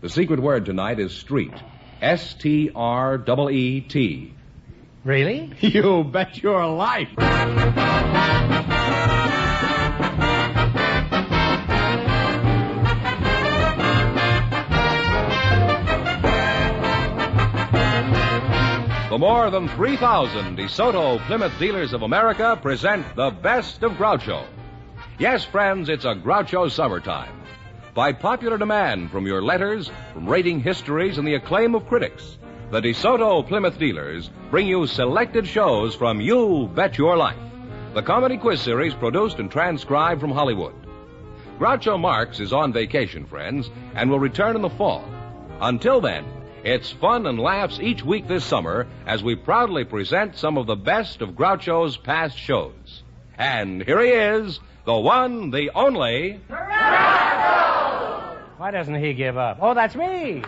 The secret word tonight is street. S-T-R-E-E-T. Really? You bet your life. The more than 3,000 DeSoto Plymouth dealers of America present the best of Groucho. Yes, friends, it's a Groucho summertime. By popular demand from your letters, from rating histories, and the acclaim of critics, the DeSoto Plymouth dealers bring you selected shows from You Bet Your Life, the comedy quiz series produced and transcribed from Hollywood. Groucho Marx is on vacation, friends, and will return in the fall. Until then, it's fun and laughs each week this summer as we proudly present some of the best of Groucho's past shows. And here he is, the one, the only... Groucho! Why doesn't he give up? Oh, that's me!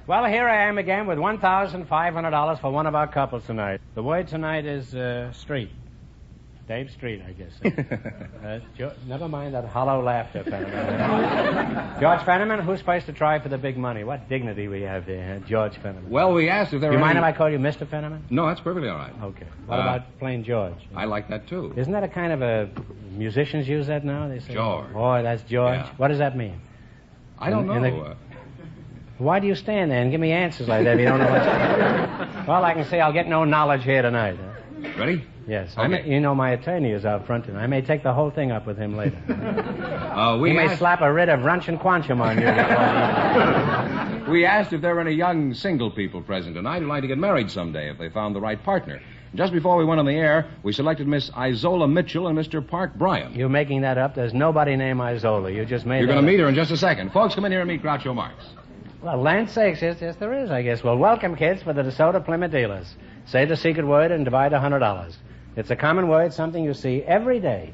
Well, here I am again with $1,500 for one of our couples tonight. The word tonight is street. Dave Street, I guess. Never mind that hollow laughter, Fenneman. George Fenneman, who's supposed to try for the big money? What dignity we have here, George Fenneman. Well, we asked if there were... You mind if I call you Mr. Fenneman? No, that's perfectly all right. Okay. What about plain George? I like that, too. Isn't that a kind of a... Musicians use that now? They say, George. Boy, that's George. Yeah. What does that mean? I don't know. Why do you stand there and give me answers like that if you don't know what's going on? Well, I can say I'll get no knowledge here tonight. Ready? Yes. Okay. My attorney is out front, and I may take the whole thing up with him later. We may slap a writ of Runch and Quanchum on you. We asked if there were any young single people present tonight who'd like to get married someday if they found the right partner. Just before we went on the air, we selected Miss Isola Mitchell and Mr. Park Bryan. You're making that up. There's nobody named Isola. You just made You're that going to up. meet her in just a second. Folks, come in here and meet Groucho Marx. Well, land sakes, yes, there is, I guess. Well, welcome, kids, for the DeSoto Plymouth dealers. Say the secret word and divide $100. It's a common word, something you see every day.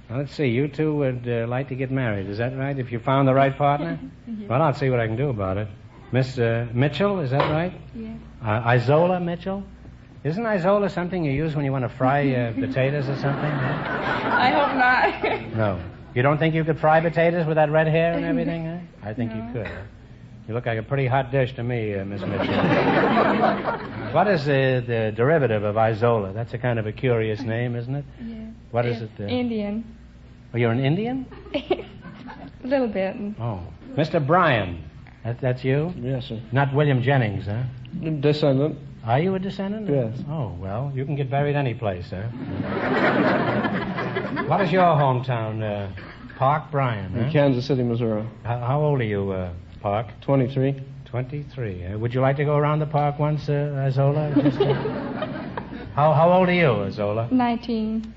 Now, let's see. You two would like to get married. Is that right? If you found the right partner? Yes. Well, I'll see what I can do about it. Miss Mitchell, is that right? Yes. Isola Mitchell? Isn't Isola something you use when you want to fry potatoes or something? I hope not. No. You don't think you could fry potatoes with that red hair and everything? Huh? I think you could. You look like a pretty hot dish to me, Miss Mitchell. What is the derivative of Isola? That's a kind of a curious name, isn't it? Yeah. What is it? Indian. Oh, you're an Indian? A little bit. Oh. Mr. Bryan, that's you? Yes, sir. Not William Jennings, huh? Descendant. Are you a descendant? Yes. Oh, well, you can get buried any place, huh? What is your hometown, Park Bryan, huh? In Kansas City, Missouri. How old are you, Park? 23. 23. Would you like to go around the park once, Isola? How old are you, Isola? 19.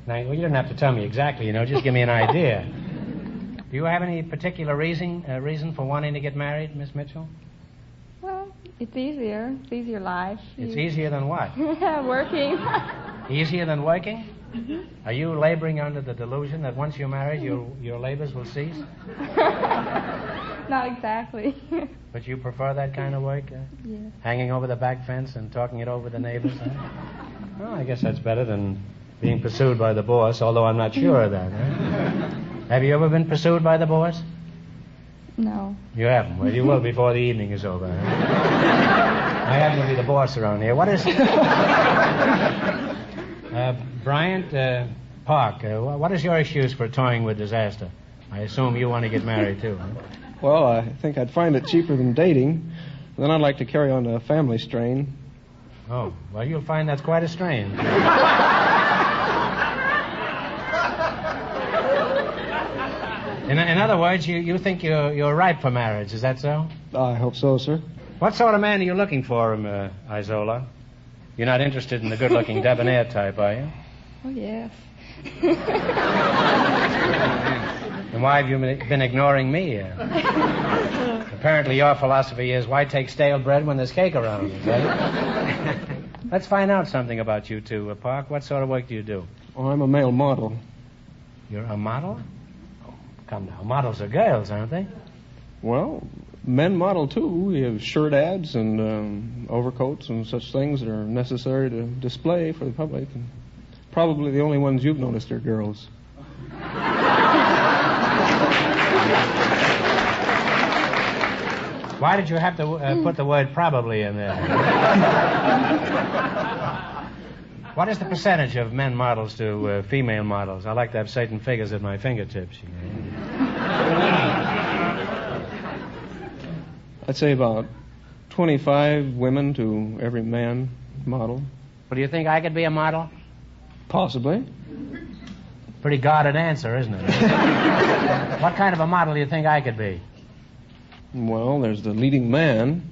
Well, you don't have to tell me exactly, just give me an idea. Do you have any particular reason for wanting to get married, Miss Mitchell? Well, it's easier. It's easier life. It's easier than what? Working. Easier than working? Mm-hmm. Are you laboring under the delusion that once you're married, your labors will cease? Not exactly. But you prefer that kind of work? Yes. Hanging over the back fence and talking it over with the neighbors? Well, I guess that's better than being pursued by the boss, although I'm not sure of that. Have you ever been pursued by the boss? No. You haven't? Well, you will before the evening is over. I happen to be the boss around here. What is... Bryant, Park, what is your excuse for toying with disaster? I assume you want to get married, too, huh? Well, I think I'd find it cheaper than dating. Then I'd like to carry on a family strain. Oh, well, you'll find that's quite a strain. In other words, you think you're ripe for marriage, is that so? I hope so, sir. What sort of man are you looking for, Isola? You're not interested in the good-looking debonair type, are you? Oh, yes. Then why have you been ignoring me? Apparently your philosophy is, why take stale bread when there's cake around? Is that it? Let's find out something about you two, Park. What sort of work do you do? Oh, I'm a male model. You're a model? Oh, come now. Models are girls, aren't they? Well, Men model, too. We have shirt ads and overcoats and such things that are necessary to display for the public. And probably the only ones you've noticed are girls. Why did you have to put the word probably in there? What is the percentage of men models to female models? I like to have certain figures at my fingertips. You know. I'd say about 25 women to every man model. Well, do you think I could be a model? Possibly. Pretty guarded answer, isn't it? What kind of a model do you think I could be? Well, there's the leading man.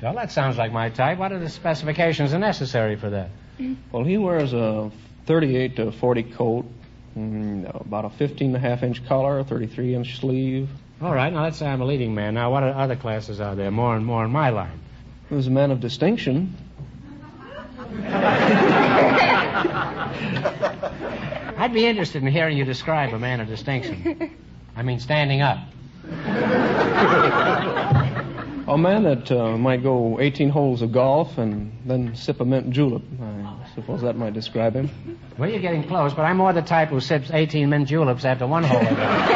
Well, that sounds like my type. What are the specifications necessary for that? Well, he wears a 38 to 40 coat, about a 15.5-inch collar, a 33-inch sleeve. All right, now let's say I'm a leading man. Now, what other classes are there, more and more in my line? There's a man of distinction. I'd be interested in hearing you describe a man of distinction. I mean, standing up. A man that might go 18 holes of golf and then sip a mint julep. I suppose that might describe him. Well, you're getting close, but I'm more the type who sips 18 mint juleps after one hole of golf.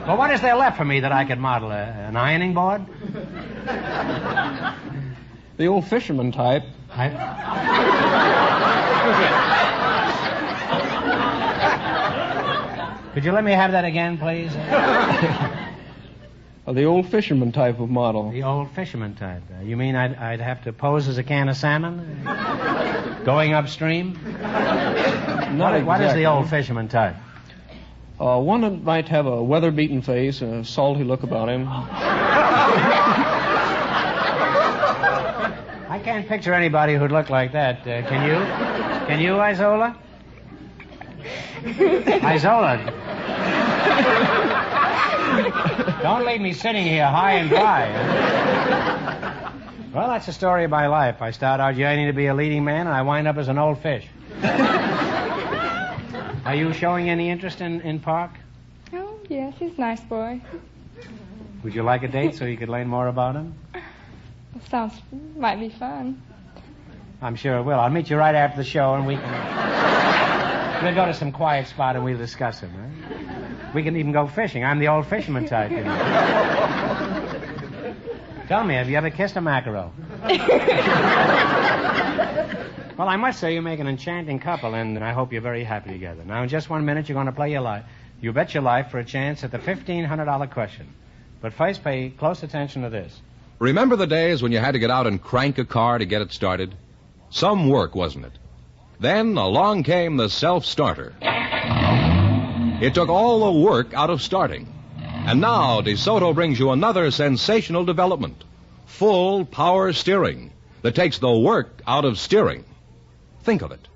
Well, what is there left for me that I could model? An ironing board? The old fisherman type. Could you let me have that again, please? The old fisherman type of model. The old fisherman type. You mean I'd have to pose as a can of salmon? Going upstream? What is the old fisherman type? One that might have a weather-beaten face and a salty look about him. I can't picture anybody who'd look like that. Can you? Can you, Isola? Isola. Don't leave me sitting here high and dry. Well, that's the story of my life. I start out yearning to be a leading man, and I wind up as an old fish. Are you showing any interest in Park? Oh, yes, he's a nice boy. Would you like a date so you could learn more about him? Might be fun. I'm sure it will. I'll meet you right after the show, and we'll go to some quiet spot and we'll discuss him, right? We can even go fishing. I'm the old fisherman type, you know. Tell me, have you ever kissed a mackerel? Well, I must say you make an enchanting couple, and I hope you're very happy together. Now, in just 1 minute, you're going to play your life. You bet your life for a chance at the $1,500 question. But first, pay close attention to this. Remember the days when you had to get out and crank a car to get it started? Some work, wasn't it? Then along came the self-starter. It took all the work out of starting. And now DeSoto brings you another sensational development. Full power steering that takes the work out of steering. Think of it.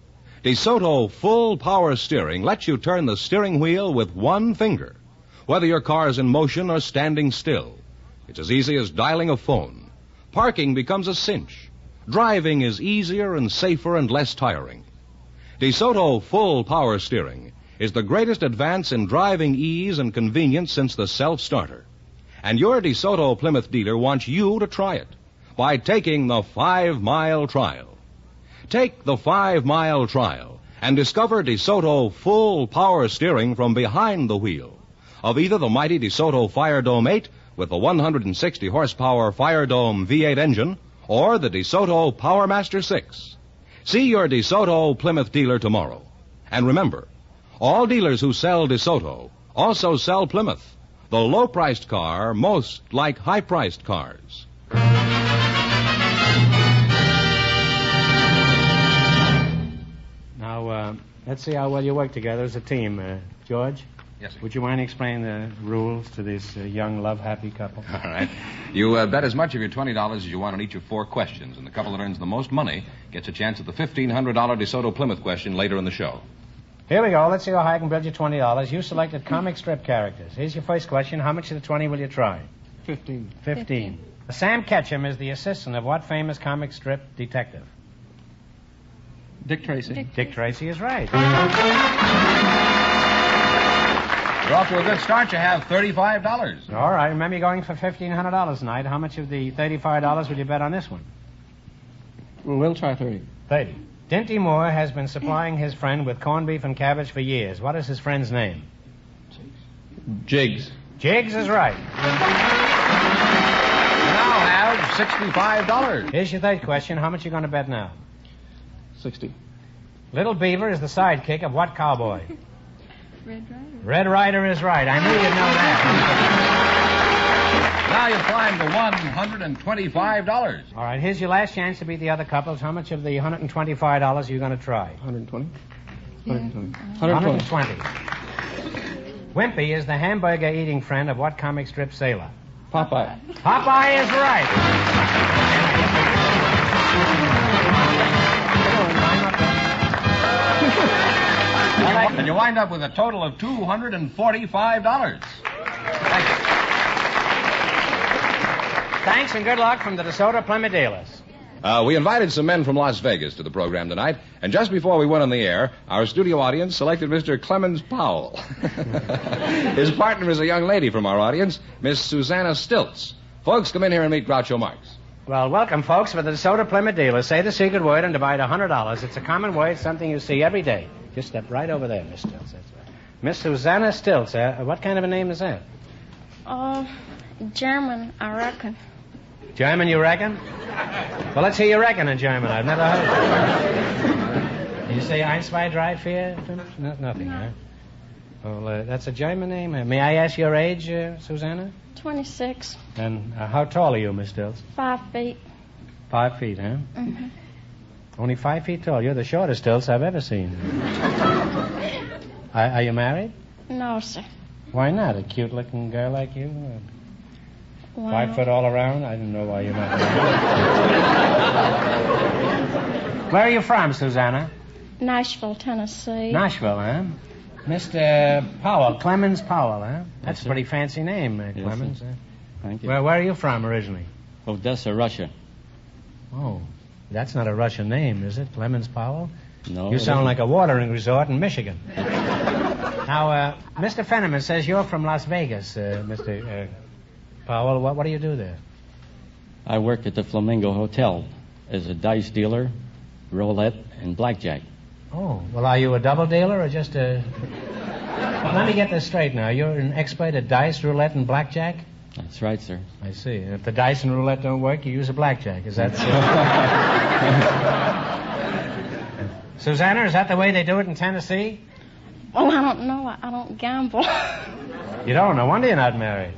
DeSoto full power steering lets you turn the steering wheel with one finger, whether your car is in motion or standing still. It's as easy as dialing a phone. Parking becomes a cinch. Driving is easier and safer and less tiring. DeSoto full power steering is the greatest advance in driving ease and convenience since the self-starter. And your DeSoto Plymouth dealer wants you to try it by taking the 5-mile trial. Take the 5-mile trial and discover DeSoto full power steering from behind the wheel of either the mighty DeSoto Fire Dome 8 with the 160 horsepower Fire Dome V8 engine or the DeSoto Power Master 6. See your DeSoto Plymouth dealer tomorrow. And remember, all dealers who sell DeSoto also sell Plymouth, the low-priced car most like high-priced cars. Now, let's see how well you work together as a team. George? Yes, sir. Would you mind explaining the rules to this young, love-happy couple? All right. You bet as much of your $20 as you want on each of 4 questions, and the couple that earns the most money gets a chance at the $1,500 DeSoto Plymouth question later in the show. Here we go. Let's see how high I can build you $20. You selected comic strip characters. Here's your first question. How much of the 20 will you try? 15. 15. Sam Ketchum is the assistant of what famous comic strip detective? Dick Tracy. Dick Tracy is right. You're off to a good start. You have $35. All right. Remember, you're going for $1,500 tonight. How much of the $35 will you bet on this one? We'll try 30. 30. Dinty Moore has been supplying his friend with corned beef and cabbage for years. What is his friend's name? Jigs. Jiggs is right. You now have $65. Here's your third question. How much are you going to bet now? 60. Little Beaver is the sidekick of what cowboy? Red Rider. Red Rider is right. I knew you'd know that. Now you've climbed to $125. All right, here's your last chance to beat the other couples. How much of the $125 are you going to try? 120? Yeah. 120. Wimpy is the hamburger-eating friend of what comic strip sailor? Popeye. Popeye is right. And you wind up with a total of $245. Thank you. Thanks and good luck from the DeSoto Plymouth dealers. We invited some men from Las Vegas to the program tonight, and just before we went on the air, our studio audience selected Mr. Clemens Powell. His partner is a young lady from our audience, Miss Susanna Stilts. Folks, come in here and meet Groucho Marx. Well, welcome, folks, for the DeSoto Plymouth dealers. Say the secret word and divide $100. It's a common word, something you see every day. Just step right over there, Miss Stilts. That's right. Miss Susanna Stilts. What kind of a name is that? German, I reckon. German, you reckon? Well, let's hear you reckon in German. I've never heard it. You say ein, zwei, drei, vier? No, nothing, huh? Well, that's a German name. May I ask your age, Susanna? 26. And how tall are you, Miss Stilts? 5 feet. 5 feet, huh? Mm-hmm. Only 5 feet tall. You're the shortest Stilts I've ever seen. Are you married? No, sir. Why not? A cute-looking girl like you? Well, 5 foot all around? I didn't know why you're not married. Where are you from, Susanna? Nashville, Tennessee. Nashville, huh? Mr. Powell, Clemens Powell, huh? That's Yes, a pretty fancy name, Clemens. Yes, Thank you. Where are you from originally? Odessa, Russia. Oh, that's not a Russian name, is it? Clemens Powell? No. You sound like a watering resort in Michigan. Now, Mr. Fenneman says you're from Las Vegas, Mr. Powell. What do you do there? I work at the Flamingo Hotel as a dice dealer, roulette, and blackjack. Oh, well, are you a double dealer or just a... Well, let me get this straight now. You're an expert at dice, roulette, and blackjack? That's right, sir. I see. And if the dice and roulette don't work, you use a blackjack. Is that so? Susanna, is that the way they do it in Tennessee? Well, I don't know. I don't gamble. You don't? No wonder you're not married.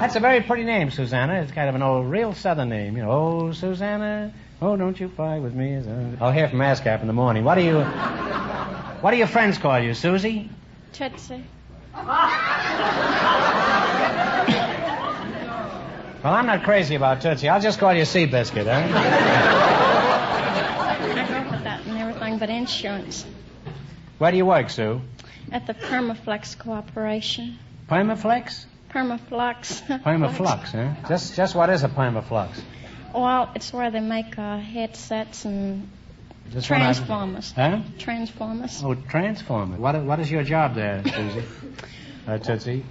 That's a very pretty name, Susanna. It's kind of an old, real Southern name. You know, oh, Susanna, oh, don't you fight with me. I'll hear from ASCAP in the morning. What do your friends call you, Susie? Tootsie. Well, I'm not crazy about Tootsie. I'll just call you Seabiscuit, huh? I go for that and everything but insurance. Where do you work, Sue? At the Permaflex Corporation. Permaflex? Permaflux. Permaflux, huh? Just what is a Permaflux? Well, it's where they make headsets and Just transformers. Huh? Transformers. Oh, transformers. What is your job there, Susie? Tootsie?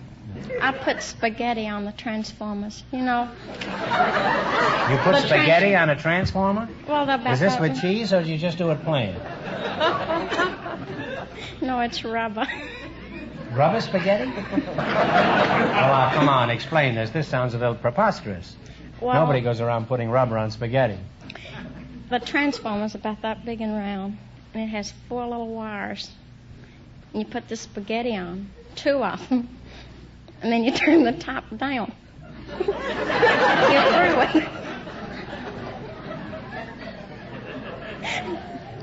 I put spaghetti on the transformers. You know. You put spaghetti on a transformer? Well, they're about Is this that with one. cheese or do you just do it plain? No, it's rubber. Rubber spaghetti? Oh, come on, explain this. This sounds a little preposterous. Well, Nobody goes around putting rubber on spaghetti. the transformer's about that big and round, and it has 4 little wires. And you put the spaghetti on, 2 of them, and then you turn the top down. You're through with it.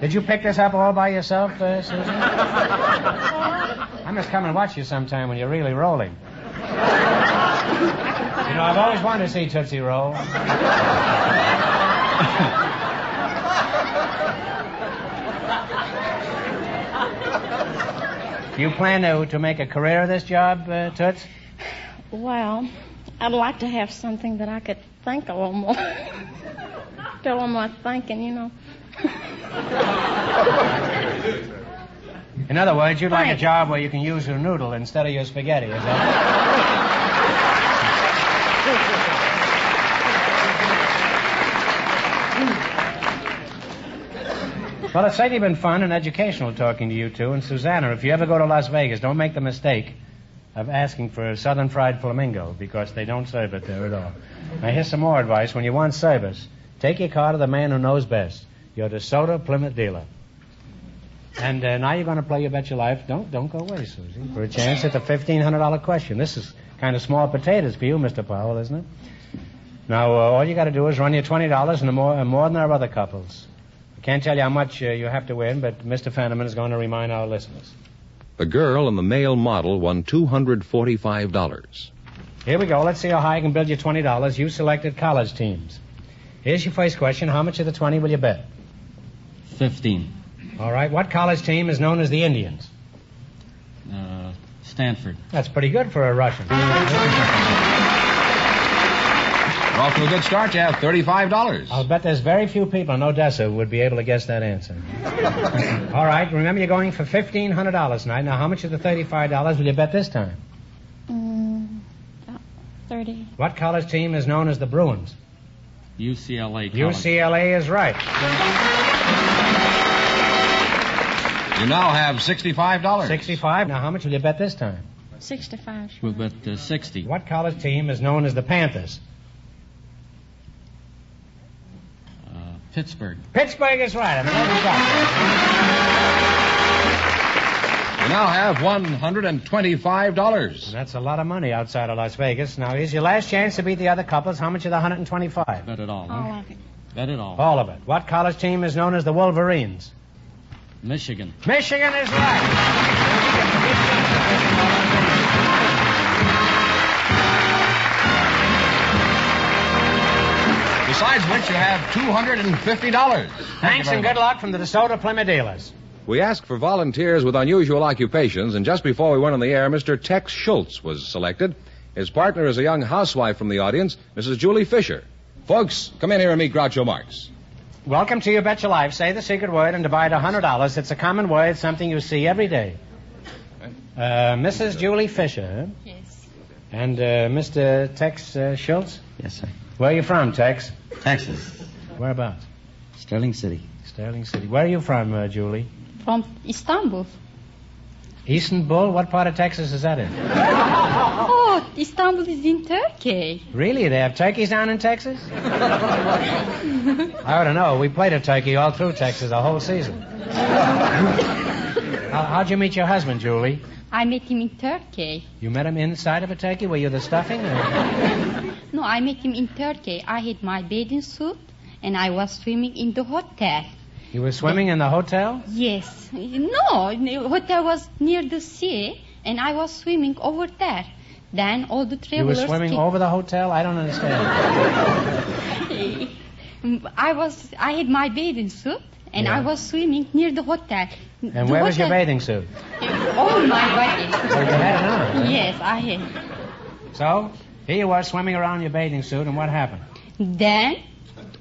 Did you pick this up all by yourself, Susan? I must come and watch you sometime when you're really rolling. You know, I've always wanted to see Tootsie roll. Do you plan to make a career of this job, Toots? Well, I'd like to have something that I could think a little more. Do a little more thinking, you know. In other words, you'd like a job where you can use your noodle instead of your spaghetti, is that? Well, it's certainly been fun and educational talking to you two. And Susanna, if you ever go to Las Vegas, don't make the mistake of asking for a southern fried flamingo, because they don't serve it there at all. Now, here's some more advice. When you want service, take your car to the man who knows best, your DeSoto Plymouth dealer. And now you're going to play You Bet Your Life. Don't go away, Susie, for a chance at the $1,500 question. This is kind of small potatoes for you, Mr. Powell, isn't it? Now, all you got to do is run your $20 and more than our other couples. I can't tell you how much you have to win, but Mr. Fenneman is going to remind our listeners. The girl and the male model won $245. Here we go. Let's see how high I can build you $20. You selected college teams. Here's your first question. How much of the 20 will you bet? 15. All right. What college team is known as the Indians? Stanford. That's pretty good for a Russian. You're off to a good start. You have $35. I'll bet there's very few people in Odessa who would be able to guess that answer. All right. Remember, you're going for $1,500 tonight. Now, how much of the $35 will you bet this time? 30. What college team is known as the Bruins? UCLA College. UCLA is right. You now have $65. 65. Now, how much will you bet this time? 65. We'll bet 60. What college team is known as the Panthers? Pittsburgh. Pittsburgh is right. I'm glad you got You now have $125. that. That's a lot of money outside of Las Vegas. Now, here's your last chance to beat the other couples. How much of the 125? Bet it all. All Huh? of it. Bet it all. All of it. What college team is known as the Wolverines? Michigan. Michigan is right. Besides which, you have $250. Thanks and good luck from the DeSoto Plymouth dealers. We asked for volunteers with unusual occupations, and just before we went on the air, Mr. Tex Schultz was selected. His partner is a young housewife from the audience, Mrs. Julie Fisher. Folks, come in here and meet Groucho Marx. Welcome to You Bet Your Life. Say the secret word and divide $100. It's a common word, something you see every day. Mrs. Julie Fisher. Yes. And Mr. Tex Schultz? Yes, sir. Where are you from, Tex? Texas. Whereabouts? Sterling City. Sterling City. Where are you from, Julie? From Istanbul. Istanbul? What part of Texas is that in? Oh, Istanbul is in Turkey. Really? They have turkeys down in Texas? I ought to know. We played a turkey all through Texas the whole season. How'd you meet your husband, Julie? I met him in Turkey. You met him inside of a turkey? Were you the stuffing? Or? No, I met him in Turkey. I had my bathing suit and I was swimming in the hotel. You were swimming in the hotel? Yes. No, the hotel was near the sea and I was swimming over there. Then all the You were travelers... swimming over the hotel? I don't understand. I had my bathing suit and Yeah. I was swimming near the hotel. And where was your bathing suit? Oh, my body. Oh, you had it on? Yes, I had. So, here you were swimming around in your bathing suit, and what happened? Then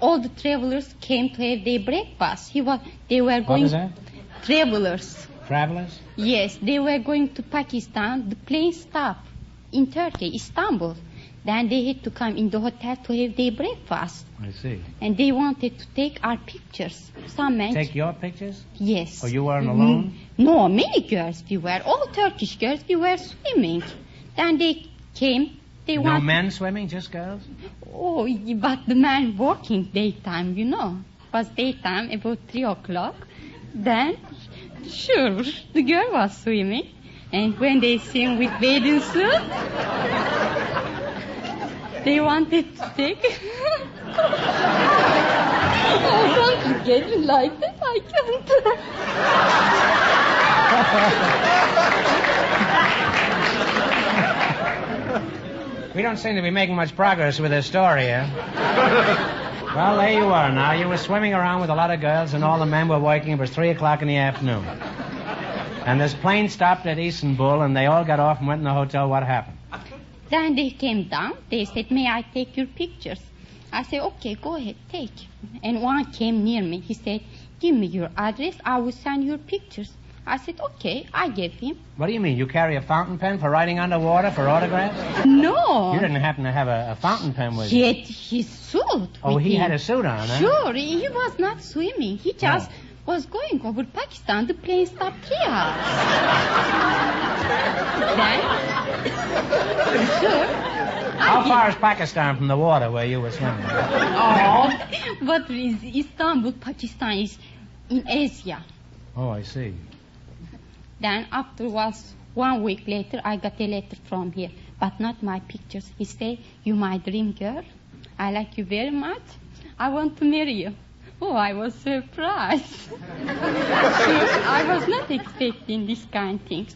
all the travelers came to have their breakfast. They were going... What is that? Travelers. Travelers? Yes, they were going to Pakistan. The plane stopped in Turkey, Istanbul. Then they had to come in the hotel to have their breakfast. I see. And they wanted to take our pictures. Some men... Take your pictures? Yes. Oh, you weren't alone? No, many girls. We were all Turkish girls. We were swimming. Then they came. They No wanted... men swimming, just girls? Oh, but the man working daytime, you know. It was daytime, about 3 o'clock. Then, sure, the girl was swimming. And when they see him with bathing suit, they wanted to take... Oh, don't look at me like that. I can't. We don't seem to be making much progress with this story, eh? Well, there you are now. You were swimming around with a lot of girls, and all the men were working. It was 3 o'clock in the afternoon. And this plane stopped at Istanbul, and they all got off and went in the hotel. What happened? Then they came down. They said, may I take your pictures? I said, okay, go ahead, take. And one came near me. He said, give me your address. I will send your pictures. I said, okay, I gave him. What do you mean? You carry a fountain pen for writing underwater for autographs? No. You didn't happen to have a fountain pen with He you? had his suit. Oh, he him. had a suit on, huh? Sure, he was not swimming. He just was going over Pakistan. The plane stopped here. Then, sure. How far is Pakistan from the water where you were swimming? But Istanbul, Pakistan is in Asia. Oh, I see. Then afterwards, 1 week later, I got a letter from here, but not my pictures. He said, "You my dream girl. I like you very much. I want to marry you." Oh, I was surprised. Sure, I was not expecting this kind of things.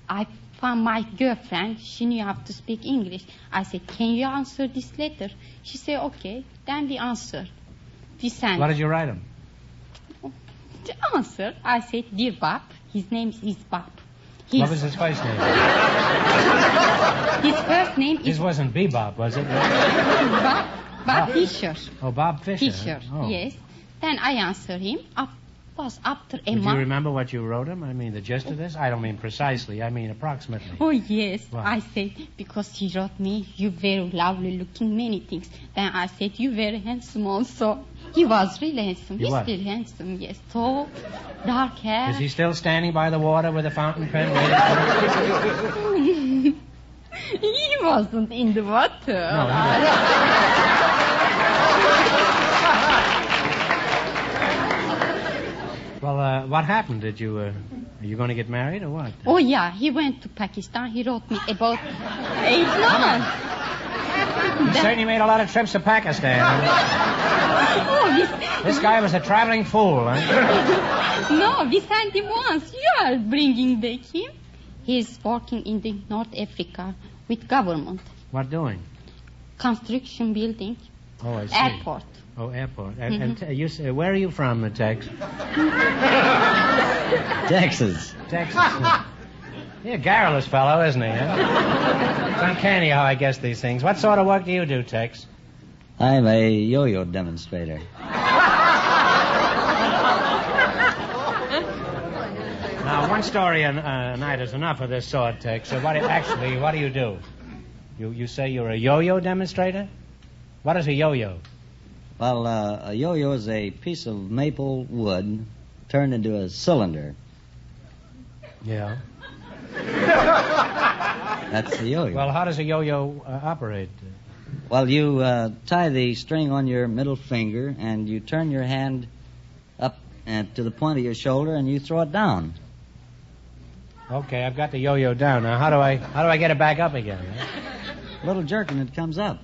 I found my girlfriend. She knew how to speak English. I said, "Can you answer this letter?" She said, "Okay." Then we answered. We sent. What did you write him? The answer, I said, "Dear Bob." His name is Bob. What was his first name? His first name is... This wasn't Bebop, was it? Bob Fisher. Oh, Bob Fisher. Fisher, Oh. yes. Then I answered him. After a Do you month... remember what you wrote him? I mean, the gist of this? I don't mean precisely. I mean approximately. Oh, yes. What? I said, because he wrote me, "You very lovely looking, many things." Then I said, "You very handsome also." He was really handsome. He He's was? still handsome, yes. Tall, dark hair. Is he still standing by the water with a fountain pen waiting for you? He wasn't in the water. No, Well, what happened? Are you going to get married or what? Oh, yeah, he went to Pakistan. He wrote me about 8 months. You certainly made a lot of trips to Pakistan. This guy was a traveling fool, huh? No, we sent him once. You are bringing back him. He's working in the North Africa with government. What doing? Construction building. Oh, I see. Airport. Oh, airport. And you say, where are you from, Tex? Texas. Texas. You're a garrulous fellow, isn't he? Huh? It's uncanny how I guess these things. What sort of work do you do, Tex? I'm a yo-yo demonstrator. Now, one story a night is enough of this sort, Tex. So what do you do? You say you're a yo-yo demonstrator? What is a yo-yo? Well, a yo-yo is a piece of maple wood turned into a cylinder. Yeah. That's the yo-yo. Well, how does a yo-yo operate? Well, you tie the string on your middle finger, and you turn your hand up to the point of your shoulder, and you throw it down. Okay, I've got the yo-yo down. Now, how do I get it back up again? Huh? A little jerk, and it comes up.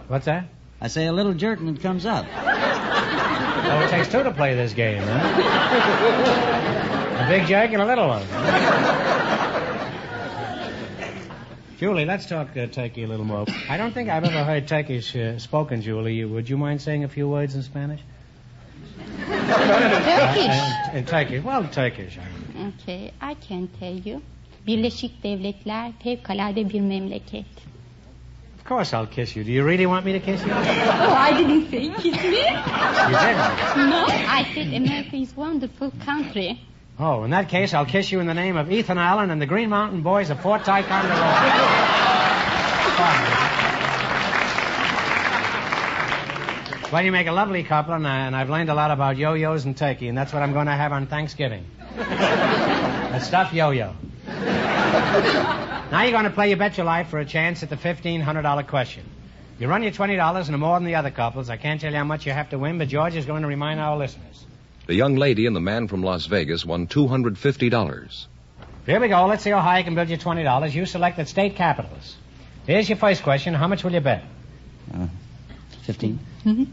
What's that? I say a little jerk, and it comes up. Oh, it takes two to play this game, huh? A big jerk and a little one. Julie, let's talk Turkey a little more. I don't think I've ever heard Turkish spoken, Julie. Would you mind saying a few words in Spanish? Turkish. In Turkish. Well, Turkish. Okay, I can tell you. Birleşik Devletler fevkalade bir memleket. Of course I'll kiss you. Do you really want me to kiss you? Oh, I didn't say kiss me. You didn't? No, I said America is a wonderful country. Oh, in that case, I'll kiss you in the name of Ethan Allen and the Green Mountain Boys of Fort Ticonderoga. Well, you make a lovely couple, and I've learned a lot about yo-yos and turkey, and that's what I'm going to have on Thanksgiving. A stuffed yo-yo. Now you're going to play You Bet Your Life for a chance at the $1,500 question. You run your $20 and more than the other couples. I can't tell you how much you have to win, but George is going to remind our listeners. The young lady and the man from Las Vegas won $250. Here we go. Let's see how high I can build you $20. You selected state capitals. Here's your first question. How much will you bet? 15. Mm-hmm.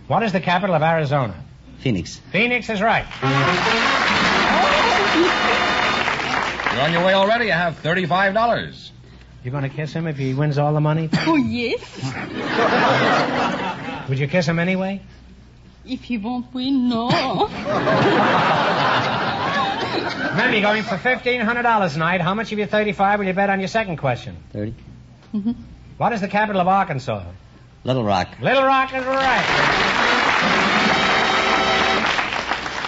What is the capital of Arizona? Phoenix. Phoenix is right. You're on your way already. You have $35. You going to kiss him if he wins all the money? Oh, yes. Would you kiss him anyway? If you won't win, no. Remember, you're going for $1,500 tonight. How much of your $35 will you bet on your second question? 30. Mm-hmm. What is the capital of Arkansas? Little Rock. Little Rock is right.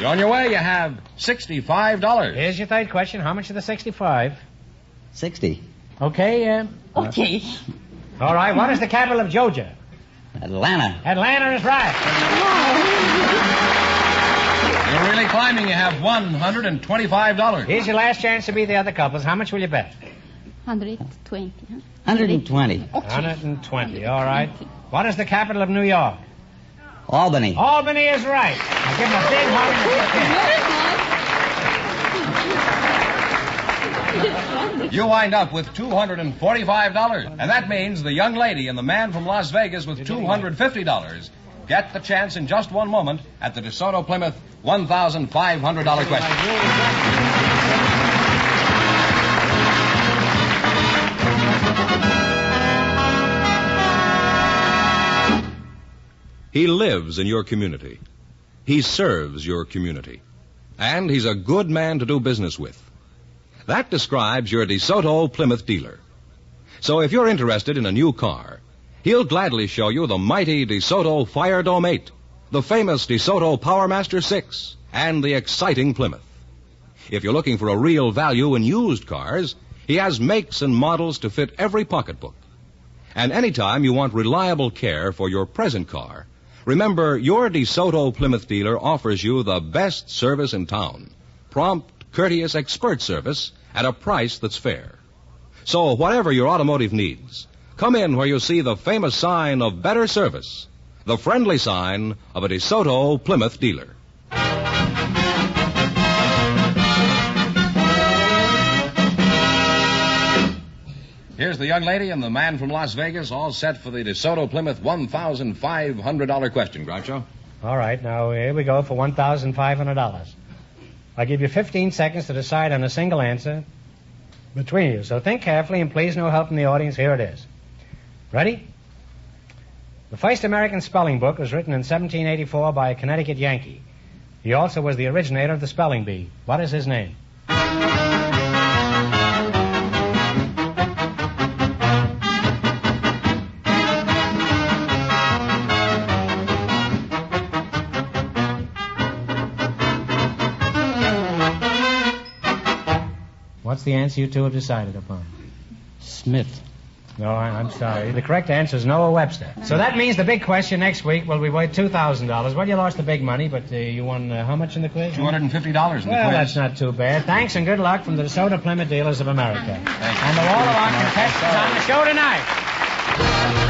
You're on your way. You have $65. Here's your third question. How much of the 65? 60. Okay, Okay. all right. What is the capital of Georgia? Atlanta. Atlanta is right. You're really climbing. You have $125. Here's your last chance to beat the other couples. How much will you bet? 120. Huh? 120. 120. All right. What is the capital of New York? Albany. Albany is right. I'll give him a big hug and a kiss. You wind up with $245. And that means the young lady and the man from Las Vegas with $250 get the chance in just one moment at the DeSoto Plymouth $1,500 question. He lives in your community. He serves your community. And he's a good man to do business with. That describes your DeSoto Plymouth dealer. So if you're interested in a new car, he'll gladly show you the mighty DeSoto Fire Dome 8, the famous DeSoto Powermaster 6, and the exciting Plymouth. If you're looking for a real value in used cars, he has makes and models to fit every pocketbook. And anytime you want reliable care for your present car, remember, your DeSoto Plymouth dealer offers you the best service in town. Prompt, courteous, expert service at a price that's fair. So whatever your automotive needs, come in where you'll see the famous sign of better service, the friendly sign of a DeSoto Plymouth dealer. Here's the young lady and the man from Las Vegas, all set for the DeSoto Plymouth $1,500 question, Groucho. All right, now here we go for $1,500. I'll give you 15 seconds to decide on a single answer between you. So think carefully and please no help from the audience. Here it is. Ready? The first American spelling book was written in 1784 by a Connecticut Yankee. He also was the originator of the spelling bee. What is his name? What's the answer you two have decided upon? Smith. No, I'm sorry. The correct answer is Noah Webster. So that means the big question next week will be worth $2,000. Well, you lost the big money, but you won how much in the quiz? $250 in the quiz. Well, that's not too bad. Thanks and good luck from the DeSoto Plymouth Dealers of America. Thank you. And to all of our contestants on the show tonight.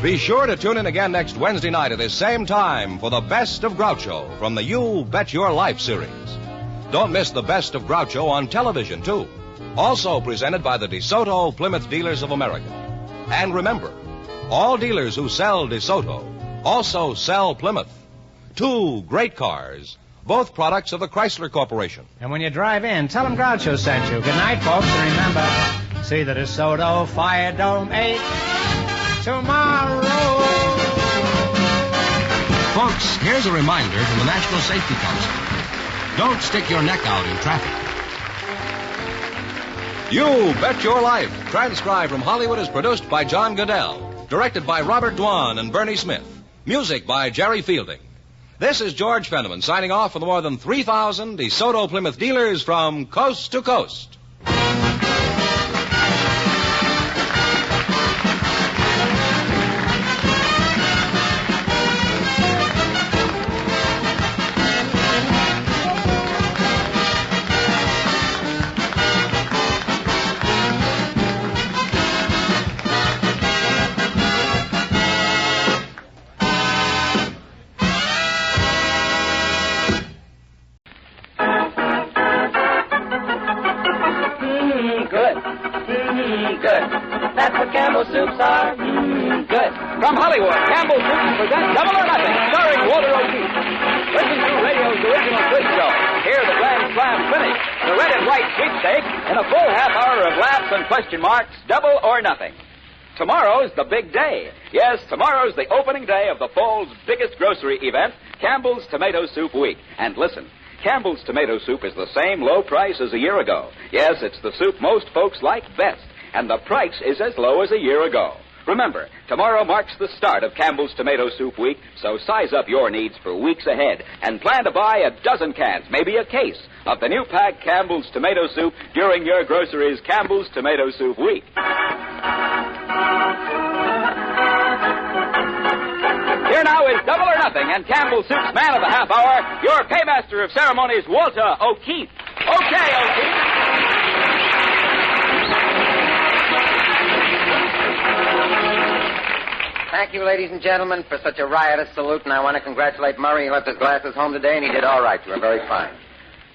Be sure to tune in again next Wednesday night at this same time for the Best of Groucho from the You Bet Your Life series. Don't miss the Best of Groucho on television, too. Also presented by the DeSoto Plymouth Dealers of America. And remember, all dealers who sell DeSoto also sell Plymouth. Two great cars, both products of the Chrysler Corporation. And when you drive in, tell them Groucho sent you. Good night, folks, and remember, see the DeSoto Fire Dome 8 tomorrow. Folks, here's a reminder from the National Safety Council. Don't stick your neck out in traffic. You Bet Your Life, transcribed from Hollywood, is produced by John Goodell, directed by Robert Dwan and Bernie Smith, music by Jerry Fielding. This is George Fenneman signing off for the more than 3,000 DeSoto Plymouth dealers from coast to coast. From Hollywood, Campbell's Soup presents Double or Nothing, starring Walter O'Keefe. Listen to radio's original quiz show. Hear the Grand Slam finish, the red and white sweepstake, and a full half hour of laughs and question marks, Double or Nothing. Tomorrow's the big day. Yes, tomorrow's the opening day of the fall's biggest grocery event, Campbell's Tomato Soup Week. And listen, Campbell's tomato soup is the same low price as a year ago. Yes, it's the soup most folks like best, and the price is as low as a year ago. Remember, tomorrow marks the start of Campbell's Tomato Soup Week, so size up your needs for weeks ahead and plan to buy a dozen cans, maybe a case, of the new pack Campbell's Tomato Soup during your groceries Campbell's Tomato Soup Week. Here now is Double or Nothing and Campbell's Soup's Man of the Half Hour, your paymaster of ceremonies, Walter O'Keefe. Okay, O'Keefe. Thank you, ladies and gentlemen, for such a riotous salute, and I want to congratulate Murray. He left his glasses home today, and he did all right. You were very fine.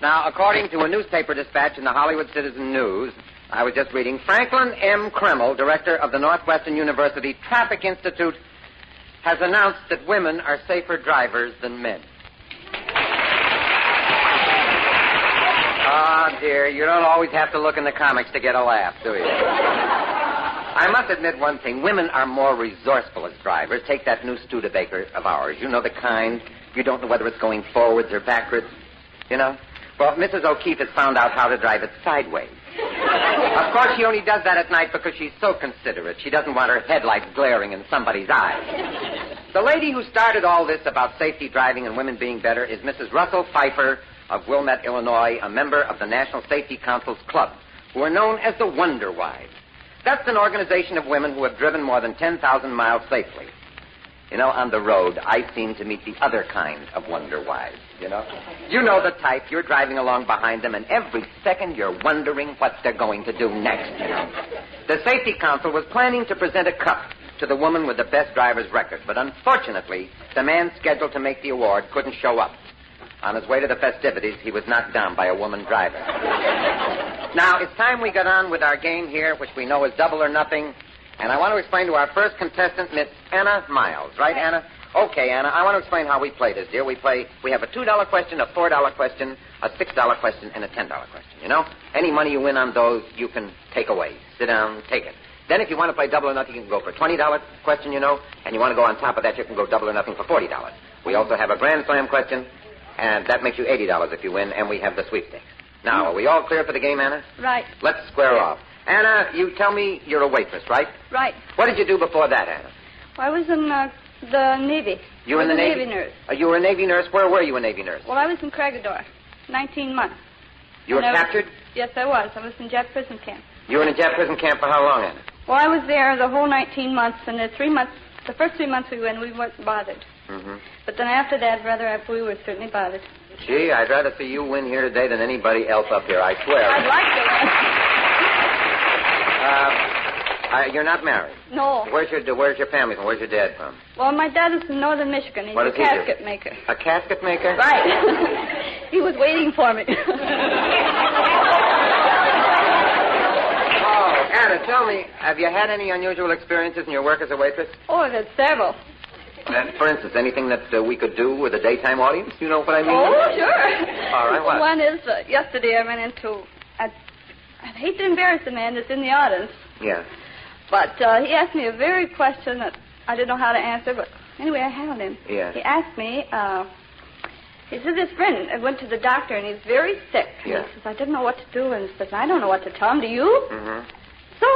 Now, according to a newspaper dispatch in the Hollywood Citizen News, I was just reading, Franklin M. Kreml, director of the Northwestern University Traffic Institute, has announced that women are safer drivers than men. Oh, dear, you don't always have to look in the comics to get a laugh, do you? I must admit one thing. Women are more resourceful as drivers. Take that new Studebaker of ours. You know the kind. You don't know whether it's going forwards or backwards. You know? Well, Mrs. O'Keefe has found out how to drive it sideways. Of course, she only does that at night because she's so considerate. She doesn't want her headlights glaring in somebody's eyes. The lady who started all this about safety driving and women being better is Mrs. Russell Pfeiffer of Wilmette, Illinois, a member of the National Safety Council's club, who are known as the Wonder Wives. That's an organization of women who have driven more than 10,000 miles safely. You know, on the road, I seem to meet the other kind of wonder wives, you know. You know the type. You're driving along behind them, and every second you're wondering what they're going to do next, you know. The Safety Council was planning to present a cup to the woman with the best driver's record, but unfortunately, the man scheduled to make the award couldn't show up. On his way to the festivities, he was knocked down by a woman driver. Now, it's time we got on with our game here, which we know is Double or Nothing. And I want to explain to our first contestant, Miss Anna Miles. Right, Anna? Okay, Anna, I want to explain how we play this, dear. We have a $2 question, a $4 question, a $6 question, and a $10 question, you know? Any money you win on those, you can take away. Sit down, take it. Then if you want to play Double or Nothing, you can go for a $20 question, you know? And you want to go on top of that, you can go Double or Nothing for $40. We also have a Grand Slam question, and that makes you $80 if you win, and we have the sweepstakes. Now, are we all clear for the game, Anna? Right. Let's square off. Anna, you tell me you're a waitress, right? Right. What did you do before that, Anna? Well, I was in the Navy. You were in the Navy? Navy nurse. You were a Navy nurse. Where were you a Navy nurse? Well, I was in Craigador, 19 months. You were captured? Yes, I was. I was in Jet prison camp. You were in a Jet prison camp for how long, Anna? Well, I was there the whole 19 months, and the first 3 months we went, we weren't bothered. Mm-hmm. But then after that, we were certainly bothered. Gee, I'd rather see you win here today than anybody else up here, I swear. I'd like to. You're not married? No. Where's your family from? Where's your dad from? Well, my dad is from northern Michigan. He's a casket maker. A casket maker? Right. He was waiting for me. Oh, Anna, tell me, have you had any unusual experiences in your work as a waitress? Oh, I've had several. For instance, anything that we could do with a daytime audience? You know what I mean? Oh, sure. All right, what? One is, yesterday I ran into... I'd hate to embarrass the man that's in the audience. Yeah. But he asked me a very question that I didn't know how to answer, but anyway, I handled him. Yeah. He asked me, he said his friend went to the doctor and he's very sick. Yeah. He says, I didn't know what to do, and he says, I don't know what to tell him. Do you? Mm-hmm. So,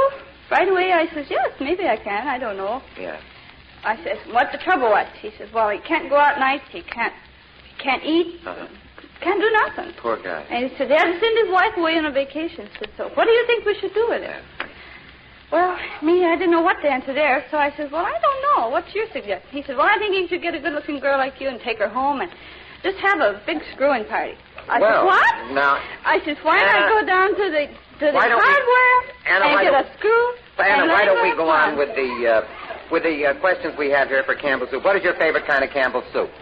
right away I says, yes, maybe I can. I don't know. Yeah. I says, what the trouble was? He says, well, he can't go out nights. He can't eat. Uh-huh. Can't do nothing. Poor guy. And he said, he had to send his wife away on a vacation. I said, so what do you think we should do with it? Yeah. Well, I didn't know what to answer there, so I said, well, I don't know. What's your suggestion? He said, well, I think you should get a good-looking girl like you and take her home and just have a big screwing party. I said, what? Now, I said, why not go down to the hardware and get a screw? Anna, why don't we go on with the questions we have here for Campbell's soup? What is your favorite kind of Campbell's soup?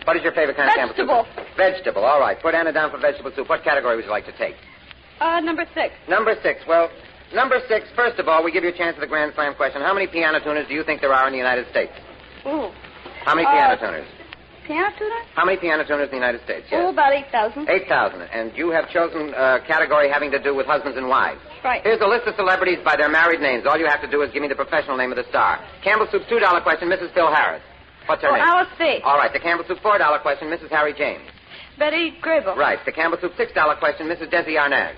What is your favorite kind of Campbell's soup? Vegetable. All right. Put Anna down for vegetable soup. What category would you like to take? Number 6. Number 6. Well, number 6, first of all, we give you a chance at the Grand Slam question. How many piano tuners do you think there are in the United States? Ooh. How many piano tuners? Piano tuners? How many piano tuners in the United States? Yes. Oh, about 8,000. 8,000. And you have chosen a category having to do with husbands and wives. Right. Here's a list of celebrities by their married names. All you have to do is give me the professional name of the star. Campbell Soup's $2 question, Mrs. Phil Harris. What's her name? Alice Faye. All right. The Campbell Soup $4 question, Mrs. Harry James. Betty Grable. Right. The Campbell Soup $6 question, Mrs. Desi Arnaz.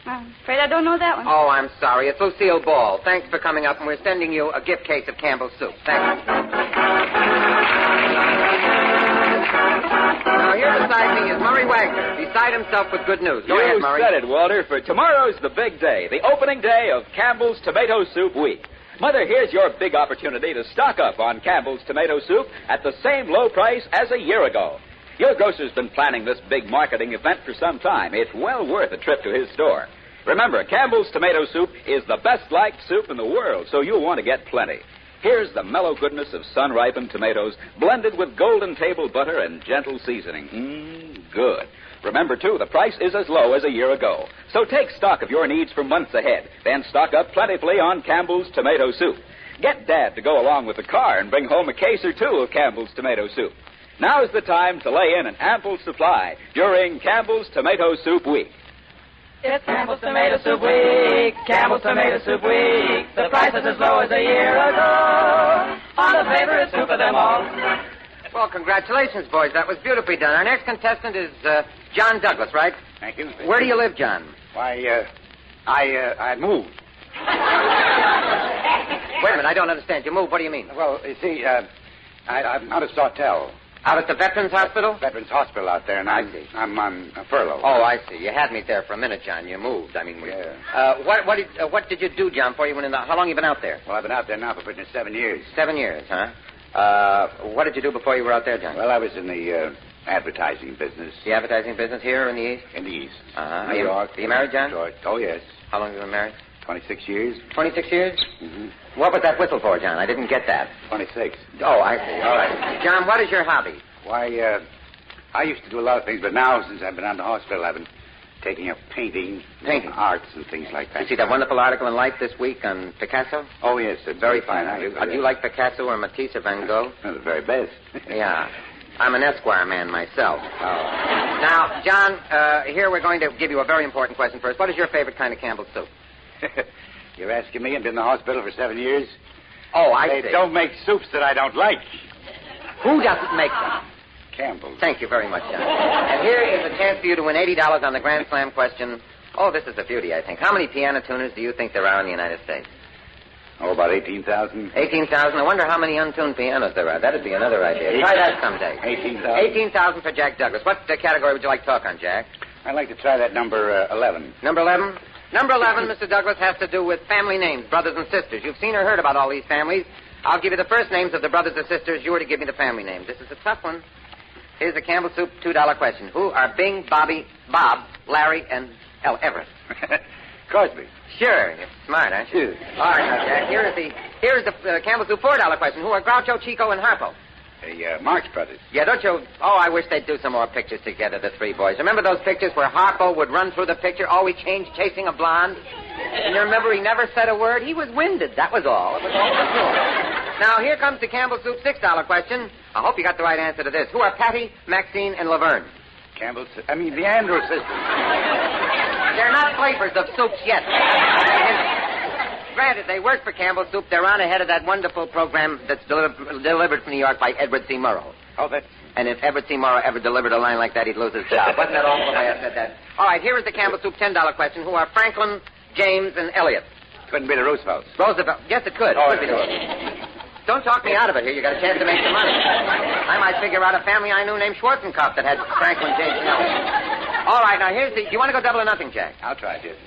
I'm afraid I don't know that one. Oh, I'm sorry. It's Lucille Ball. Thanks for coming up, and we're sending you a gift case of Campbell's Soup. Thanks. Now, here beside me is Murray Wagner, beside himself with good news. Go ahead, Murray. You said it, Walter, for tomorrow's the big day, the opening day of Campbell's Tomato Soup Week. Mother, here's your big opportunity to stock up on Campbell's Tomato Soup at the same low price as a year ago. Your grocer's been planning this big marketing event for some time. It's well worth a trip to his store. Remember, Campbell's Tomato Soup is the best-liked soup in the world, so you'll want to get plenty. Here's the mellow goodness of sun-ripened tomatoes blended with golden table butter and gentle seasoning. Good. Remember, too, the price is as low as a year ago. So take stock of your needs for months ahead. Then stock up plentifully on Campbell's Tomato Soup. Get Dad to go along with the car and bring home a case or two of Campbell's Tomato Soup. Now's the time to lay in an ample supply during Campbell's Tomato Soup Week. It's Campbell's Tomato Soup Week, Campbell's Tomato Soup Week. The price is as low as a year ago on the favorite soup of them all. Well, congratulations, boys. That was beautifully done. Our next contestant is John Douglas, right? Thank you. Where do you live, John? Why, I moved. Wait a minute, I don't understand. You moved, what do you mean? Well, you see, I'm out of Sawtell. Out at the Veterans Hospital? Veterans Hospital out there, and I'm on a furlough. Oh, I see. You had me there for a minute, John. You moved. I mean, yeah. What did you do, John, before you went in the... How long have you been out there? Well, I've been out there now for pretty 7 years. 7 years, huh? What did you do before you were out there, John? Well, I was in the advertising business. The advertising business here or in the East? In the East. Uh-huh. New York. Are you married, John? Detroit. Oh, yes. How long have you been married? 26 years. 26 years? Mm-hmm. What was that whistle for, John? I didn't get that. 26. Oh, I see. All right. John, what is your hobby? Why, I used to do a lot of things, but now, since I've been out of the hospital, I've been taking up painting. Arts and things like that. You see that wonderful article in Life this week on Picasso? Oh, yes. It's very fine. Do you like Picasso or Matisse or Van Gogh? The very best. Yeah. I'm an Esquire man myself. Oh. Now, John, here we're going to give you a very important question first. What is your favorite kind of Campbell's soup? You're asking me? I've been in the hospital for 7 years. Oh, I see. They don't make soups that I don't like. Who doesn't make them? Campbell's. Thank you very much, John. And here is a chance for you to win $80 on the Grand Slam question. Oh, this is a beauty, I think. How many piano tuners do you think there are in the United States? Oh, about 18,000. 18,000? I wonder how many untuned pianos there are. That'd be another idea. Try that someday. 18,000. 18,000 for Jack Douglas. What category would you like to talk on, Jack? I'd like to try that number 11. Number 11? Number 11, Mr. Douglas, has to do with family names, brothers and sisters. You've seen or heard about all these families. I'll give you the first names of the brothers and sisters. You are to give me the family names. This is a tough one. Here's the Campbell Soup $2 question. Who are Bing, Bobby, Bob, Larry, and Everett? Crosby. Sure. You're smart, aren't you? All right, now, Jack. Here is the Campbell Soup $4 question. Who are Groucho, Chico, and Harpo? The Marx Brothers. Yeah, don't you... Oh, I wish they'd do some more pictures together, the three boys. Remember those pictures where Harpo would run through the picture, always chasing a blonde? And you remember he never said a word? He was winded, that was all. It was all the truth. Now, here comes the Campbell Soup $6 question. I hope you got the right answer to this. Who are Patty, Maxine, and Laverne? The Andrews sisters. They're not flavors of soups yet. Granted, they work for Campbell Soup. They're on ahead of that wonderful program that's delivered from New York by Edward C. Murrow. Oh, that's... And if Edward C. Murrow ever delivered a line like that, he'd lose his job. Wasn't that awful the way I said that? All right, here is the Campbell Soup $10 question. Who are Franklin, James, and Elliot? Couldn't be the Roosevelts. Roosevelt. Yes, it could. Oh, it could be Don't talk me out of it here. You got a chance to make some money. I might figure out a family I knew named Schwarzenkopf that had Franklin, James, and Elliot. All right, now here's the... Do you want to go double or nothing, Jack? I'll try it, yes.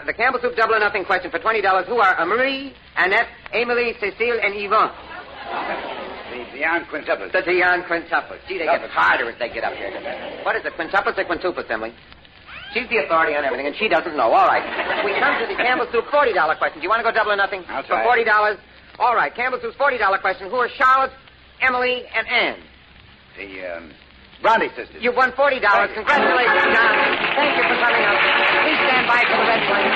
The Campbell Soup double or nothing question for $20. Who are Marie, Annette, Emily, Cecile, and Yvonne? The Tian quintuplets. The Tian quintuplets. Gee, they get harder as they get up here. What is it, quintuplets or quintuplets, Emily? She's the authority on everything, and she doesn't know. All right. We come to the Campbell Soup $40 question. Do you want to go double or nothing? I'll try for $40? All right, Campbell Soup's $40 question. Who are Charlotte, Emily, and Anne? The Bronte sisters. You've won $40. Congratulations, John. Thank you for coming up. Please stand by for the red plane.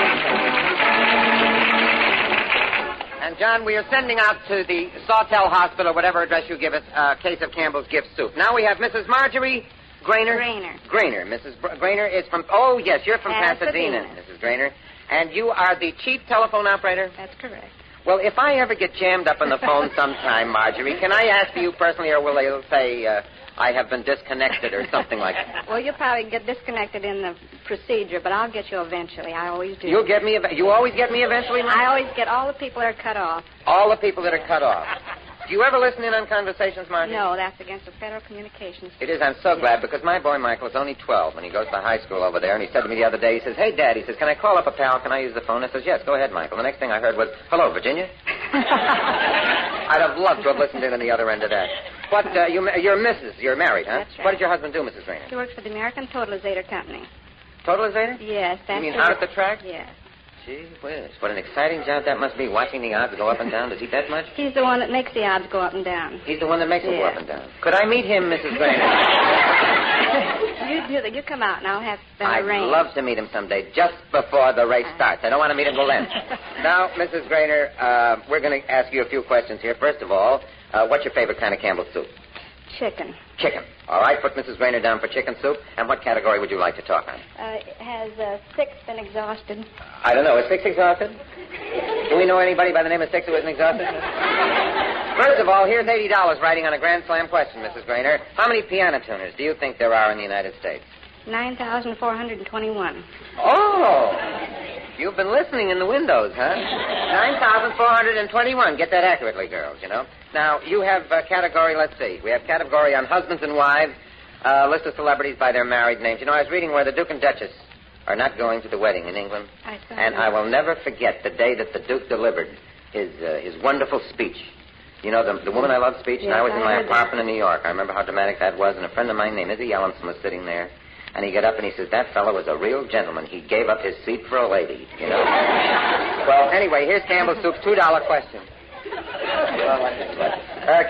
And, John, we are sending out to the Sawtell Hospital, whatever address you give us, a case of Campbell's Gift Soup. Now we have Mrs. Marjorie Grainer. Grainer. Mrs. Grainer is from... Oh, yes, you're from Pasadena, Mrs. Grainer. And you are the chief telephone operator? That's correct. Well, if I ever get jammed up on the phone sometime, Marjorie, can I ask you personally, or will they say... I have been disconnected or something like that. Well, you'll probably get disconnected in the procedure, but I'll get you eventually. I always do. You always get me eventually, Mom? I always get all the people that are cut off. All the people that are cut off. Do you ever listen in on conversations, Margie? No, that's against the Federal Communications. It is. I'm so glad because my boy Michael is only 12 and he goes to high school over there. And he said to me the other day, he says, "Hey, Dad," he says, "can I call up a pal? Can I use the phone?" I says, "Yes, go ahead, Michael." The next thing I heard was, "Hello, Virginia." I'd have loved to have listened in on the other end of that. What, you're Mrs. You're married, huh? That's right. What did your husband do, Mrs. Raynor? He works for the American Totalizator Company. Totalizator? Yes, that's You mean out at the track? Yes. Gee whiz, what an exciting job that must be, watching the odds go up and down. Does he bet much? He's the one that makes the odds go up and down. He's the one that makes them go up and down. Could I meet him, Mrs. Raynor? You come out and I'll have them I'd arranged. love to meet him someday, just before the race starts. I don't want to meet him till then. Now, Mrs. Raynor, we're going to ask you a few questions here. First of all, what's your favorite kind of Campbell's soup? Chicken. Chicken. All right, put Mrs. Raynor down for chicken soup. And what category would you like to talk on? Has Six been exhausted? I don't know. Is Six exhausted? Do we know anybody by the name of Six who isn't exhausted? First of all, here's $80 riding on a Grand Slam question, Mrs. Raynor. How many piano tuners do you think there are in the United States? 9,421. Oh! You've been listening in the windows, huh? 9,421. Get that accurately, girls, you know. Now, you have a category, let's see. We have category on husbands and wives, list of celebrities by their married names. You know, I was reading where the Duke and Duchess are not going to the wedding in England. I will never forget the day that the Duke delivered his wonderful speech. You know, the Woman I Love speech, and I was in my apartment in New York. I remember how dramatic that was, and a friend of mine named Izzy Ellenson was sitting there. And he got up and he says, "That fellow was a real gentleman. He gave up his seat for a lady," you know. Well, anyway, here's Campbell Soup's $2 question.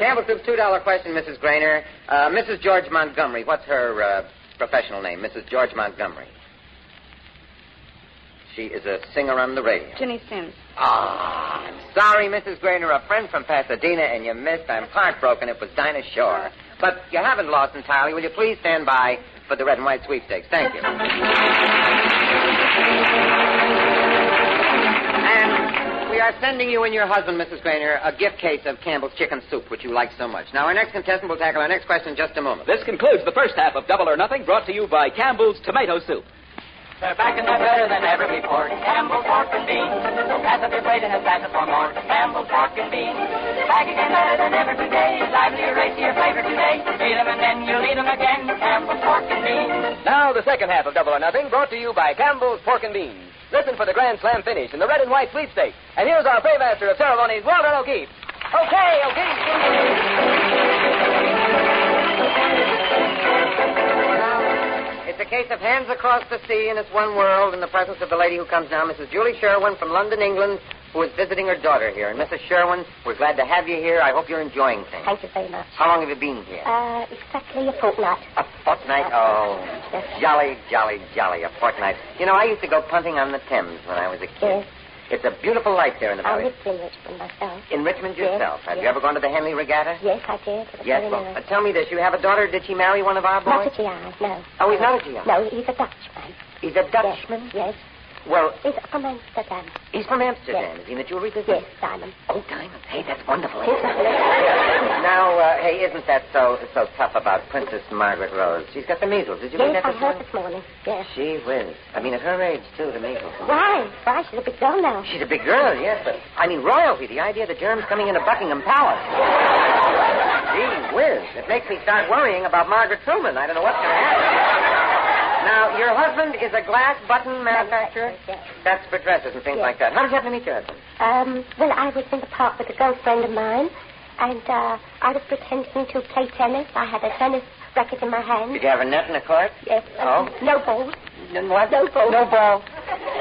Campbell Soup's $2 question, Mrs. Grainer. Mrs. George Montgomery, what's her professional name? Mrs. George Montgomery. She is a singer on the radio. Ginny Sims. Ah, sorry, Mrs. Grainer, a friend from Pasadena, and you missed. I'm heartbroken. It was Dinah Shore. But you haven't lost entirely. Will you please stand by for the red and white sweepstakes? Thank you. And we are sending you and your husband, Mrs. Grainer, a gift case of Campbell's chicken soup, which you like so much. Now, our next contestant will tackle our next question in just a moment. This concludes the first half of Double or Nothing, brought to you by Campbell's Tomato Soup. They're back and they're better than ever before. Campbell's Pork and Beans. So pass up your plate and pass it for more. Campbell's Pork and Beans. Back again better than ever today. Livelier, racier flavor today. Eat them and then you'll eat them again. Campbell's Pork and Beans. Now, the second half of Double or Nothing, brought to you by Campbell's Pork and Beans. Listen for the Grand Slam finish in the red and white sweepstakes. And here's our paymaster of ceremonies, Walter O'Keefe. Okay, It's a case of hands across the sea and it's one world in the presence of the lady who comes now, Mrs. Julie Sherwin from London, England, who is visiting her daughter here. And Mrs. Sherwin, we're glad to have you here. I hope you're enjoying things. Thank you very much. How long have you been here? Exactly a fortnight. A fortnight? Oh, yes. Jolly, jolly, jolly, a fortnight. You know, I used to go punting on the Thames when I was a kid. Yes. It's a beautiful life there in the I valley. lived in Richmond myself. In Richmond yourself? Yes, Have yes. you ever gone to the Henley Regatta? Yes, I did. Yes, well, tell me this. You have a daughter. Did she marry one of our boys? Not a GI, no. Oh, he's not a GI? No, he's a Dutchman. He's a Dutchman? Yes. Well, He's from Amsterdam. he's from Amsterdam. Yes. Is he in the jewelry business? Yes, diamond. Oh, diamonds. Hey, that's wonderful. Now, hey, isn't that so tough about Princess Margaret Rose? She's got the measles. Did you read Yes, that I heard this morning. Yes. Gee whiz. I mean, at her age, too, the measles. Why? Why? She's a big girl now. She's a big girl, yes, but, I mean, royalty, the idea of the germs coming into Buckingham Palace. Gee whiz. It makes me start worrying about Margaret Truman. I don't know what's going to happen. Now, your husband is a glass button manufacturer? Yes. That's for dresses and things like that. How did you happen to meet your husband? Well, I was in the park with a girlfriend of mine, and I was pretending to play tennis. I had a tennis racket in my hand. Did you have a net and a court? Yes. Oh? No balls. What? No ball. No ball.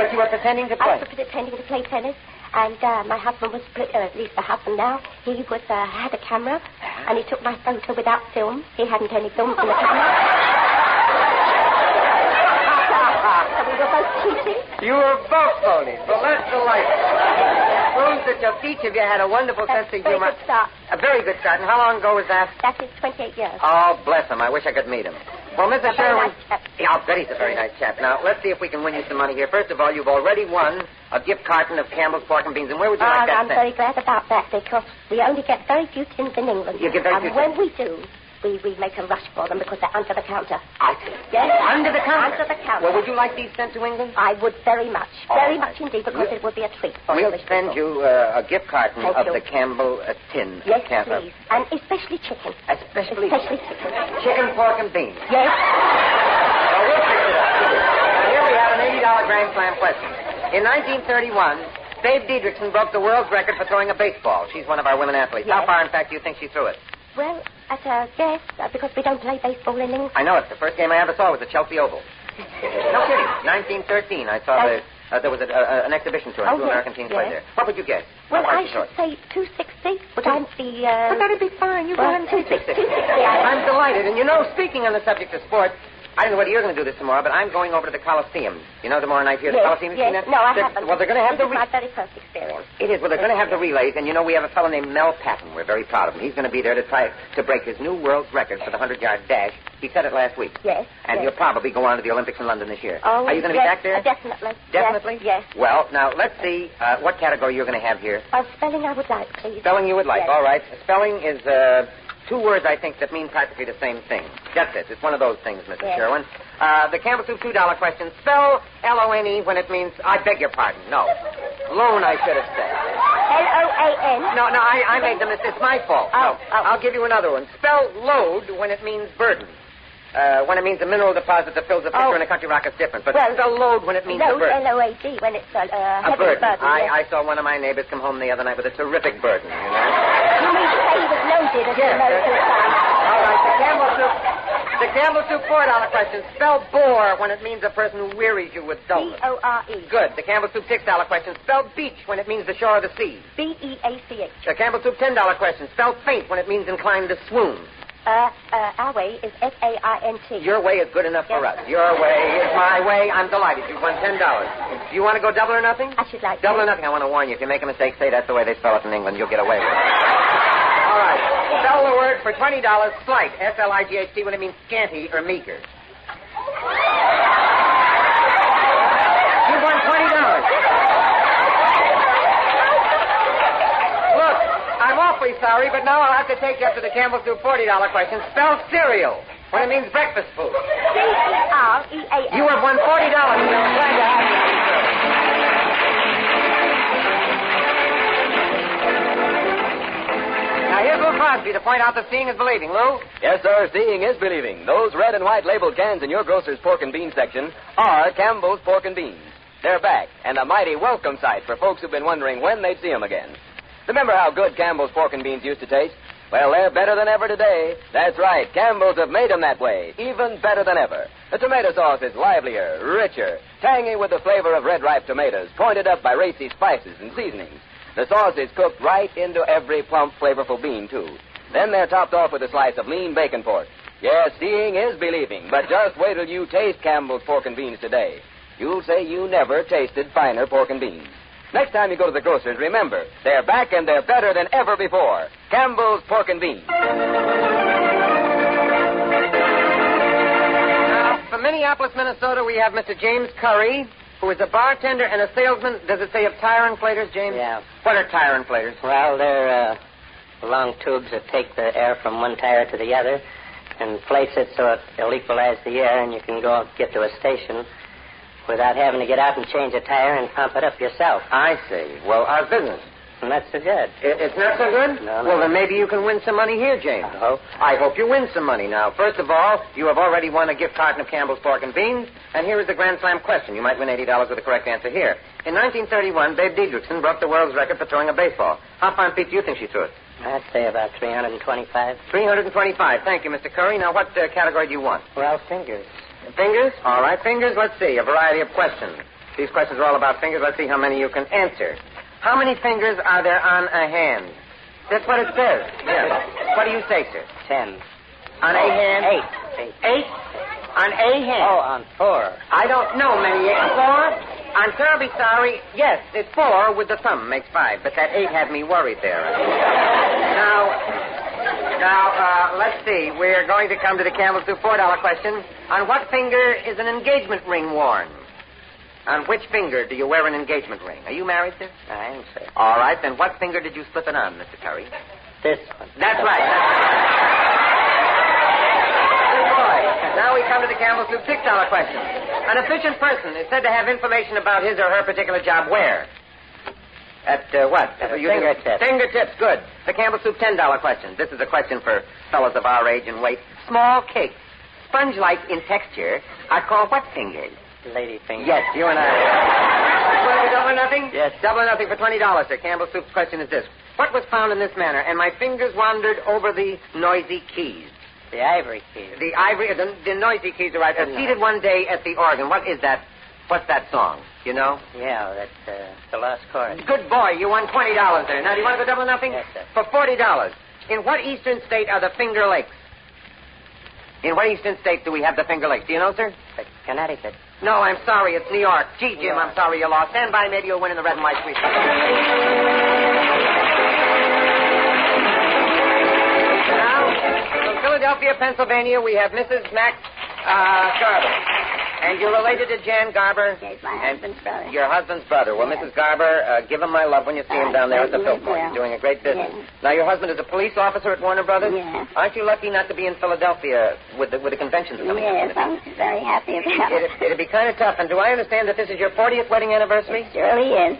But you were pretending to play? I was pretending to play tennis, and my husband was, at least the husband now, he was had a camera, and he took my photo without film. He hadn't any film in the camera. We were both cheating. You were both phonies. Well, that's delightful. It proves that each of you had a wonderful sense of humor. Very good start. A very good start. And how long ago was that? That is 28 years. Oh, bless him. I wish I could meet him. Well, Mrs. Sherwin... Nice chap. Yeah, I'll bet he's a very nice chap. Now, let's see if we can win you some money here. First of all, you've already won a gift carton of Campbell's Pork and Beans. And where would you like that I'm sent? very glad about that, because we only get very few tins in England. You get very few And when we do, we make a rush for them because they're under the counter. I see. Yes? Under the counter? Under the counter. Well, would you like these sent to England? I would very much. Very much indeed, because it would be a treat for We'll English send people. you a gift carton Thank of you. the Campbell tin. Yes, please. And especially chicken. Especially chicken. Chicken, pork, and beans. Yes. Well, we'll fix it up. Now, here we have an $80 Grand Slam question. In 1931, Babe Diedrichson broke the world's record for throwing a baseball. She's one of our women athletes. Yes. How far, in fact, do you think she threw it? Well, at a guess, because we don't play baseball in England. I know it. The first game I ever saw was at Chelsea Oval. No kidding. 1913, I saw there was an exhibition tour. Oh, Two American teams played there. What would you guess? Well, How far I she threw should it? say 260. But I'd be, But that'd be fine. You got him 260. I'm delighted. And you know, speaking on the subject of sports, I don't know whether you're going to do this tomorrow, but I'm going over to the Coliseum. You know, tomorrow night here at the Coliseum? Yes. No, I haven't. Well, they're going to have this is my very first experience. It is. Well, they're going to have the relays, and you know, we have a fellow named Mel Patton. We're very proud of him. He's going to be there to try to break his new world's record for the 100-yard dash. He said it last week. Yes. And he'll probably go on to the Olympics in London this year. Oh, are you going to be back there? Definitely. Definitely? Yes. Well, now, let's see what category you're going to have here. Spelling I would like, please. Spelling you would like. Yes. All right. Spelling is two words, I think, that mean practically the same thing. That's it. It's one of those things, Mrs. Yes. Sherwin. The Campbell Soup $2 question. Spell L-O-N-E when it means, I beg your pardon. No. Loan, I should have said. L-O-A-N? No, I made the mistake. It's my fault. No. I'll give you another one. Spell load when it means burden. When it means a mineral deposit that fills a pitcher in a country rock, it's different. But spell load when it means a load, burden. L-O-A-D, when it's a heavy burden. burden. I saw one of my neighbors come home the other night with a terrific burden, you know. You mean to say he was loaded as Yes. All right, the Campbell Soup $4 question. Spell bore when it means a person who wearies you with dullness. B-O-R-E. Good. The Campbell Soup $6 question. Spell beach when it means the shore of the sea. B-E-A-C-H. The Campbell Soup $10 question. Spell faint when it means inclined to swoon. Our way is F-A-I-N-T. Your way is good enough for us. Your way is my way. I'm delighted. You've won $10. Do you want to go double or nothing? I should like Double or nothing. I want to warn you. If you make a mistake, say that's the way they spell it in England. You'll get away with it. All right. Spell the word for $20, slight, S-L-I-G-H-T, when it means scanty or meager. You won $20. Look, I'm awfully sorry, but now I'll have to take you up to the Campbell Soup $40 question. Spell cereal when it means breakfast food. C-E-R-E-A-L. You have won $40. Glad to have you. Now, here's Lou Crosby to point out that seeing is believing. Lou? Yes, sir, seeing is believing. Those red and white labeled cans in your grocer's pork and bean section are Campbell's Pork and Beans. They're back, and a mighty welcome sight for folks who've been wondering when they'd see them again. Remember how good Campbell's Pork and Beans used to taste? Well, they're better than ever today. That's right, Campbell's have made them that way, even better than ever. The tomato sauce is livelier, richer, tangy with the flavor of red-ripe tomatoes, pointed up by racy spices and seasonings. The sauce is cooked right into every plump, flavorful bean, too. Then they're topped off with a slice of lean bacon pork. Yes, seeing is believing, but just wait till you taste Campbell's Pork and Beans today. You'll say you never tasted finer pork and beans. Next time you go to the grocer's, remember, they're back and they're better than ever before. Campbell's Pork and Beans. Now, from Minneapolis, Minnesota, we have Mr. James Curry, who is a bartender and a salesman. Does it say of tire inflators, James? Yeah. What are tire inflators? Well, they're long tubes that take the air from one tire to the other and inflates it so it'll equalize the air, and you can go get to a station without having to get out and change a tire and pump it up yourself. I see. Well, how's business? Not so good. It's not so good? No. Well, then maybe you can win some money here, James. I hope you win some money. Now, first of all, you have already won a gift carton of Campbell's Pork and Beans, and here is the Grand Slam question. You might win $80 with the correct answer here. In 1931, Babe Diedrichson broke the world's record for throwing a baseball. How far feet do you think she threw it? I'd say about 325. 325. Thank you, Mr. Curry. Now, what category do you want? Well, fingers. Fingers? All right, fingers. Let's see. A variety of questions. These questions are all about fingers. Let's see how many you can answer. How many fingers are there on a hand? That's what it says. Yes. What do you say, sir? 10. On a hand? 8. 8? On a hand? Oh, on 4. I don't know many. 4? I'm terribly sorry. Yes, it's 4 with the thumb makes 5, but that 8 had me worried there. Now, let's see. We're going to come to the Campbell's Soup $4 question. On what finger is an engagement ring worn? On which finger do you wear an engagement ring? Are you married, sir? I am, sir. All right, then what finger did you slip it on, Mr. Curry? This one. That's right. Now we come to the Campbell Soup $6 question. An efficient person is said to have information about his or her particular job where? At what? Fingertips. Fingertips, good. The Campbell Soup $10 question. This is a question for fellows of our age and weight. Small cakes, sponge-like in texture, are called what fingers? Lady fingers. Yes, you and I. Want to double or nothing? Yes. Double or nothing for $20, sir. Campbell Soup's question is this. What was found in this manner? And my fingers wandered over the noisy keys. The ivory keys. The noisy keys are right. Seated one day at the organ. What is that? What's that song? You know? Yeah, that's the last chorus. Good boy. You won $20 there. Now, do you want to go double or nothing? Yes, sir. For $40. In what eastern state are the Finger Lakes? In what eastern state do we have the Finger Lakes? Do you know, sir? Connecticut. No, I'm sorry. It's New York. Gee, Jim, I'm sorry you lost. Stand by. Maybe you'll win in the red and white sweep. Now, from Philadelphia, Pennsylvania, we have Mrs. Max Garber. And you're related to Jan Garber? Yes, my husband's brother. Your husband's brother. Well, Mrs. Garber, give him my love when you see him down there at the Philpott. He's doing a great business. Yes. Now, your husband is a police officer at Warner Brothers? Yes. Aren't you lucky not to be in Philadelphia with the conventions coming up? Yes, I'm very happy about it. It'd be kind of tough. And do I understand that this is your 40th wedding anniversary? It surely is.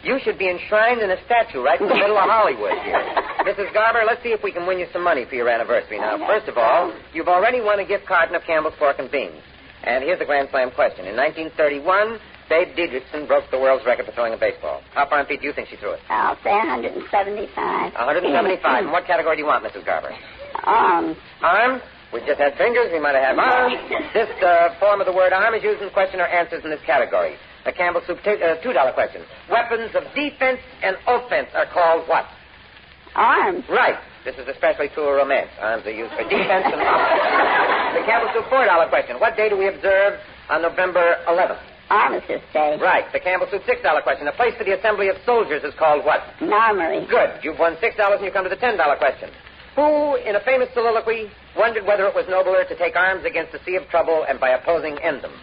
You should be enshrined in a statue right in the middle of Hollywood here. Mrs. Garber, let's see if we can win you some money for your anniversary. Now, first of all, you've already won a gift carton of Campbell's Pork and Beans. And here's the Grand Slam question. In 1931, Babe Didrikson broke the world's record for throwing a baseball. How far in feet do you think she threw it? I'll say 175. 175. In what category do you want, Mrs. Garber? Arms. Arms? We just had fingers. We might have had arms. This form of the word arm is used in question or answers in this category. The Campbell Soup $2 question. Weapons of defense and offense are called what? Arms. Right. This is especially true of romance. Arms are used for defense and offense. The Campbell Soup $4 question. What day do we observe on November 11th? Armistice Day. Right. The Campbell Soup $6 question. A place for the assembly of soldiers is called what? An armory. Good. You've won $6 and you come to the $10 question. Who, in a famous soliloquy, wondered whether it was nobler to take arms against a sea of trouble and by opposing end them?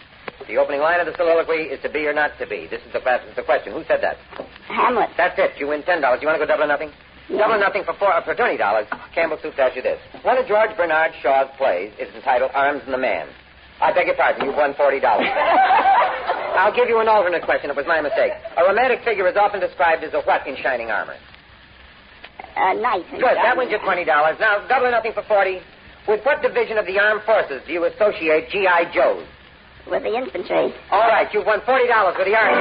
The opening line of the soliloquy is to be or not to be. This is the question. Who said that? Hamlet. That's it. You win $10. You want to go double or nothing? No. Double or nothing for $20. Campbell Soup tells you this. One of George Bernard Shaw's plays is entitled Arms and the Man. I beg your pardon. You've won $40. I'll give you an alternate question. It was my mistake. A romantic figure is often described as a what in shining armor? Knight. Good. That wins you $20. Now, double or nothing for 40. With what division of the armed forces do you associate G.I. Joes? With the infantry. All right. You've won $40 with the Army.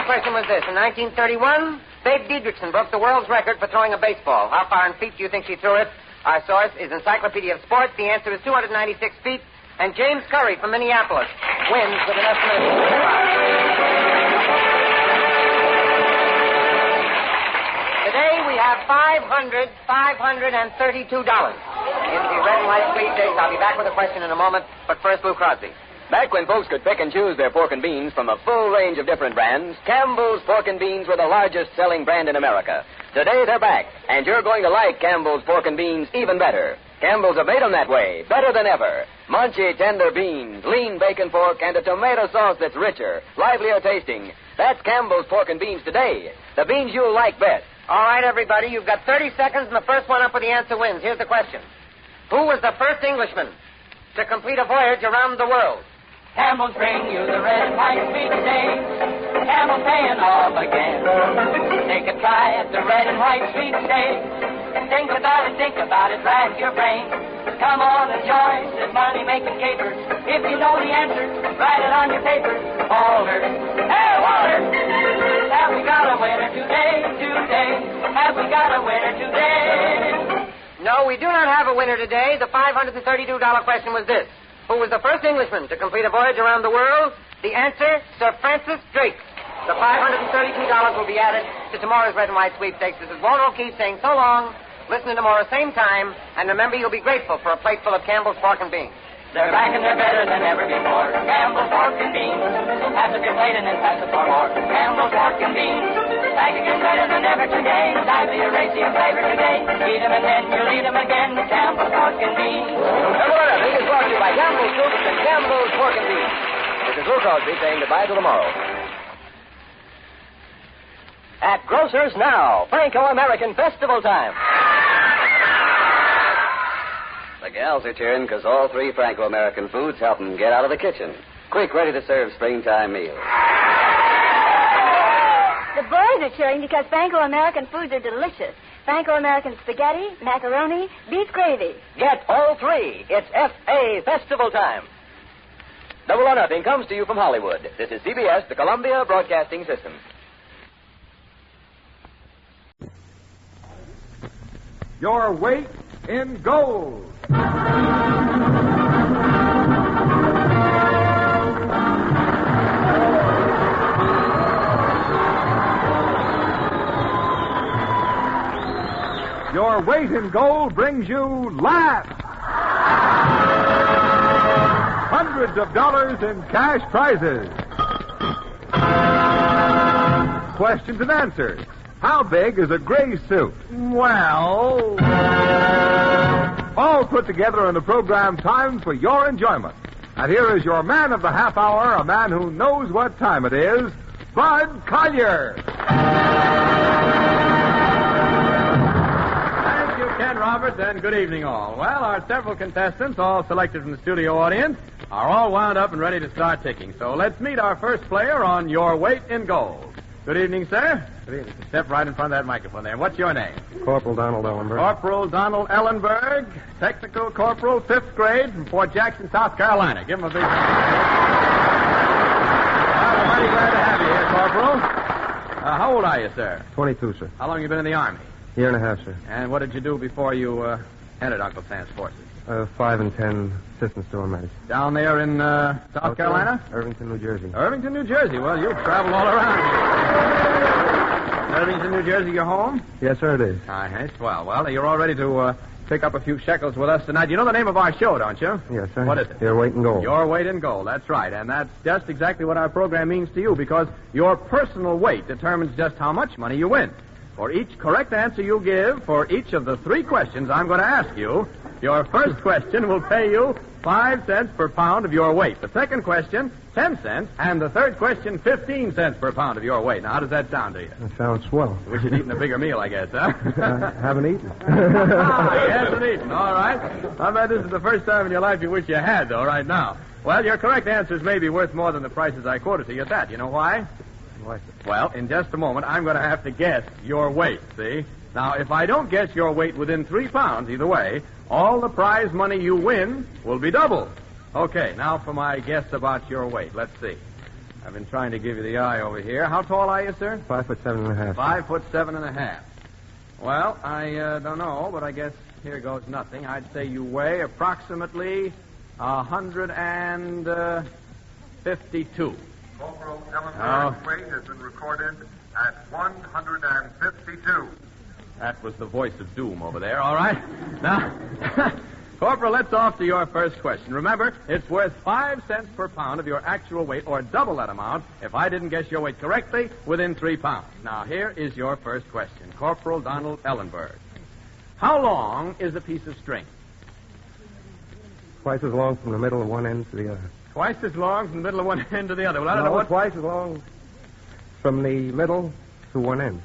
Question was this. In 1931, Babe Didrikson broke the world's record for throwing a baseball. How far in feet do you think she threw it? Our source is Encyclopedia of Sports. The answer is 296 feet. And James Curry from Minneapolis wins with an estimate of Today we have $532 in the red and white sweepstakes. I'll be back with a question in a moment. But first, Lou Crosby. Back when folks could pick and choose their pork and beans from a full range of different brands, Campbell's Pork and Beans were the largest selling brand in America. Today they're back, and you're going to like Campbell's Pork and Beans even better. Campbell's have made them that way, better than ever. Munchy, tender beans, lean bacon pork, and a tomato sauce that's richer, livelier tasting. That's Campbell's Pork and Beans today. The beans you'll like best. All right, everybody, you've got 30 seconds, and the first one up with the answer wins. Here's the question. Who was the first Englishman to complete a voyage around the world? Campbell's bring you the red and white sweepstakes. Campbell's paying off again. Take a try at the red and white sweepstakes. Think about it, rack your brain. Come on and join this money-making caper. If you know the answer, write it on your paper. Walter, hey, Walter! Have we got a winner today? Have we got a winner today? No, we do not have a winner today. The $532 question was this. Who was the first Englishman to complete a voyage around the world? The answer, Sir Francis Drake. The $532 will be added to tomorrow's red and white sweepstakes. This is Walter O'Keefe saying so long. Listen to tomorrow, same time. And remember, you'll be grateful for a plate full of Campbell's Pork and Beans. They're back and they're better than ever before. Campbell's Pork and Beans. Pass up your plate and then pass it for more. Campbell's Pork and Beans. Back again better than ever today. Lively, racy, and flavor today. Eat them and then you'll eat them again. Campbell's Pork and Beans. This is brought to you by Campbell's Soup and Campbell's Pork and Beans. This is Lou Crosby saying goodbye till tomorrow. At Grocers Now, Franco-American Festival time. The gals are cheering because all three Franco-American foods help them get out of the kitchen. Quick, ready-to-serve springtime meals. The boys are cheering because Franco-American foods are delicious. Franco-American spaghetti, macaroni, beef gravy. Get all three. It's F.A. Festival time. Double or Nothing comes to you from Hollywood. This is CBS, the Columbia Broadcasting System. Your weight in gold. Your weight in gold brings you laughs. Hundreds of dollars in cash prizes. Questions and answers. How big is a gray suit? Well, all put together in a program timed for your enjoyment. And here is your man of the half hour, a man who knows what time it is, Bud Collier. Thank you, Ken Roberts, and good evening, all. Well, our several contestants, all selected from the studio audience, are all wound up and ready to start ticking. So let's meet our first player on Your Weight in Gold. Good evening, sir. Good evening. Step right in front of that microphone there. What's your name? Corporal Donald Ellenberg. Corporal Donald Ellenberg, Technical Corporal, 5th grade from Fort Jackson, South Carolina. Give him a big hand. Well, we're mighty glad to have you here, Corporal. How old are you, sir? 22, sir. How long have you been in the Army? Year and a half, sir. And what did you do before you entered Uncle Sam's forces? 5 and 10 assistant store manager. Down there in South Carolina? Irvington, New Jersey. Irvington, New Jersey. Well, you've traveled all around here. Irvington, New Jersey, your home? Yes, sir, it is. Aye, swell. Well, you're all ready to pick up a few shekels with us tonight. You know the name of our show, don't you? Yes, sir. What is it? Your Weight in Gold. Your Weight in Gold. That's right. And that's just exactly what our program means to you, because your personal weight determines just how much money you win. For each correct answer you give for each of the 3 questions I'm going to ask you, your first question will pay you 5 cents per pound of your weight. The second question, 10 cents. And the third question, 15 cents per pound of your weight. Now, how does that sound to you? That sounds swell. You wish you'd eaten a bigger meal, I guess, huh? Haven't eaten. He hasn't eaten. All right. I bet this is the first time in your life you wish you had, though, right now. Well, your correct answers may be worth more than the prices I quoted to you at that. You know why? Why? Well, in just a moment, I'm going to have to guess your weight, see? Now, if I don't guess your weight within 3 pounds either way, all the prize money you win will be doubled. Okay, now for my guess about your weight. Let's see. I've been trying to give you the eye over here. How tall are you, sir? 5'7.5". 5'7.5". Well, I don't know, but I guess here goes nothing. I'd say you weigh approximately 152. Corporal Ellenberg's weight has been recorded at 152. That was the voice of doom over there, all right? Now, Corporal, let's off to your first question. Remember, it's worth 5 cents per pound of your actual weight, or double that amount if I didn't guess your weight correctly within 3 pounds. Now, here is your first question. Corporal Donald Ellenberg. How long is a piece of string? Twice as long from the middle of one end to the other. Twice as long from the middle of one end to the other. Well, I don't know what... Twice as long from the middle to one end.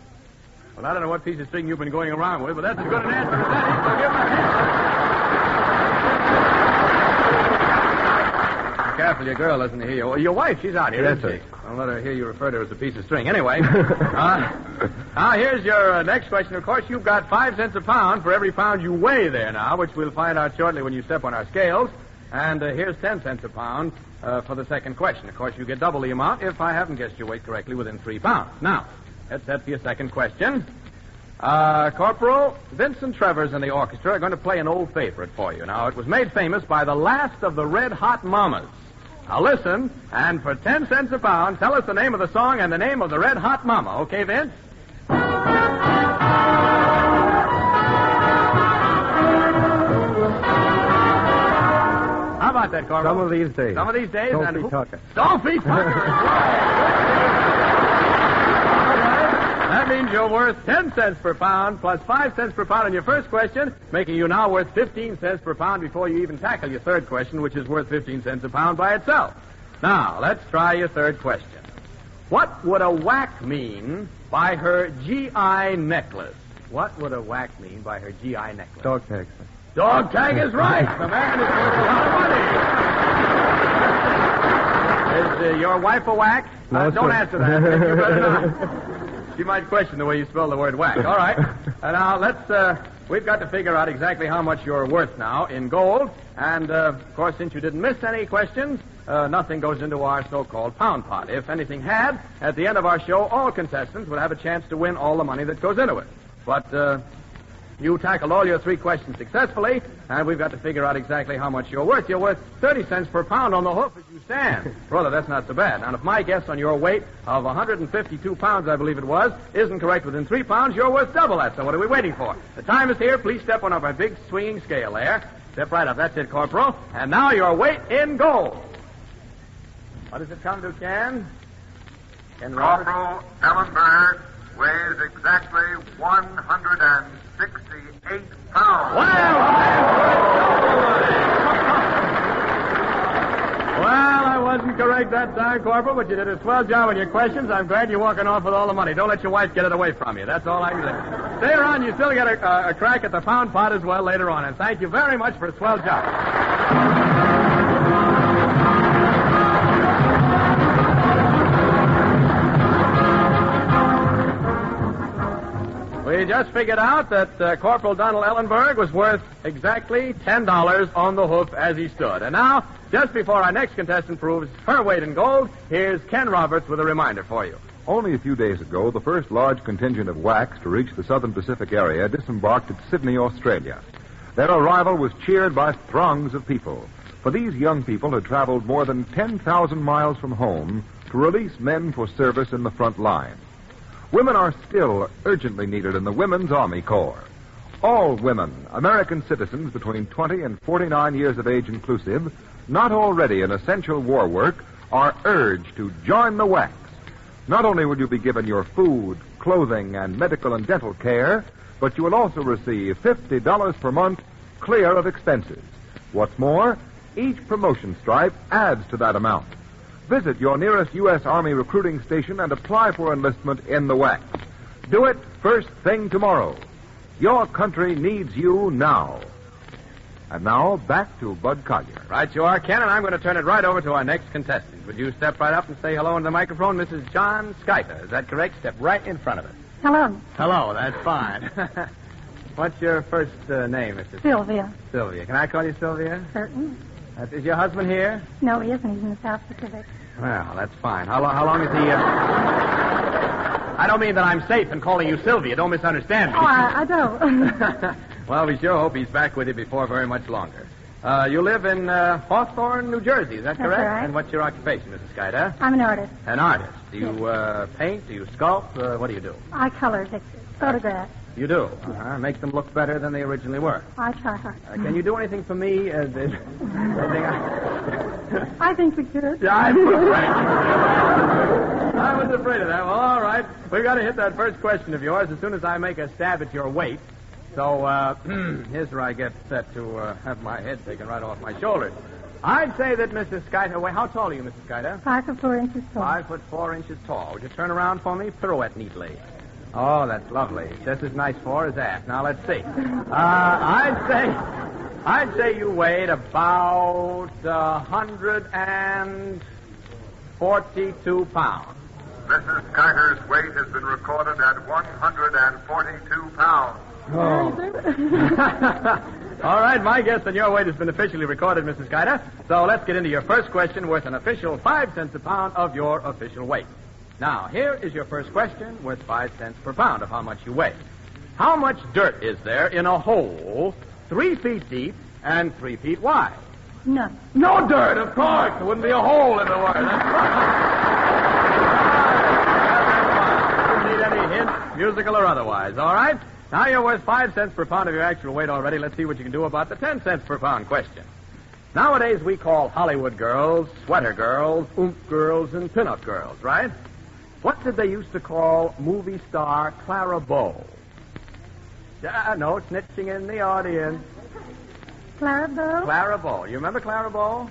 Well, I don't know what piece of string you've been going around with, but that's as good an answer as that is. So give him a hand. Be careful, your girl doesn't hear you. Your wife, she's out here, yes, isn't she? sir. I'll let her hear you refer to her as a piece of string. Anyway, now here's your next question. Of course, you've got 5 cents a pound for every pound you weigh there now, which we'll find out shortly when you step on our scales. And here's 10 cents a pound for the second question. Of course, you get double the amount if I haven't guessed your weight correctly within 3 pounds. Now, let's set for your second question. Corporal, Vincent Trevors and the orchestra are going to play an old favorite for you. Now, it was made famous by the last of the Red Hot Mamas. Now, listen, and for 10 cents a pound, tell us the name of the song and the name of the Red Hot Mama. Okay, Vince? How about that, Corporal? Some of these days. Some of these days? Don't be talking. Don't be talking. That means you're worth 10 cents per pound plus 5 cents per pound on your first question, making you now worth 15 cents per pound before you even tackle your third question, which is worth 15 cents a pound by itself. Now, let's try your third question. What would a whack mean by her GI necklace? What would a whack mean by her GI necklace? Dog tag. Dog tag is right. The man is worth a lot of money. Is your wife a whack? No, don't sir. answer that. You better not. She might question the way you spell the word whack. All right. Now, we've got to figure out exactly how much you're worth now in gold. And, of course, since you didn't miss any questions, nothing goes into our so-called pound pot. If anything had, at the end of our show, all contestants would have a chance to win all the money that goes into it. But you tackled all your 3 questions successfully, and we've got to figure out exactly how much you're worth. You're worth 30 cents per pound on the hoof as you stand. Brother, that's not so bad. Now, if my guess on your weight of 152 pounds, I believe it was, isn't correct within 3 pounds, you're worth double that. So what are we waiting for? The time is here. Please step on up our big swinging scale there. Step right up. That's it, Corporal. And now your weight in gold. What does it come to, Ken? Ken Roberts? Corporal Ellenberg weighs exactly 168 pounds. Well, I wasn't correct that time, Corporal, but you did a swell job on your questions. I'm glad you're walking off with all the money. Don't let your wife get it away from you. That's all I can say. Stay around. You still get a crack at the pound pot as well later on. And thank you very much for a swell job. We just figured out that Corporal Donald Ellenberg was worth exactly $10 on the hoof as he stood. And now, just before our next contestant proves her weight in gold, here's Ken Roberts with a reminder for you. Only a few days ago, the first large contingent of whacks to reach the southern Pacific area disembarked at Sydney, Australia. Their arrival was cheered by throngs of people, for these young people had traveled more than 10,000 miles from home to release men for service in the front line. Women are still urgently needed in the Women's Army Corps. All women, American citizens between 20 and 49 years of age inclusive, not already in essential war work, are urged to join the whacks. Not only will you be given your food, clothing, and medical and dental care, but you will also receive $50 per month clear of expenses. What's more, each promotion stripe adds to that amount. Visit your nearest U.S. Army recruiting station and apply for enlistment in the whacks. Do it first thing tomorrow. Your country needs you now. And now, back to Bud Collier. Right you are, Ken, and I'm going to turn it right over to our next contestant. Would you step right up and say hello into the microphone? Mrs. John Skyper. Is that correct? Step right in front of us. Hello. Hello, that's fine. What's your first name, Mrs. Sylvia. Sylvia. Can I call you Sylvia? Certain. Is your husband here? No, he isn't. He's in the South Pacific. Well, that's fine. How long is he... I don't mean that I'm safe in calling you Sylvia. Don't misunderstand me. Oh, I don't. Well, we sure hope he's back with you before very much longer. You live in Hawthorne, New Jersey. Is that correct? That's right. And what's your occupation, Mrs. Skyder? I'm an artist. An artist. Do you paint? Do you sculpt? What do you do? I color pictures, photographs. You do? Make them look better than they originally were. I try hard. Can you do anything for me? I think we could. Yeah, I was afraid of that. Well, all right. We've got to hit that first question of yours as soon as I make a stab at your weight. So, here's where I get set to have my head taken right off my shoulders. I'd say that Mrs. Skyder... How tall are you, Mrs. Skyder? 5'4" inches tall. 5'4" tall. Would you turn around for me? Pirouette neatly. Oh, that's lovely. Just as nice for as that. Now, let's see. I'd say you weighed about 142 pounds. Mrs. Carter's weight has been recorded at 142 pounds. Oh. All right, my guess on your weight has been officially recorded, Mrs. Carter. So let's get into your first question worth an official 5 cents a pound of your official weight. Now, here is your first question worth 5 cents per pound of how much you weigh. How much dirt is there in a hole 3 feet deep and 3 feet wide? None. No dirt, of course. There wouldn't be a hole if there were. That's right. Didn't need any hint, musical or otherwise. All right? Now you're worth 5 cents per pound of your actual weight already. Let's see what you can do about the 10 cents per pound question. Nowadays, we call Hollywood girls sweater girls, oomph girls, and pinup girls, right? What did they used to call movie star Clara Bow? No snitching in the audience. Clara Bow? Clara Bow. You remember Clara Bow?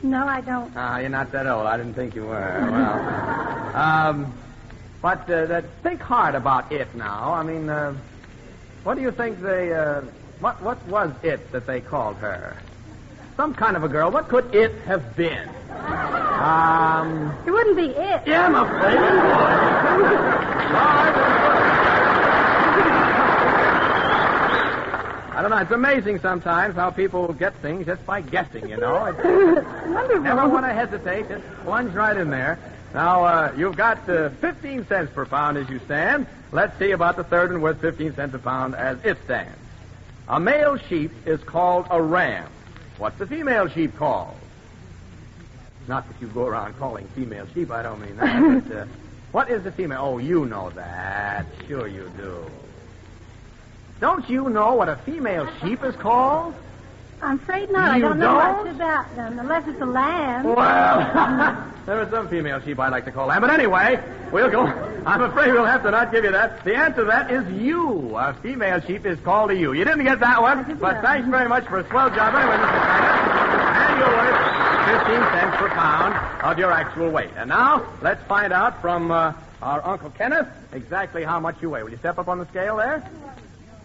No, I don't. You're not that old. I didn't think you were. Well, but think hard about it now. I mean, what do you think what was it that they called her? Some kind of a girl. What could it have been? It wouldn't be it. Yeah, I'm afraid. I don't know. It's amazing sometimes how people get things just by guessing, you know. Never want to hesitate. Just plunge right in there. Now, you've got 15 cents per pound as you stand. Let's see about the third one worth 15 cents a pound as it stands. A male sheep is called a ram. What's the female sheep called? Not that you go around calling female sheep. I don't mean that. But, what is the female? Oh, you know that. Sure you do. Don't you know what a female sheep is called? I'm afraid not. I don't know much about them, unless it's a lamb. Well, there are some female sheep I like to call lamb. But anyway, we'll go. I'm afraid we'll have to not give you that. The answer to that is ewe. A female sheep is called a ewe. You didn't get that one, but thanks very much for a swell job anyway, Mr. Snyder. And you're worth 15 cents per pound of your actual weight. And now, let's find out from our Uncle Kenneth exactly how much you weigh. Will you step up on the scale there?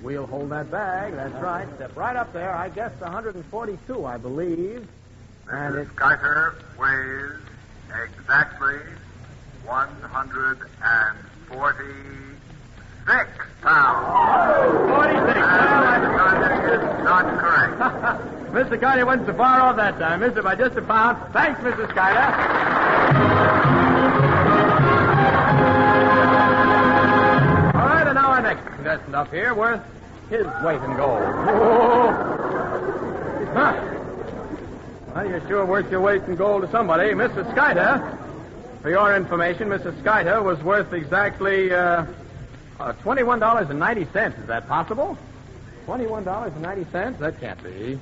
We'll hold that bag. That's right. Step right up there. I guess 142, I believe. And Mrs. Skyter weighs exactly 146 pounds. 46. That is not correct. Mr. Carter went so far off that time. Missed it by just a pound. Thanks, Mrs. Skyler. All right, and now our next contestant up here worth his weight in gold. Well, you're sure worth your weight in gold to somebody. Mrs. Skyter, for your information, Mrs. Skyter was worth exactly $21.90. Is that possible? $21.90? That can't be.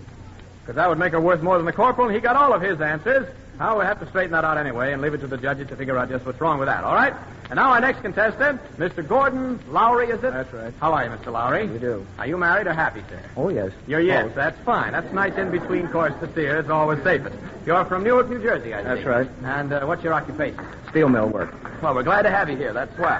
Because that would make her worth more than the corporal, and he got all of his answers. Now, we'll have to straighten that out anyway and leave it to the judges to figure out just what's wrong with that, all right? And now our next contestant, Mr. Gordon Lowry, is it? That's right. How are you, Mr. Lowry? You do. Are you married or happy, sir? Oh, yes. You're yes. Both. That's fine. That's nice in-between course to steer. It's always safest. You're from Newark, New Jersey, I think. That's right. And what's your occupation? Steel mill work. Well, we're glad to have you here. That's swell.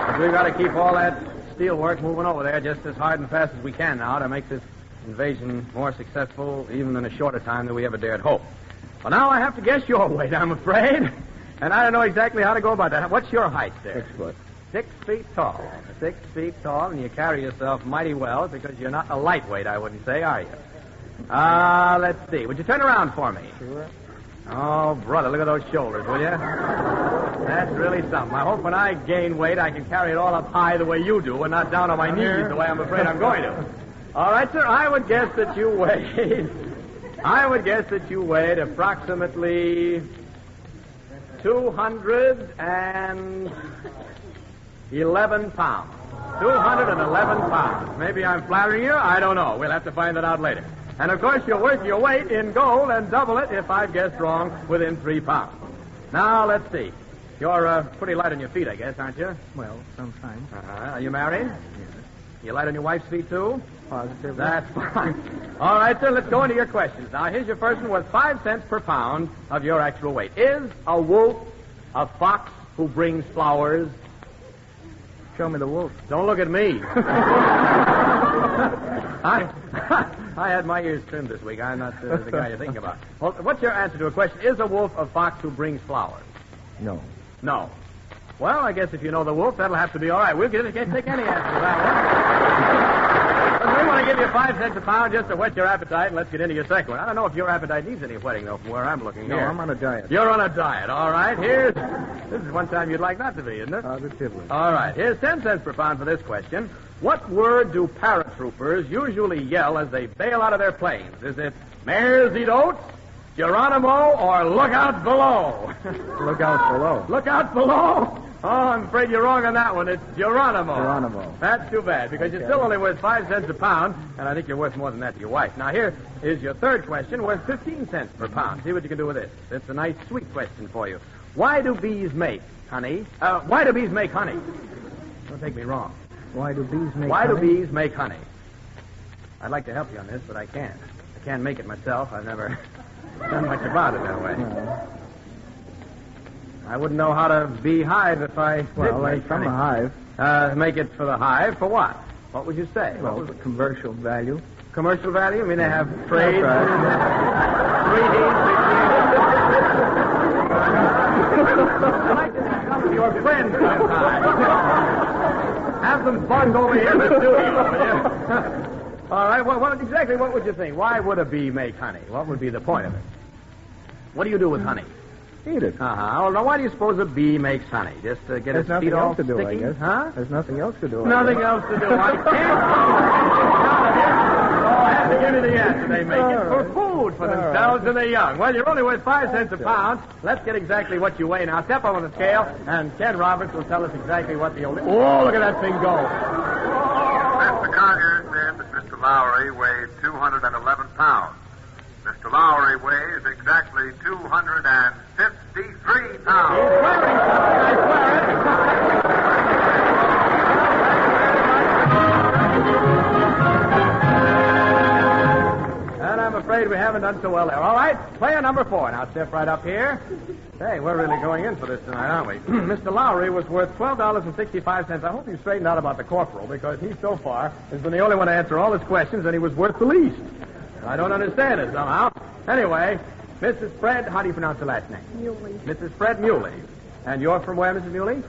But we've got to keep all that steel work moving over there just as hard and fast as we can now to make this invasion more successful even in a shorter time than we ever dared hope. Well, now I have to guess your weight, I'm afraid. And I don't know exactly how to go about that. What's your height there? 6 foot. 6 feet tall. 6 feet tall, and you carry yourself mighty well because you're not a lightweight, I wouldn't say, are you? Let's see. Would you turn around for me? Sure. Oh, brother, look at those shoulders, will you? That's really something. I hope when I gain weight, I can carry it all up high the way you do and not down on my knees the way I'm afraid I'm going to. All right, sir, I would guess that you weighed approximately 211 pounds. 211 pounds. Maybe I'm flattering you. I don't know. We'll have to find that out later. And, of course, you're worth your weight in gold and double it if I've guessed wrong within 3 pounds. Now, let's see. You're pretty light on your feet, I guess, aren't you? Well, sometimes. Are you married? Yes. You light on your wife's feet, too? Positive. That's fine. All right, sir, let's go into your questions. Now, here's your first one worth 5 cents per pound of your actual weight. Is a wolf a fox who brings flowers? Show me the wolf. Don't look at me. I had my ears trimmed this week. I'm not the guy you're thinking about. Well, what's your answer to a question? Is a wolf a fox who brings flowers? No. No. Well, I guess if you know the wolf, that'll have to be all right. We'll can't take any answer to that one. But we want to give you 5 cents a pound just to whet your appetite, and let's get into your second one. I don't know if your appetite needs any whetting, though, from where I'm looking No, here. I'm on a diet. You're on a diet, all right. This is one time you'd like not to be, isn't it? Positively. All right. Here's 10 cents per pound for this question. What word do paratroopers usually yell as they bail out of their planes? Is it mares eat oats, Geronimo, or look out below? Look out below. Look out below? Oh, I'm afraid you're wrong on that one. It's Geronimo. Geronimo. That's too bad, because you're still only worth 5 cents a pound, and I think you're worth more than that to your wife. Now, here is your third question, worth 15 cents per pound. See what you can do with this. It's a nice, sweet question for you. Why do bees make honey? Why do bees make honey? Don't take me wrong. Why do bees make honey? Why do bees make honey? I'd like to help you on this, but I can't. can't make it myself. I've never done much about it that way. I wouldn't know how to beehive if I did make from a hive. Make it for the hive for what? What would you say? Well, what was it? Commercial value. Commercial value? I mean, they have trade. That's I'd like to see some of your friends sometime. Have them bug over here in the studio, will you? All right. Well, exactly what would you think? Why would a bee make honey? What would be the point of it? What do you do with honey? Eat it. Well, now, why do you suppose a bee makes honey? Just to get its feet all to do, sticky? I guess. Huh? There's nothing else to do. Nothing else to do. I have to give you the answer. They make it for food for themselves and their young. Well, you're only worth 5 cents a pound. Let's get exactly what you weigh now. Step up on the scale, and Ken Roberts will tell us exactly what the old... Oh, look at that thing go. Mr. Collier said that Mr. Lowry weighed 211 pounds. Mr. Lowry weighs exactly 253 pounds. And I'm afraid we haven't done so well there. All right, player number 4. Now step right up here. Hey, we're really going in for this tonight, aren't we? Mr. Lowry was worth $12.65. I hope you straightened out about the corporal, because he so far has been the only one to answer all his questions, and he was worth the least. I don't understand it somehow. Anyway, Mrs. Fred, how do you pronounce the last name? Muley. Mrs. Fred Muley. And you're from where, Mrs. Muley? New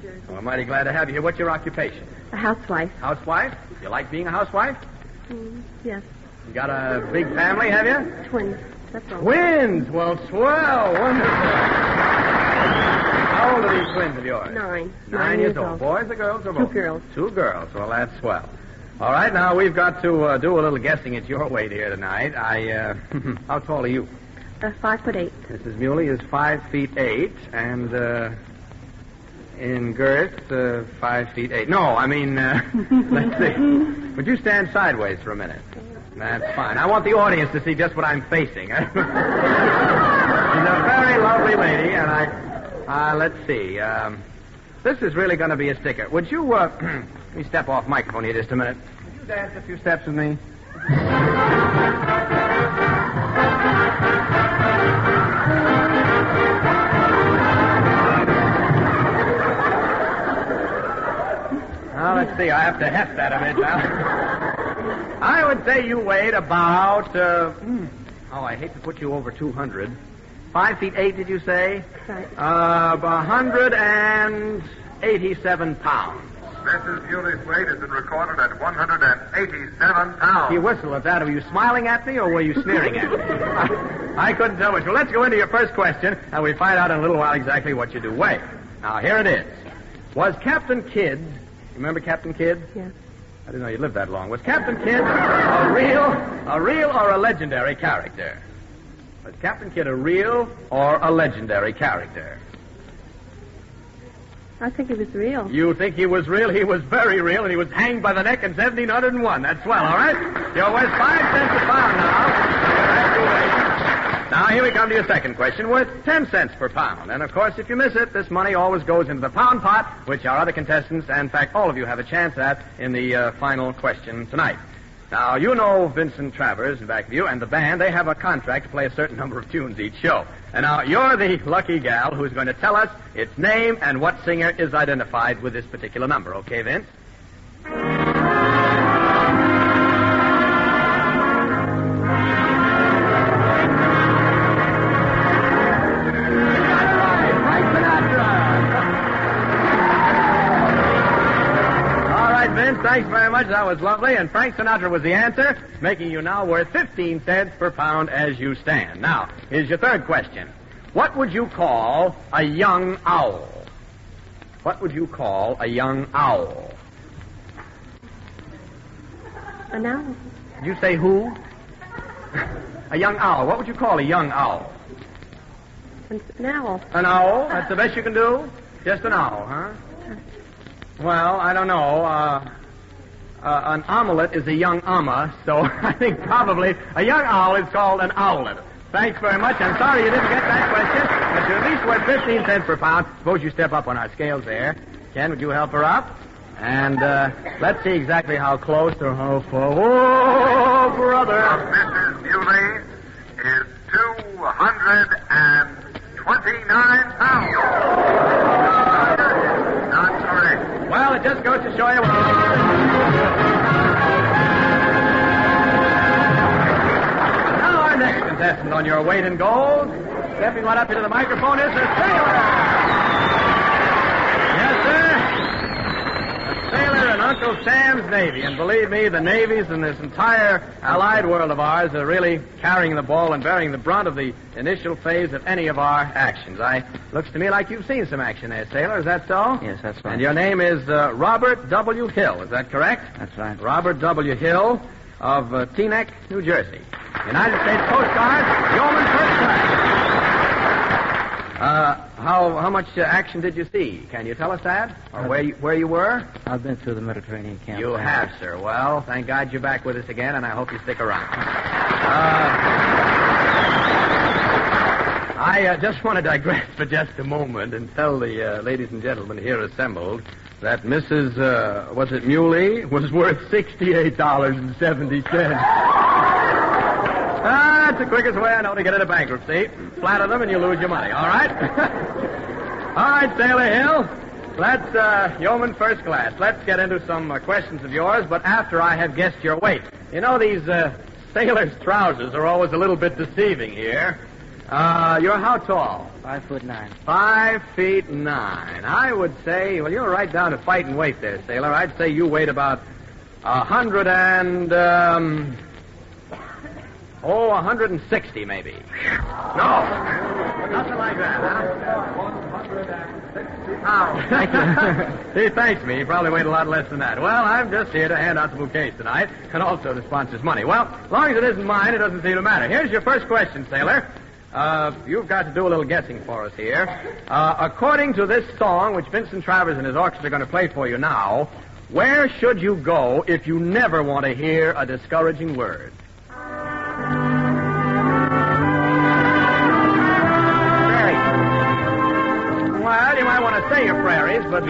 Jersey. Oh, I'm mighty glad to have you here. What's your occupation? A housewife. Housewife? You like being a housewife? Yes. You got a big family, have you? Twins. That's all. Twins? Well, swell. Wonderful. How old are these twins of yours? 9. 9 years old. Boys or girls or both? 2 girls. 2 girls. Well, that's swell. All right, now we've got to do a little guessing at your weight here tonight. How tall are you? 5'8". Mrs. Muley is 5'8", and in girth, 5'8". No, I mean, let's see. Would you stand sideways for a minute? That's fine. I want the audience to see just what I'm facing. She's a very lovely lady, and let's see. This is really going to be a sticker. Would you, let me step off microphone here just a minute. Would you dance a few steps with me? Now, let's see. I have to heft that a bit now. I would say you weighed about, I hate to put you over 200. 5'8", did you say? Right. 187 pounds. Mrs. Muley's weight has been recorded at 187 pounds. You whistle at that. Were you smiling at me or were you sneering at me? I couldn't tell which. Well, let's go into your first question, and we find out in a little while exactly what you do weigh. Now, here it is. Was Captain Kidd, you remember Captain Kidd? Yes. I didn't know you lived that long. Was Captain Kidd a real or a legendary character? Was Captain Kidd a real or a legendary character? I think it was real. You think he was real? He was very real, and he was hanged by the neck in 1701. That's swell, all right? You're worth 5 cents a pound now. Now, here we come to your second question, worth 10 cents per pound. And, of course, if you miss it, this money always goes into the pound pot, which our other contestants, and, in fact, all of you have a chance at in the final question tonight. Now, you know Vincent Travers in back of you and the band. They have a contract to play a certain number of tunes each show. And now, you're the lucky gal who's going to tell us its name and what singer is identified with this particular number. Okay, Vince? Thanks very much. That was lovely. And Frank Sinatra was the answer, making you now worth 15 cents per pound as you stand. Now, here's your third question. What would you call a young owl? What would you call a young owl? An owl. Did you say who? A young owl. What would you call a young owl? An owl. An owl? That's the best you can do? Just an owl, huh? Well, I don't know. An omelet is a young amma, so I think probably a young owl is called an owlet. Thanks very much. I'm sorry you didn't get that question, but you're at least worth 15 cents per pound. Suppose you step up on our scales there. Ken, would you help her up? And let's see exactly how close or how far. Whoa, brother! Mrs. Muley is 229 pounds. Not correct. Well, it just goes to show you. Now our next contestant on your weight in gold, stepping right up into the microphone, is the sailor. Yes, sir. A sailor in Uncle Sam's Navy. And believe me, the navies in this entire allied world of ours are really carrying the ball and bearing the brunt of the initial phase of any of our actions. Looks to me like you've seen some action there, sailor. Is that so? Yes, that's right. And your name is Robert W. Hill. Is that correct? That's right. Robert W. Hill of Teaneck, New Jersey. United States Coast Guard, Yeoman First Class. How much action did you see? Can you tell us that? Or where you were? I've been through the Mediterranean camp. You have, sir. Well, thank God you're back with us again, and I hope you stick around. I just want to digress for just a moment and tell the ladies and gentlemen here assembled that Mrs. Was it Muley was worth $68.70. That's the quickest way I know to get into bankruptcy. Flatter them and you lose your money, all right? All right, Sailor Hill. Let's, Yeoman First Class, let's get into some questions of yours, but after I have guessed your weight. You know, these sailors' trousers are always a little bit deceiving here. You're how tall? 5'9". 5'9". I would say, well, you're right down to fighting weight there, sailor. I'd say you weighed about 160 maybe. No, nothing like that, huh? 160 pounds. Thank you. He thanks me. He probably weighed a lot less than that. Well, I'm just here to hand out the bouquets tonight, and also the sponsors' money. Well, as long as it isn't mine, it doesn't seem to matter. Here's your first question, sailor. You've got to do a little guessing for us here. According to this song, which Vincent Travers and his orchestra are going to play for you now, where should you go if you never want to hear a discouraging word? Well, you might want to say your prairies, but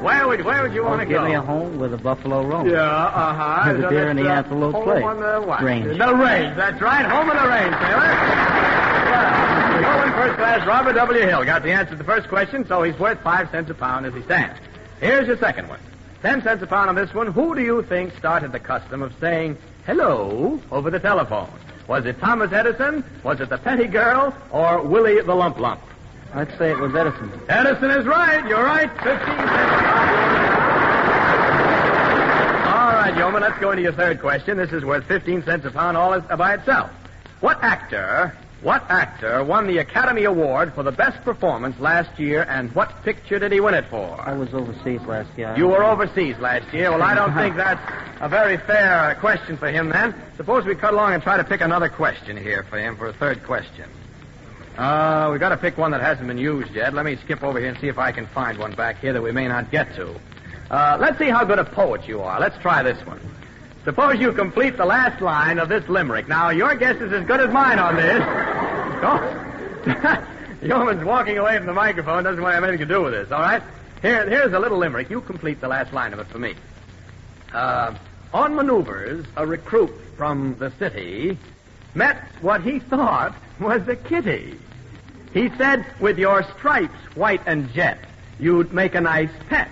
where would you want to go? Give me a home with a buffalo roam. Yeah, Where the deer and the antelope play. Home on the what? Range. The range, that's right. Home on the range, sailor. Well, Yeoman First Class, Robert W. Hill got the answer to the first question, so he's worth 5 cents a pound as he stands. Here's your second one. 10 cents a pound on this one. Who do you think started the custom of saying hello over the telephone? Was it Thomas Edison? Was it the Petty Girl? Or Willie the Lump Lump? I'd say it was Edison. Edison is right. You're right. 15 cents a pound. All right, Yeoman, let's go into your third question. This is worth 15 cents a pound all by itself. What actor won the Academy Award for the best performance last year, and what picture did he win it for? I was overseas last year. You were overseas last year. Well, I don't think that's a very fair question for him, then. Suppose we cut along and try to pick another question here for him for a third question. We've got to pick one that hasn't been used yet. Let me skip over here and see if I can find one back here that we may not get to. Let's see how good a poet you are. Let's try this one. Suppose you complete the last line of this limerick. Now, your guess is as good as mine on this. Oh. The yeoman's walking away from the microphone. Doesn't want to have anything to do with this, all right? Here's a little limerick. You complete the last line of it for me. On maneuvers, a recruit from the city met what he thought was a kitty. He said, with your stripes white and jet, you'd make a nice pet.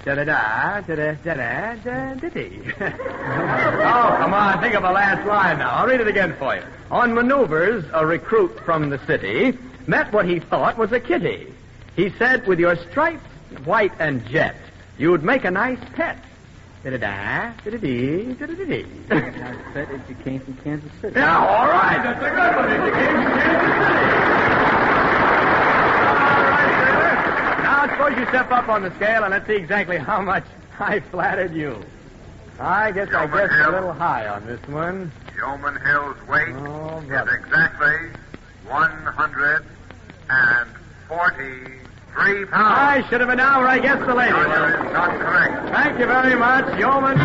Da-da-da, da-da-da-da, da-da-dee. Oh, come on, think of the last line now. I'll read it again for you. On maneuvers, a recruit from the city met what he thought was a kitty. He said, with your stripes white and jet, you'd make a nice pet. Da-da-da, da-da-dee, da-da-dee. Nice pet if you came from Kansas City. Yeah, all right, that's a good one. If you came from Kansas City. Now, suppose you step up on the scale and let's see exactly how much I flattered you. I guess I guessed a little high on this one. Yeoman Hill's weight is exactly 143 pounds. I should have been down where I guessed the lady. Not correct. Thank you very much, Yeoman.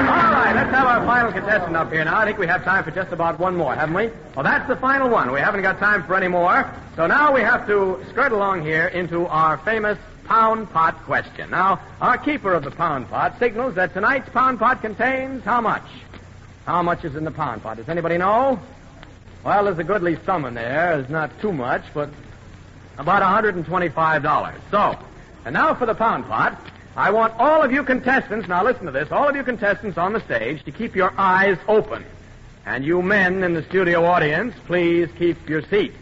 All right, let's let's have our final contestant up here now. I think we have time for just about one more, haven't we? Well, that's the final one. We haven't got time for any more. So now we have to skirt along here into our famous pound pot question. Now, our keeper of the pound pot signals that tonight's pound pot contains how much? How much is in the pound pot? Does anybody know? Well, there's a goodly sum in there. It's not too much, but about $125. So, and now for the pound pot. I want all of you contestants, now listen to this, all of you contestants on the stage to keep your eyes open. And you men in the studio audience, please keep your seats.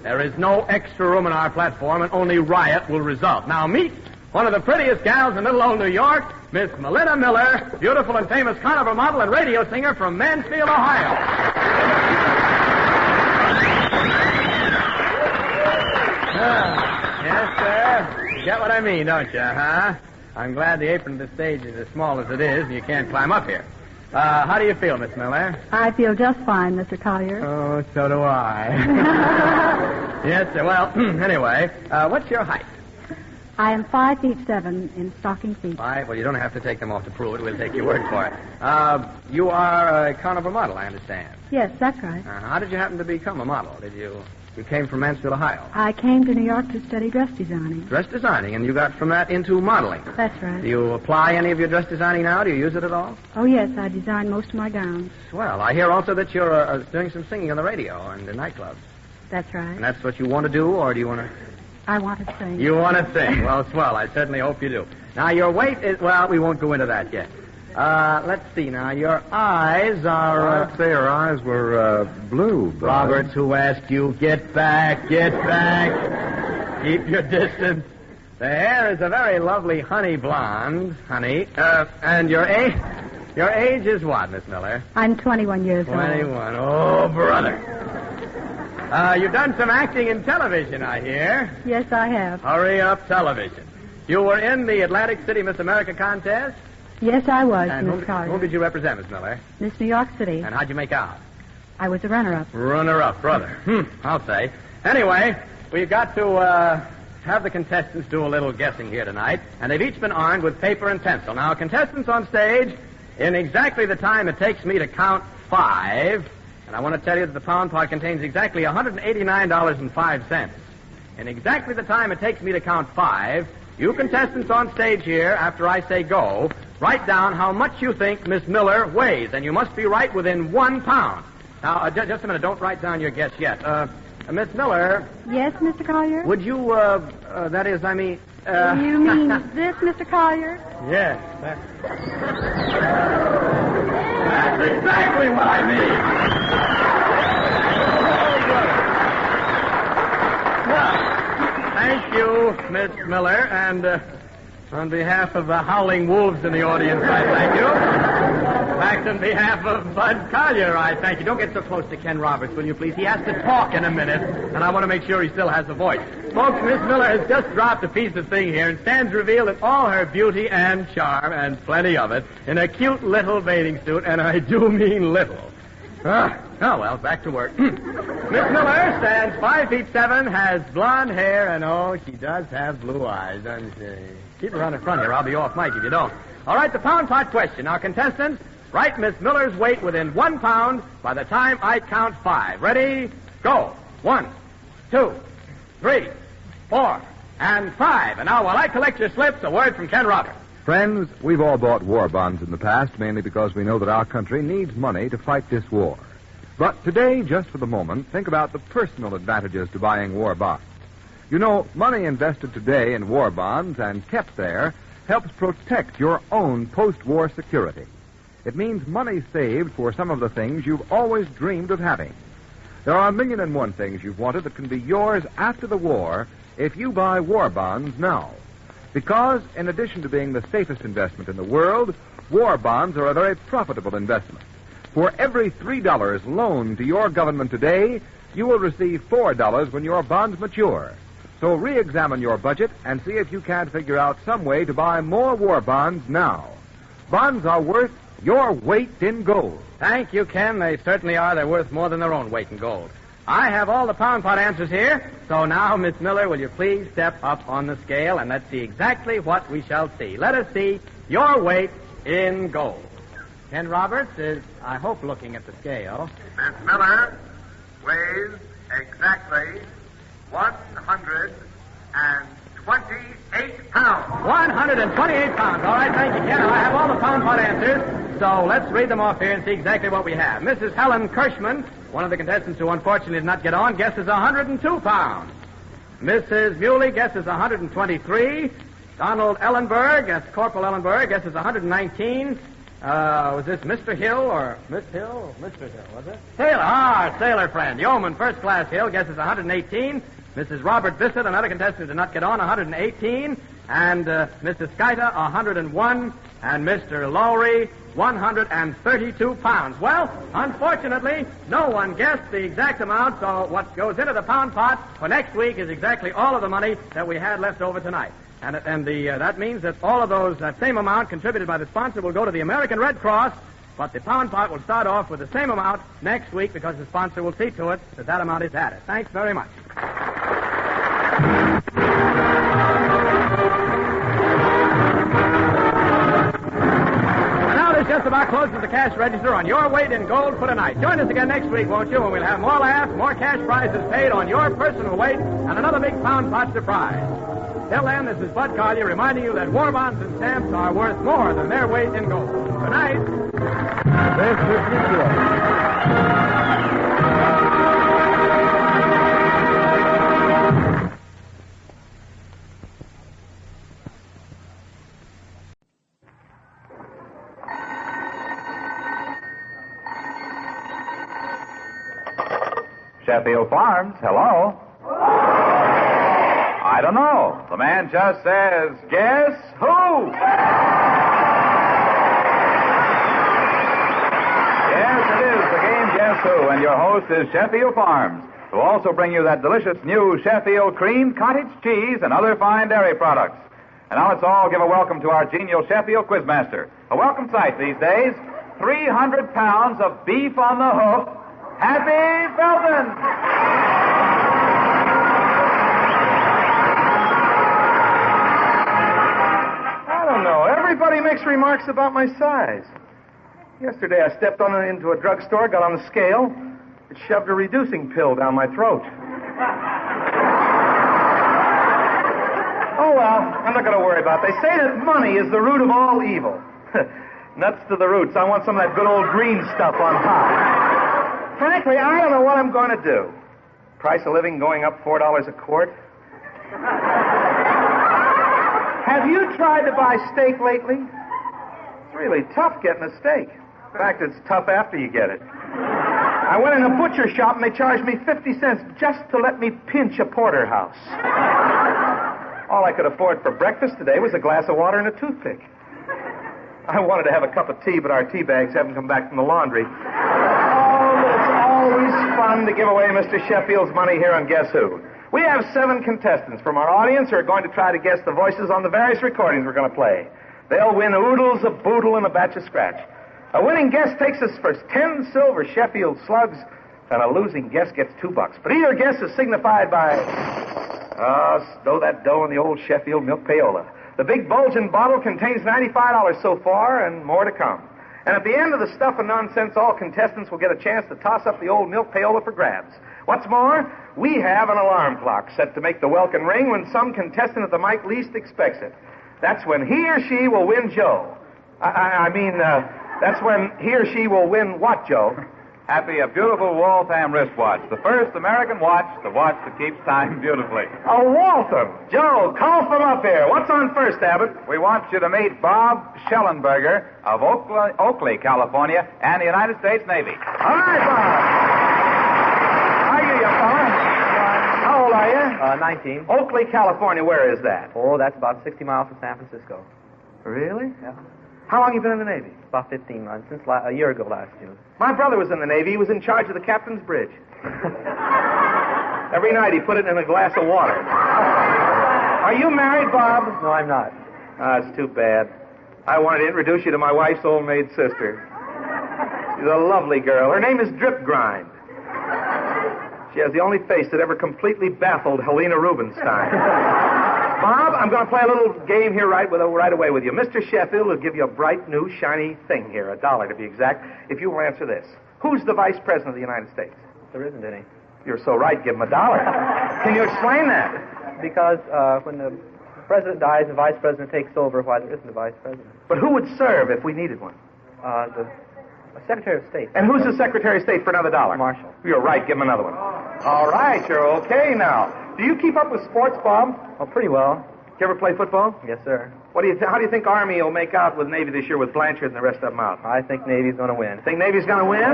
There is no extra room in our platform, and only riot will result. Now meet one of the prettiest gals in little old New York, Miss Melinda Miller, beautiful and famous carnival model and radio singer from Mansfield, Ohio. Yes, sir. You get what I mean, don't you, huh? I'm glad the apron of the stage is as small as it is, and you can't climb up here. How do you feel, Miss Miller? I feel just fine, Mr. Collier. Oh, so do I. Yes, sir. Well, anyway, what's your height? I am 5'7" in stocking feet. Well, you don't have to take them off to prove it. We'll take your word for it. You are a carnival model, I understand. Yes, that's right. How did you happen to become a model? You came from Mansfield, Ohio? I came to New York to study dress designing. Dress designing, and you got from that into modeling? That's right. Do you apply any of your dress designing now? Do you use it at all? Oh, yes, I design most of my gowns. Well, I hear also that you're doing some singing on the radio and in nightclubs. That's right. And that's what you want to do, or do you want to... I want to sing. You want to sing? Well, swell. I certainly hope you do. Now, your weight is... Well, we won't go into that yet. Let's see now. Your eyes are... I'd say your eyes were blue, Bud. Roberts, who asked you, get back, get back. Keep your distance. The hair is a very lovely honey blonde, honey. And your age... Your age is what, Miss Miller? I'm 21 years old. 21. Oh, brother. You've done some acting in television, I hear. Yes, I have. Hurry up, television. You were in the Atlantic City Miss America contest? Yes, I was, And Miss Collier. who did you represent, Miss Miller? Miss New York City. And how'd you make out? I was a runner-up. Runner-up, brother. I'll say. Anyway, we've got to have the contestants do a little guessing here tonight, and they've each been armed with paper and pencil. Now, contestants on stage, in exactly the time it takes me to count 5, and I want to tell you that the pound pot contains exactly $189.05. In exactly the time it takes me to count 5, you contestants on stage here, after I say go, write down how much you think Miss Miller weighs, and you must be right within 1 pound. Now, just a minute. Don't write down your guess yet. Miss Miller. Yes, Mr. Collier? Would you, that is, I mean... You mean this, Mr. Collier? Yes. That's exactly what I mean. Well, thank you, Miss Miller, and on behalf of the howling wolves in the audience, I thank you. In fact, on behalf of Bud Collier, I thank you. Don't get so close to Ken Roberts, will you, please? He has to talk in a minute, and I want to make sure he still has a voice. Folks, Miss Miller has just dropped a piece of thing here and stands revealed in all her beauty and charm, and plenty of it, in a cute little bathing suit, and I do mean little. Oh, well, back to work. Miss Miller stands 5'7", has blonde hair, and oh, she does have blue eyes, doesn't she? Keep her on the front here. I'll be off mic if you don't. All right, the pound pot question. Now, contestants, write Miss Miller's weight within 1 pound by the time I count 5. Ready? Go. 1, 2, 3, 4, and 5. And now, while I collect your slips, a word from Ken Roberts. Friends, we've all bought war bonds in the past, mainly because we know that our country needs money to fight this war. But today, just for the moment, think about the personal advantages to buying war bonds. You know, money invested today in war bonds and kept there helps protect your own post-war security. It means money saved for some of the things you've always dreamed of having. There are 1,000,001 things you've wanted that can be yours after the war if you buy war bonds now. Because, in addition to being the safest investment in the world, war bonds are a very profitable investment. For every $3 loaned to your government today, you will receive $4 when your bonds mature. So re-examine your budget and see if you can't figure out some way to buy more war bonds now. Bonds are worth your weight in gold. Thank you, Ken. They certainly are. They're worth more than their own weight in gold. I have all the pound pot answers here. So now, Miss Miller, will you please step up on the scale and let's see exactly what we shall see. Let us see your weight in gold. Ken Roberts is, I hope, looking at the scale. Miss Miller weighs exactly 128 pounds. 128 pounds. All right, thank you, Ken. I have all the pound pot answers, so let's read them off here and see exactly what we have. Mrs. Helen Kirschman, one of the contestants who unfortunately did not get on, guesses 102 pounds. Mrs. Muley guesses 123. Donald Ellenberg, that's Corporal Ellenberg, guesses 119. Was this Mr. Hill or Miss Hill? Mr. Hill, was it? Taylor, sailor friend. Yeoman First Class Hill guesses 118. Mrs. Robert Bissett, another contestant who did not get on, 118. And Mrs. Skyta, 101. And Mr. Lowry, 132 pounds. Well, unfortunately, no one guessed the exact amount, so what goes into the pound pot for next week is exactly all of the money that we had left over tonight. And that means that all of that same amount contributed by the sponsor will go to the American Red Cross, but the pound pot will start off with the same amount next week because the sponsor will see to it that amount is added. Thanks very much. And now this just about closes the cash register on your weight in gold for tonight. Join us again next week, won't you, when we'll have more laughs, more cash prizes paid on your personal weight, and another big pound pot surprise. Till then, this is Bud Collier reminding you that war bonds and stamps are worth more than their weight in gold. Good night. This is Sheffield Farms, hello? I don't know. The man just says, guess who? Yes, it is the game Guess Who, and your host is Sheffield Farms, who also bring you that delicious new Sheffield cream, cottage cheese, and other fine dairy products. And now let's all give a welcome to our genial Sheffield Quizmaster. A welcome sight these days, 300 pounds of beef on the hoof, Happy Felton! Everybody makes remarks about my size. Yesterday I stepped into a drugstore, got on the scale. It shoved a reducing pill down my throat. Oh, well, I'm not going to worry about it. They say that money is the root of all evil. Nuts to the roots. I want some of that good old green stuff on top. Frankly, I don't know what I'm going to do. Price of living going up $4 a quart. Have you tried to buy steak lately? It's really tough getting a steak. In fact, it's tough after you get it. I went in a butcher shop and they charged me 50 cents just to let me pinch a porterhouse. All I could afford for breakfast today was a glass of water and a toothpick. I wanted to have a cup of tea, but our tea bags haven't come back from the laundry. Oh, but it's always fun to give away Mr. Sheffield's money here on Guess Who. We have 7 contestants from our audience who are going to try to guess the voices on the various recordings we're going to play. They'll win oodles, a boodle, and a batch of scratch. A winning guess takes us for 10 silver Sheffield slugs, and a losing guess gets $2. But either guess is signified by... stow that dough in the old Sheffield milk payola. The big bulging bottle contains $95 so far, and more to come. And at the end of the stuff and nonsense, all contestants will get a chance to toss up the old milk payola for grabs. What's more, we have an alarm clock set to make the welkin ring when some contestant at the mic least expects it. That's when he or she will win Joe. That's when he or she will win what, Joe? Happy, a beautiful Waltham wristwatch. The first American watch, the watch that keeps time beautifully. A Waltham. Joe, call from up here. What's on first, Abbott? We want you to meet Bob Schellenberger of Oakley, California, and the United States Navy. All right, Bob. How are you, young fella? How old are you? 19. Oakley, California. Where is that? Oh, that's about 60 miles from San Francisco. Really? Yeah. How long have you been in the Navy? About 15 months, since a year ago last June. My brother was in the Navy. He was in charge of the captain's bridge. Every night he put it in a glass of water. Are you married, Bob? No, I'm not. It's too bad. I wanted to introduce you to my wife's old maid sister. She's a lovely girl. Her name is Drip Grind. She has the only face that ever completely baffled Helena Rubinstein. Bob, I'm going to play a little game here right away with you. Mr. Sheffield will give you a bright, new, shiny thing here, $1 to be exact, if you will answer this. Who's the Vice President of the United States? There isn't any. You're so right. Give him $1. Can you explain that? Because when the president dies, the vice president takes over while there isn't a vice president. But who would serve if we needed one? The Secretary of State. And who's the Secretary of State for another $1? Marshall. You're right. Give him another one. All right. You're okay now. Do you keep up with sports, Bob? Oh, pretty well. You ever play football? Yes, sir. How do you think Army will make out with Navy this year with Blanchard and the rest of them out? I think Navy's going to win. Think Navy's going to win? Did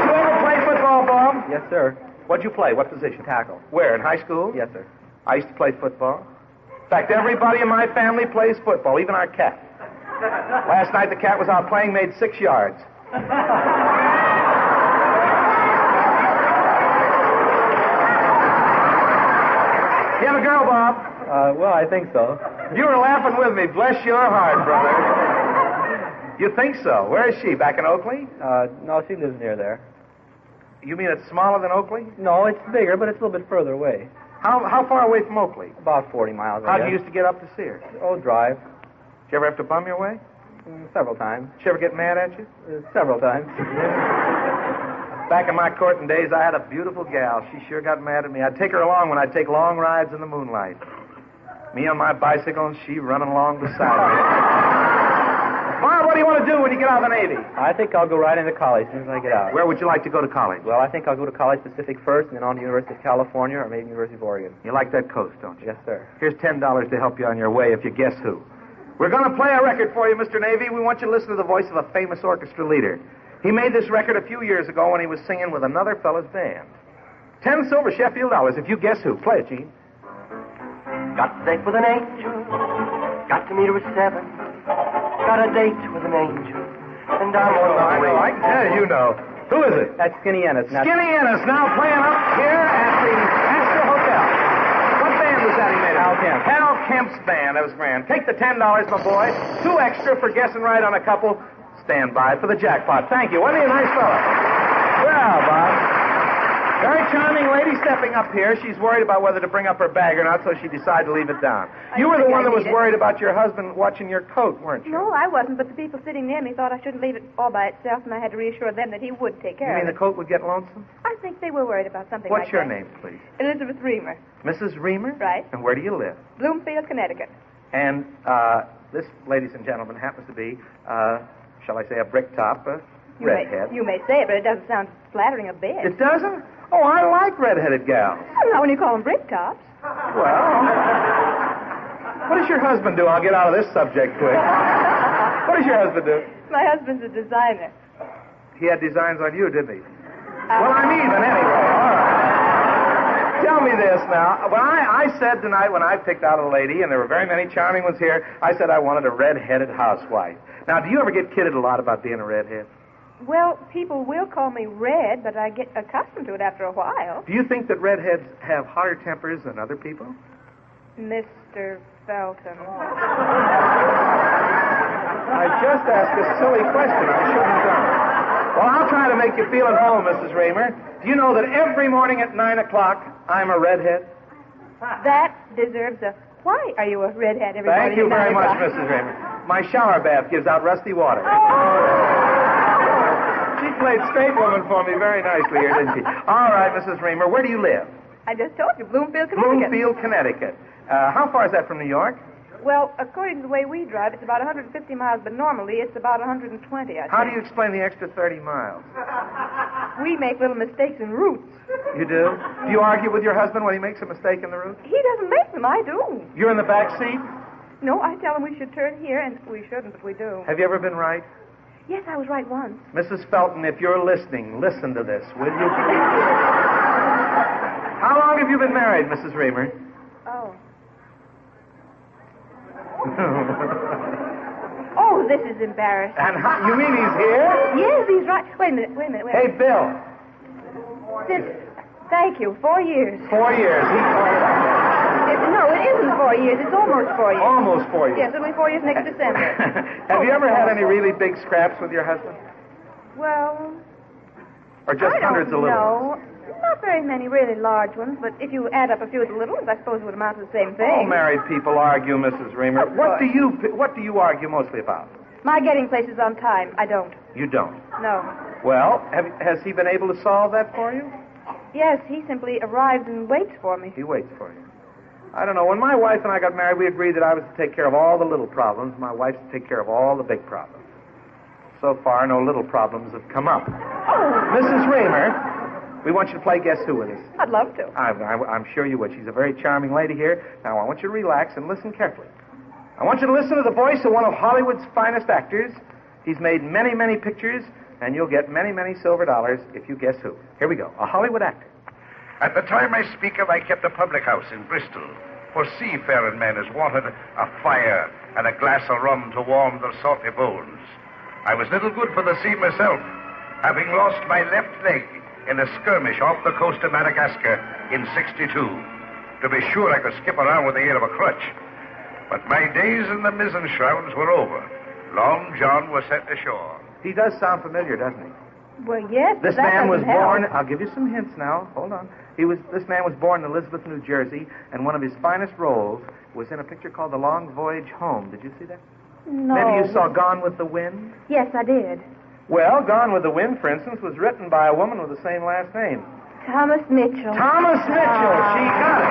you ever play football, Bob? Yes, sir. What'd you play? What position? Tackle. Where, in high school? Yes, sir. I used to play football. In fact, everybody in my family plays football, even our cat. Last night the cat was out playing, made 6 yards. You have a girl, Bob? Well, I think so. You were laughing with me. Bless your heart, brother. You think so? Where is she? Back in Oakley? No, she lives near there. You mean it's smaller than Oakley? No, it's bigger, but it's a little bit further away. How far away from Oakley? About 40 miles. How did you used to get up to see her? Oh, drive. Did you ever have to bum your way? Several times. Did she ever get mad at you? Several times. Back in my courting days, I had a beautiful gal. She sure got mad at me. I'd take her along when I'd take long rides in the moonlight. Me on my bicycle and she running along beside me. Bob, what do you want to do when you get out of the Navy? I think I'll go right into college as soon as I get out. Where would you like to go to college? Well, I think I'll go to College Pacific first and then on to University of California or maybe University of Oregon. You like that coast, don't you? Yes, sir. Here's $10 to help you on your way if you guess who. We're going to play a record for you, Mr. Navy. We want you to listen to the voice of a famous orchestra leader. He made this record a few years ago when he was singing with another fella's band. 10 silver Sheffield dollars if you guess who. Play it, Gene. Got to date with an angel. Got to meet her at 7. Got a date with an angel. And I'm on my way. I can tell you know. Who is it? That's Skinny Ennis. Skinny Ennis now playing up here at the Astor Hotel. What band was that he made? Hal Kemp. Hal Kemp's band. That was grand. Take the $10, my boy. 2 extra for guessing right on a couple. Stand by for the jackpot. Thank you. Wasn't he a nice fellow? Well, Bob. Very charming lady stepping up here. She's worried about whether to bring up her bag or not, so she decided to leave it down. You were the one that was worried about your husband watching your coat, weren't you? No, I wasn't, but the people sitting near me thought I shouldn't leave it all by itself, and I had to reassure them that he would take care You of mean it. the coat would get lonesome? I think they were worried about something What's like your that. name, please? Elizabeth Reamer. Mrs. Reamer? Right. And where do you live? Bloomfield, Connecticut. And this, ladies and gentlemen, happens to be, shall I say, a brick-top redhead. You may say it, but it doesn't sound flattering a bit. It doesn't? Oh, I like redheaded gals. Well, not when you call them brick tops. Well, what does your husband do? I'll get out of this subject quick. What does your husband do? My husband's a designer. He had designs on you, didn't he? Well, I'm even anyway. All right. Tell me this now. When I said tonight when I picked out a lady, and there were very many charming ones here, I said I wanted a red-headed housewife. Now, do you ever get kidded a lot about being a redhead? Well, people will call me red, but I get accustomed to it after a while. Do you think that redheads have hotter tempers than other people? Mr. Felton. I just asked a silly question. I shouldn't have done it. Well, I'll try to make you feel at home, Mrs. Reamer. Do you know that every morning at 9 o'clock, I'm a redhead? That deserves a... Why are you a redhead every morning? Thank you at 9 very much, o'clock? Mrs. Reamer. My shower bath gives out rusty water. She played straight woman for me very nicely here, didn't she? All right, Mrs. Reamer, where do you live? I just told you, Bloomfield, Connecticut. Bloomfield, Connecticut. How far is that from New York? Well, according to the way we drive, it's about 150 miles, but normally it's about 120, I think. How do you explain the extra 30 miles? We make little mistakes in routes. You do? Do you argue with your husband when he makes a mistake in the route? He doesn't make them, I do. You're in the back seat? No, I tell him we should turn here, and we shouldn't, but we do. Have you ever been right? Yes, I was right once. Mrs. Felton, if you're listening, listen to this, will you please? How long have you been married, Mrs. Reamer? Oh. Oh, this is embarrassing. And you mean he's here? Yes, he's right. Wait a minute. Hey, Bill. Thank you. 4 years. 4 years. No, it isn't 4 years. It's almost 4 years. Almost 4 years. Yes, it'll be 4 years next December. Have you ever had any really big scraps with your husband? Well... Or just hundreds of little ones? No, not Not very many really large ones, but if you add up a few of the little ones, I suppose it would amount to the same thing. All married people argue, Mrs. Reamer. What do you argue mostly about? My getting places on time. I don't. You don't? No. Well, has he been able to solve that for you? Yes, he simply arrives and waits for me. He waits for you. I don't know. When my wife and I got married, we agreed that I was to take care of all the little problems. My wife's to take care of all the big problems. So far, no little problems have come up. Oh! Mrs. Raymer, we want you to play Guess Who with us. I'd love to. I'm sure you would. She's a very charming lady here. Now, I want you to relax and listen carefully. I want you to listen to the voice of one of Hollywood's finest actors. He's made many, many pictures, and you'll get many, many silver dollars if you guess who. Here we go. A Hollywood actor. At the time I speak of, I kept a public house in Bristol, for seafaring men as wanted a fire and a glass of rum to warm their salty bones. I was little good for the sea myself, having lost my left leg in a skirmish off the coast of Madagascar in '62. To be sure, I could skip around with the aid of a crutch. But my days in the mizzen shrouds were over. Long John was sent ashore. He does sound familiar, doesn't he? Well, yes. This man was born. I'll give you some hints now. Hold on. This man was born in Elizabeth, New Jersey, and one of his finest roles was in a picture called The Long Voyage Home. Did you see that? No. Maybe you saw Gone with the Wind? Yes, I did. Well, Gone with the Wind, for instance, was written by a woman with the same last name. Thomas Mitchell. Thomas Mitchell. She got it.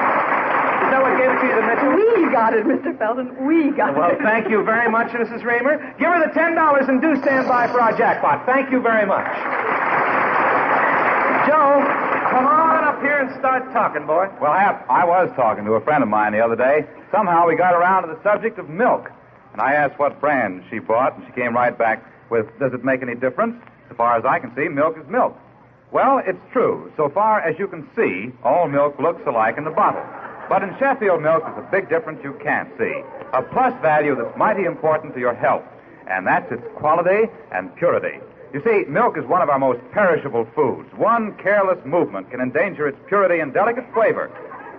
Is that what gave it to you, the Mitchell? We got it, Mr. Felton. We got it. Well, thank you very much, Mrs. Raymer. Give her the $10 and do stand by for our jackpot. Thank you very much. Joe, come on up here and start talking, boy. Well, Hap, I was talking to a friend of mine the other day. Somehow we got around to the subject of milk. And I asked what brand she bought, and she came right back with, does it make any difference? So far as I can see, milk is milk. Well, it's true. So far as you can see, all milk looks alike in the bottle. But in Sheffield milk, there's a big difference you can't see. A plus value that's mighty important to your health. And that's its quality and purity. You see, milk is one of our most perishable foods. One careless movement can endanger its purity and delicate flavor.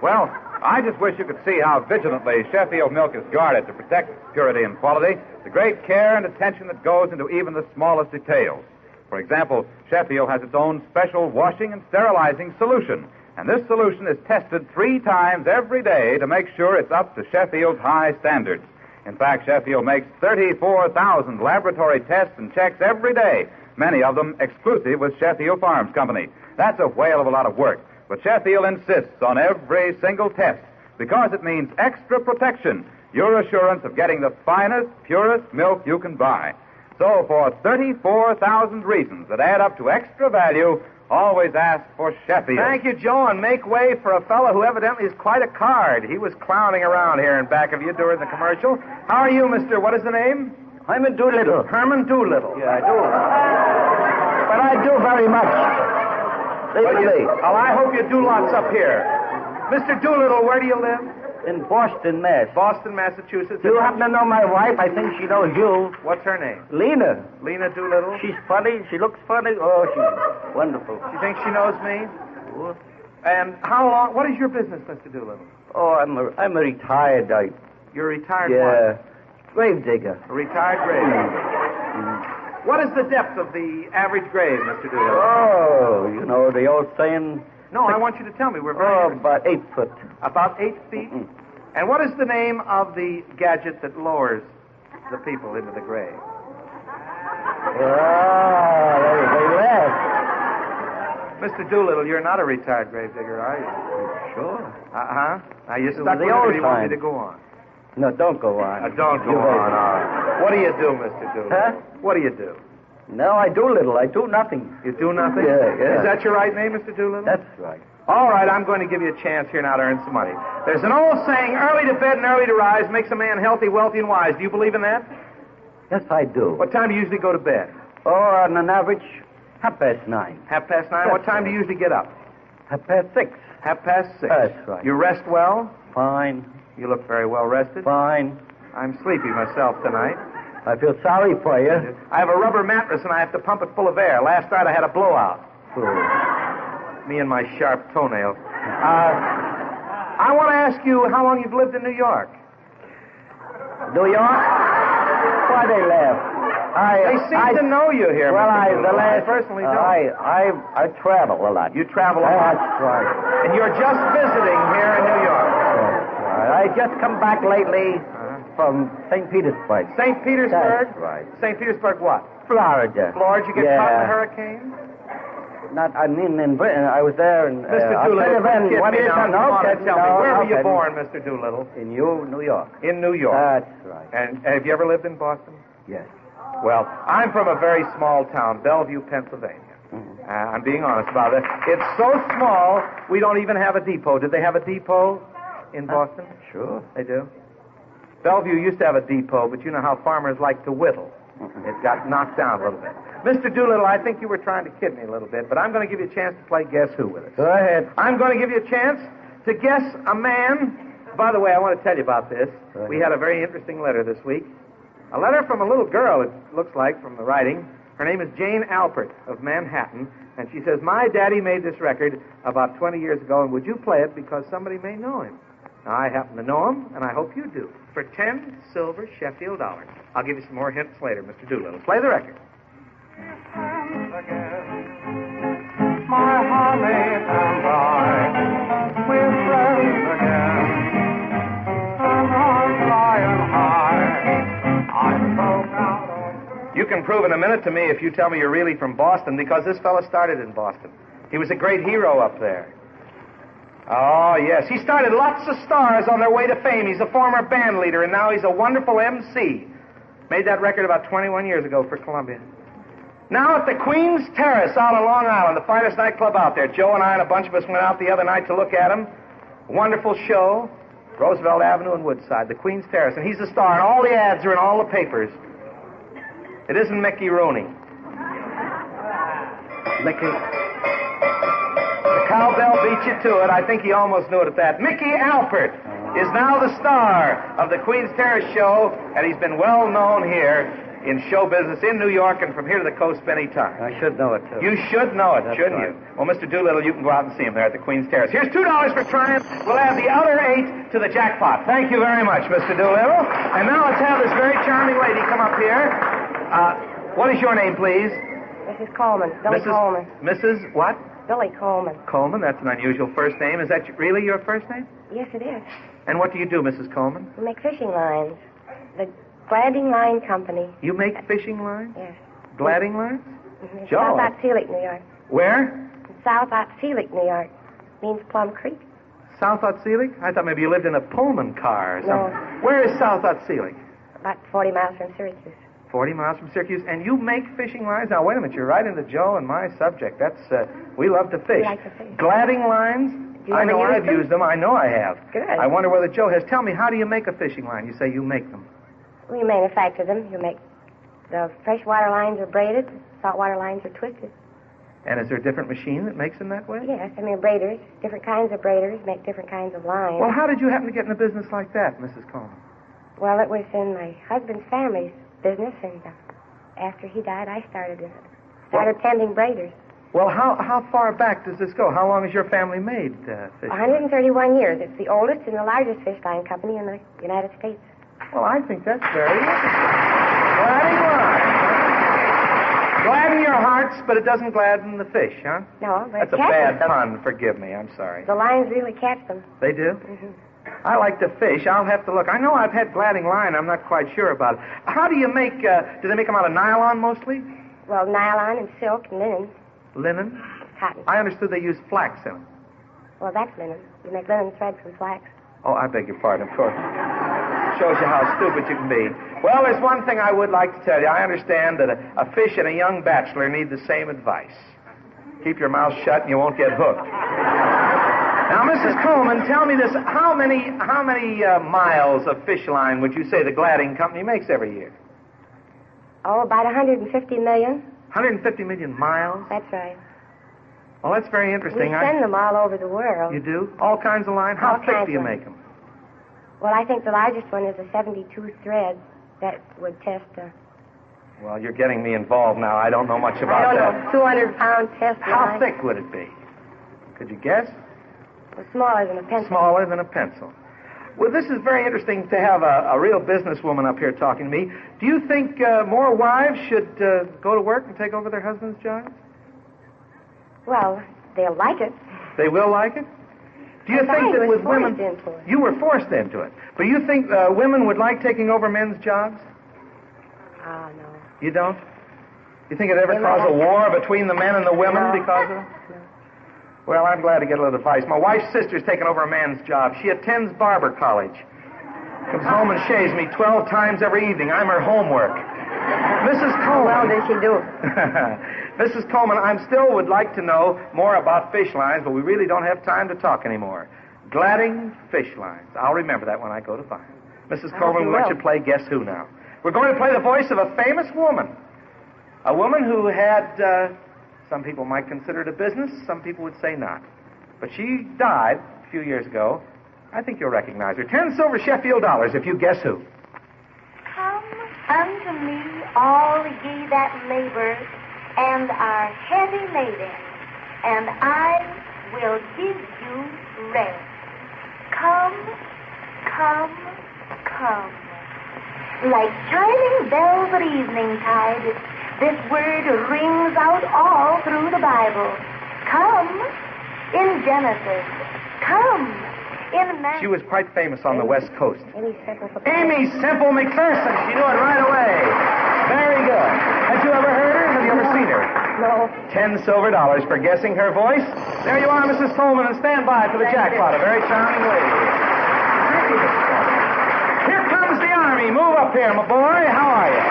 Well, I just wish you could see how vigilantly Sheffield milk is guarded to protect its purity and quality, the great care and attention that goes into even the smallest details. For example, Sheffield has its own special washing and sterilizing solution. And this solution is tested 3 times every day to make sure it's up to Sheffield's high standards. In fact, Sheffield makes 34,000 laboratory tests and checks every day, many of them exclusive with Sheffield Farms Company. That's a whale of a lot of work. But Sheffield insists on every single test because it means extra protection, your assurance of getting the finest, purest milk you can buy. So for 34,000 reasons that add up to extra value, always ask for Sheffield. Thank you, Joe, and make way for a fellow who evidently is quite a card. He was clowning around here in back of you during the commercial. How are you, mister? What is the name? Herman Doolittle. Herman Doolittle. Yeah, I do. But I do very much. Well, I hope you do lots up here. Mr. Doolittle, where do you live? In Boston, Mass. Boston, Massachusetts. You happen to know my wife? I think she knows you. What's her name? Lena. Lena Doolittle? She's funny. She looks funny. Oh, she's wonderful. She thinks she knows me? Sure. And how long? What is your business, Mr. Doolittle? Oh, I'm a retired. You're a retired what? Grave digger. A retired grave digger. What is the depth of the average grave, Mr. Doolittle? Oh, you know the old saying. No, I want you to tell me. We're very about 8 foot. About 8 feet? Mm-mm. And what is the name of the gadget that lowers the people into the grave? They laugh. Mr. Doolittle, you're not a retired gravedigger, are you? Sure. Uh-huh. Now, you're stuck with the it, old or you want me time. to go on? No, don't go on. Don't go on. All right. What do you do, Mr. Doolittle? Huh? What do you do? No, I do little. I do nothing. You do nothing? Yeah. Is that your right name, Mr. Doolittle? That's right. All right, I'm going to give you a chance here now to earn some money. There's an old saying, early to bed and early to rise makes a man healthy, wealthy, and wise. Do you believe in that? Yes, I do. What time do you usually go to bed? Oh, on an average, 9:30. 9:30? What time do you usually get up? 6:30. 6:30? That's right. You rest well? Fine. You look very well rested? Fine. I'm sleepy myself tonight. I feel sorry for you. I have a rubber mattress and I have to pump it full of air. Last night I had a blowout. Me and my sharp toenails. I want to ask you how long you've lived in New York. New York? Why they laugh? They seem to know you here, Well, Mr. Doolittle. I personally don't. I travel a lot. You travel a lot? That's right. And you're just visiting here in New York. I just come back lately from St. Petersburg. St. Petersburg? That's right. St. Petersburg what? Florida. Florida, you get caught in a hurricane? I mean, in Britain. I was there in... Mr. Doolittle, Where were you born, Mr. Doolittle? In New York. In New York. That's right. And have you ever lived in Boston? Yes. Well, I'm from a very small town, Bellevue, Pennsylvania. I'm being honest about it. It's so small, we don't even have a depot. Did they have a depot in Boston? Sure. They do? Bellevue used to have a depot, but you know how farmers like to whittle. It got knocked down a little bit. Mr. Doolittle, I think you were trying to kid me a little bit, but I'm going to give you a chance to play Guess Who with us. Go ahead. I'm going to give you a chance to guess a man. By the way, I want to tell you about this. We had a very interesting letter this week. A letter from a little girl, it looks like, from the writing. Her name is Jane Alpert of Manhattan, and she says, my daddy made this record about 20 years ago, and would you play it because somebody may know him? Now, I happen to know him, and I hope you do. For 10 silver Sheffield dollars. I'll give you some more hints later, Mr. Doolittle. Play the record. My Holly and I, we're friends again. And I'm flying high. I broke out on... You can prove in a minute to me if you tell me you're really from Boston, because this fella started in Boston. He was a great hero up there. Oh, yes. He started lots of stars on their way to fame. He's a former band leader, and now he's a wonderful MC. Made that record about 21 years ago for Columbia. Now at the Queen's Terrace out on Long Island, the finest nightclub out there. Joe and I and a bunch of us went out the other night to look at him. Wonderful show. Roosevelt Avenue and Woodside, the Queen's Terrace. And he's the star, and all the ads are in all the papers. It isn't Mickey Rooney. Mickey... Cowbell beat you to it. I think he almost knew it at that. Mickey Alpert is now the star of the Queen's Terrace show, and he's been well known here in show business in New York and from here to the coast many times. I should know it, too. You should know it, That's shouldn't right. you? Well, Mr. Doolittle, you can go out and see him there at the Queen's Terrace. Here's $2 for trying. We'll add the other 8 to the jackpot. Thank you very much, Mr. Doolittle. And now let's have this very charming lady come up here. What is your name, please? Mrs. Coleman. Billy Coleman. Mrs. what? Billy Coleman. Coleman, that's an unusual first name. Is that really your first name? Yes, it is. And what do you do, Mrs. Coleman? We make fishing lines. The Gladding Line Company. You make fishing lines? Yes. Gladding lines? Mm-hmm. Joe. South Otselic, New York. Where? South Otselic, New York. Means Plum Creek. South Otselic? I thought maybe you lived in a Pullman car or something. No. Where is South Otselic? About 40 miles from Syracuse. 40 miles from Syracuse. And you make fishing lines? Now, wait a minute. You're right into Joe and my subject. That's, we love to fish. We like to fish. Gladding lines? Do you I know ever use I've them? used them. I know I have. Good. I wonder whether Joe has. Tell me, how do you make a fishing line? You say you make them. We manufacture them. You make the freshwater lines are braided, saltwater lines are twisted. And is there a different machine that makes them that way? Yes, I mean braiders, different kinds of braiders make different kinds of lines. Well, how did you happen to get in a business like that, Mrs. Coleman? Well, it was in my husband's family's business, and after he died, I started it. Started tending braiders. Well, how far back does this go? How long has your family made fish? 131 years. It's the oldest and the largest fish line company in the United States. Well, I think that's very interesting. Gladding lines. Gladden your hearts, but it doesn't gladden the fish, huh? No, but That's a bad pun. Forgive me. I'm sorry. The lines really catch them. They do? Mm-hmm. I like to fish. I'll have to look. I know I've had gladding line. I'm not quite sure about it. How do you make, do they make them out of nylon mostly? Well, nylon and silk and linen. Linen? Cotton. I understood they use flax in them. Well, that's linen. You make linen thread from flax. Oh, I beg your pardon, of course. Shows you how stupid you can be. Well, there's one thing I would like to tell you. I understand that a fish and a young bachelor need the same advice. Keep your mouth shut and you won't get hooked. Now, Mrs. Coleman, tell me this. How many miles of fish line would you say the Gladding Company makes every year? Oh, about 150 million. 150 million miles? That's right. Well, that's very interesting. We send them all over the world. You do? All kinds of line? How thick do you make them? Well, I think the largest one is a 72 thread that would test a... Well, you're getting me involved now. I don't know much about that. I don't know, 200-pound test How line. thick would it be? Could you guess? Well, smaller than a pencil. Smaller than a pencil. Well, this is very interesting to have a real businesswoman up here talking to me. Do you think more wives should go to work and take over their husbands' jobs? Well, they'll like it. They will like it? Do you think that with women... You were forced into it. But you think women would like taking over men's jobs? Oh, no. You don't? You think it'd ever cause a war between the men and the women because of it? Well, I'm glad to get a little advice. My wife's sister's taken over a man's job. She attends barber college. Comes home and shaves me 12 times every evening. I'm her homework. Mrs. Coleman. How well does she do? Mrs. Coleman, I still would like to know more about fish lines, but we really don't have time to talk anymore. Gladding fish lines. I'll remember that when I go to buy them. Mrs. Coleman, we want you to play Guess Who now. We're going to play the voice of a famous woman. A woman who had... some people might consider it a business, some people would say not. But she died a few years ago. I think you'll recognize her. 10 silver Sheffield dollars if you guess who. Come unto me, all ye that labor and are heavy laden, and I will give you rest. Come, come, come. Like chiming bells at evening tide, this word rings out all through the Bible. Come in Genesis. Come in Matthew. She was quite famous on the West Coast. Amy Semple McPherson. She knew it right away. Very good. Had you ever heard her? Have you ever seen her? No. 10 silver dollars for guessing her voice. There you are, Mrs. Coleman, and stand by for the jackpot. A very charming lady. Thank you, Mrs. Coleman. Here comes the Army. Move up here, my boy. How are you?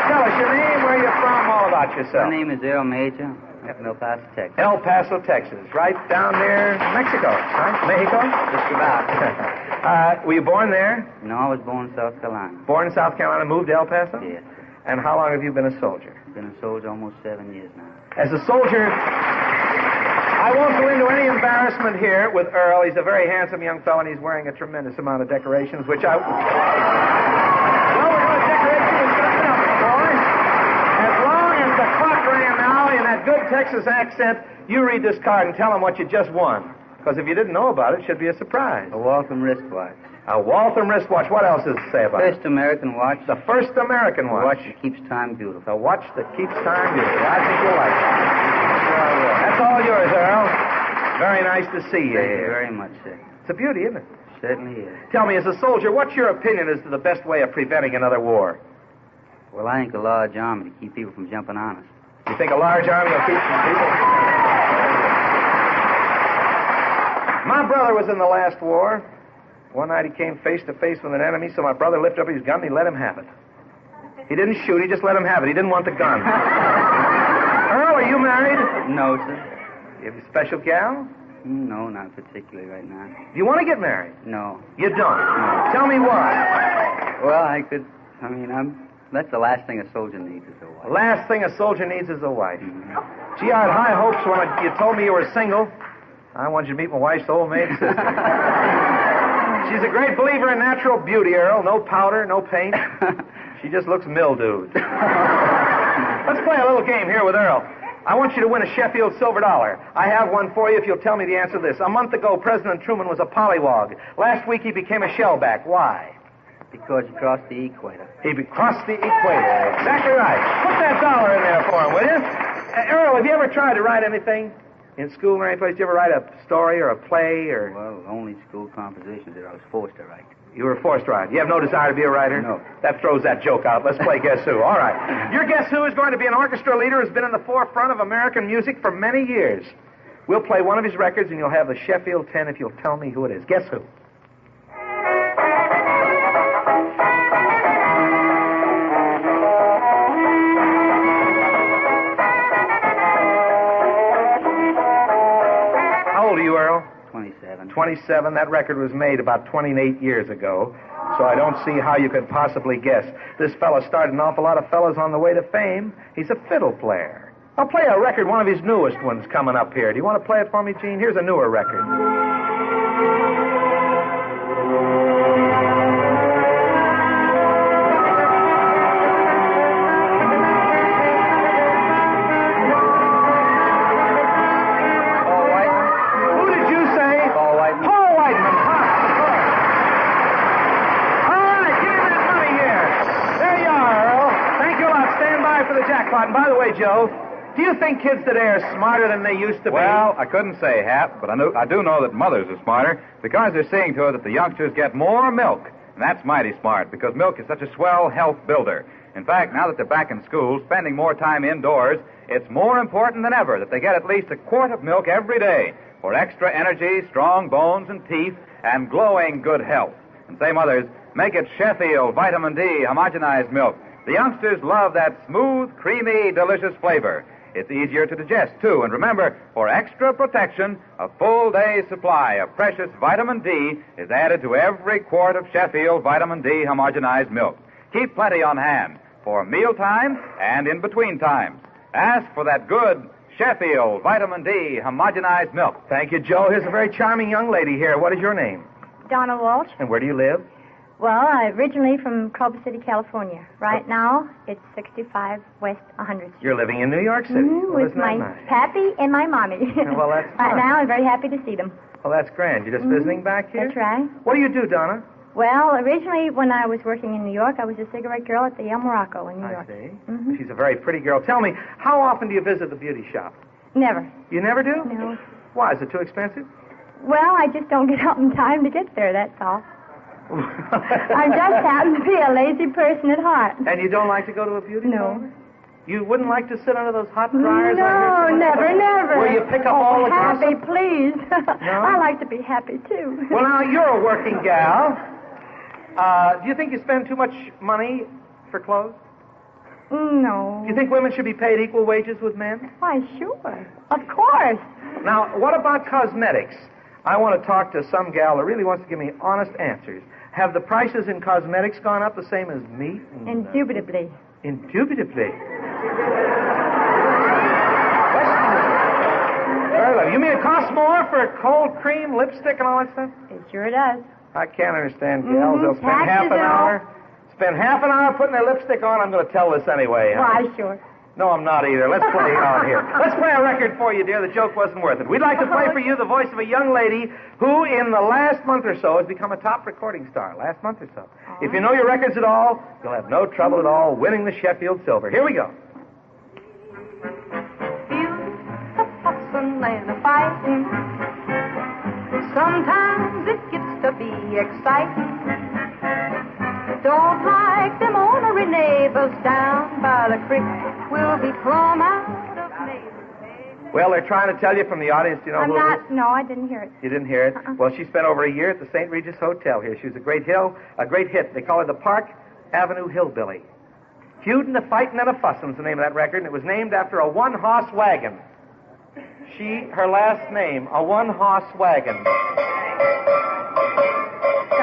Tell us your name, where you're from, all about yourself. My name is Earl Major. I'm from El Paso, Texas. El Paso, Texas. Right down near Mexico, right? Mexico? Just about. Were you born there? No, I was born in South Carolina. Born in South Carolina, moved to El Paso? Yes. And how long have you been a soldier? I've been a soldier almost 7 years now. As a soldier, I won't go into any embarrassment here with Earl. He's a very handsome young fellow, and he's wearing a tremendous amount of decorations, which I... Well, we're going to decorate you with something else, my boy. As long as the clock rang now in that good Texas accent, you read this card and tell them what you just won. Because if you didn't know about it, it should be a surprise. A Waltham wristwatch. A Waltham wristwatch. What else does it say about it? First American watch. The first American watch. The watch that keeps time beautiful. The watch that keeps time beautiful. I think you'll like it. That's all yours, Earl. Very nice to see you here. Very much, sir. It's a beauty, isn't it? Certainly is. Tell me, as a soldier, what's your opinion as to the best way of preventing another war? Well, I think a large army to keep people from jumping on us. You think a large army will keep some people? My brother was in the last war. One night he came face to face with an enemy, so my brother lifted up his gun and he let him have it. He didn't shoot, he just let him have it. He didn't want the gun. Earl, are you married? No, sir. You have a special gal? No, not particularly right now. Do you want to get married? No. You don't? No. Tell me why. Well, that's the last thing a soldier needs is a wife. The last thing a soldier needs is a wife. Gee, I had high hopes when you told me you were single. I wanted you to meet my wife's old maid sister. She's a great believer in natural beauty, Earl. No powder, no paint. She just looks mildewed. Let's play a little game here with Earl. I want you to win a Sheffield silver dollar. I have one for you if you'll tell me the answer to this. A month ago, President Truman was a pollywog. Last week, he became a shellback. Why? Because he crossed the equator. He crossed the equator. Exactly right. Put that dollar in there for him, will you? Earl, have you ever tried to write anything? In school or any place, did you ever write a story or a play or... Well, only school compositions that I was forced to write. You were forced to write. You have no desire to be a writer? No. That throws that joke out. Let's play Guess Who. All right. Your Guess Who is going to be an orchestra leader who's been in the forefront of American music for many years. We'll play one of his records, and you'll have the Sheffield 10 if you'll tell me who it is. Guess Who? How old are you, Earl? 27. 27. That record was made about 28 years ago, so I don't see how you could possibly guess. This fella started an awful lot of fellas on the way to fame. He's a fiddle player. I'll play a record, one of his newest ones coming up here. Do you want to play it for me, Gene? Here's a newer record. And by the way, Joe, do you think kids today are smarter than they used to be? Well, I couldn't say, Hap, but I do know that mothers are smarter because they're seeing to it that the youngsters get more milk. And that's mighty smart because milk is such a swell health builder. In fact, now that they're back in school, spending more time indoors, it's more important than ever that they get at least a quart of milk every day for extra energy, strong bones and teeth, and glowing good health. And say, mothers, make it Sheffield Vitamin D homogenized milk. The youngsters love that smooth, creamy, delicious flavor. It's easier to digest, too. And remember, for extra protection, a full day's supply of precious vitamin D is added to every quart of Sheffield Vitamin D homogenized milk. Keep plenty on hand for mealtime and in between times. Ask for that good Sheffield Vitamin D homogenized milk. Thank you, Joe. Here's a very charming young lady here. What is your name? Donna Walsh. And where do you live? Well, I'm originally from Culver City, California. Right now, it's 65 West 100th Street. You're living in New York City. With my pappy and my mommy. Well, that's fun. Right now, I'm very happy to see them. Well, that's grand. You're just visiting back here? That's right. What do you do, Donna? Well, originally, when I was working in New York, I was a cigarette girl at the El Morocco in New York. I see. She's a very pretty girl. Tell me, how often do you visit the beauty shop? Never. You never do? No. Why? Is it too expensive? Well, I just don't get out in time to get there, that's all. I just happen to be a lazy person at heart. And you don't like to go to a beauty No. parlor? You wouldn't like to sit under those hot dryers? No, never. Where you pick up all the happy, gossip? please. No? I like to be happy, too. Well, now, you're a working gal. Do you think you spend too much money for clothes? No. Do you think women should be paid equal wages with men? Why, sure. Of course. Now, what about cosmetics? I want to talk to some gal that really wants to give me honest answers. Have the prices in cosmetics gone up the same as meat? Indubitably. Indubitably. You mean it costs more for cold cream, lipstick, and all that stuff? It sure does. I can't understand gals. They'll spend Taxes half an hour putting their lipstick on. I'm going to tell this anyway. Why, sure. No, I'm not either. Let's play on here. Let's play a record for you, dear. The joke wasn't worth it. We'd like to play for you the voice of a young lady who, in the last month or so, has become a top recording star. Last month or so. If you know your records at all, you'll have no trouble at all winning the Sheffield Silver. Here we go. And a fighting. Sometimes it gets to be exciting. Don't like them ornery neighbors down by the creek. We'll be plumb out of neighbors. Well, they're trying to tell you from the audience, you know who it is? No, I didn't hear it. You didn't hear it? Well, she spent over a year at the St. Regis Hotel here. She was a great hit. They call her the Park Avenue Hillbilly. Feudin', a Fightin', and a Fussin' is the name of that record, and it was named after a one-horse wagon. Her last name, a one-horse wagon.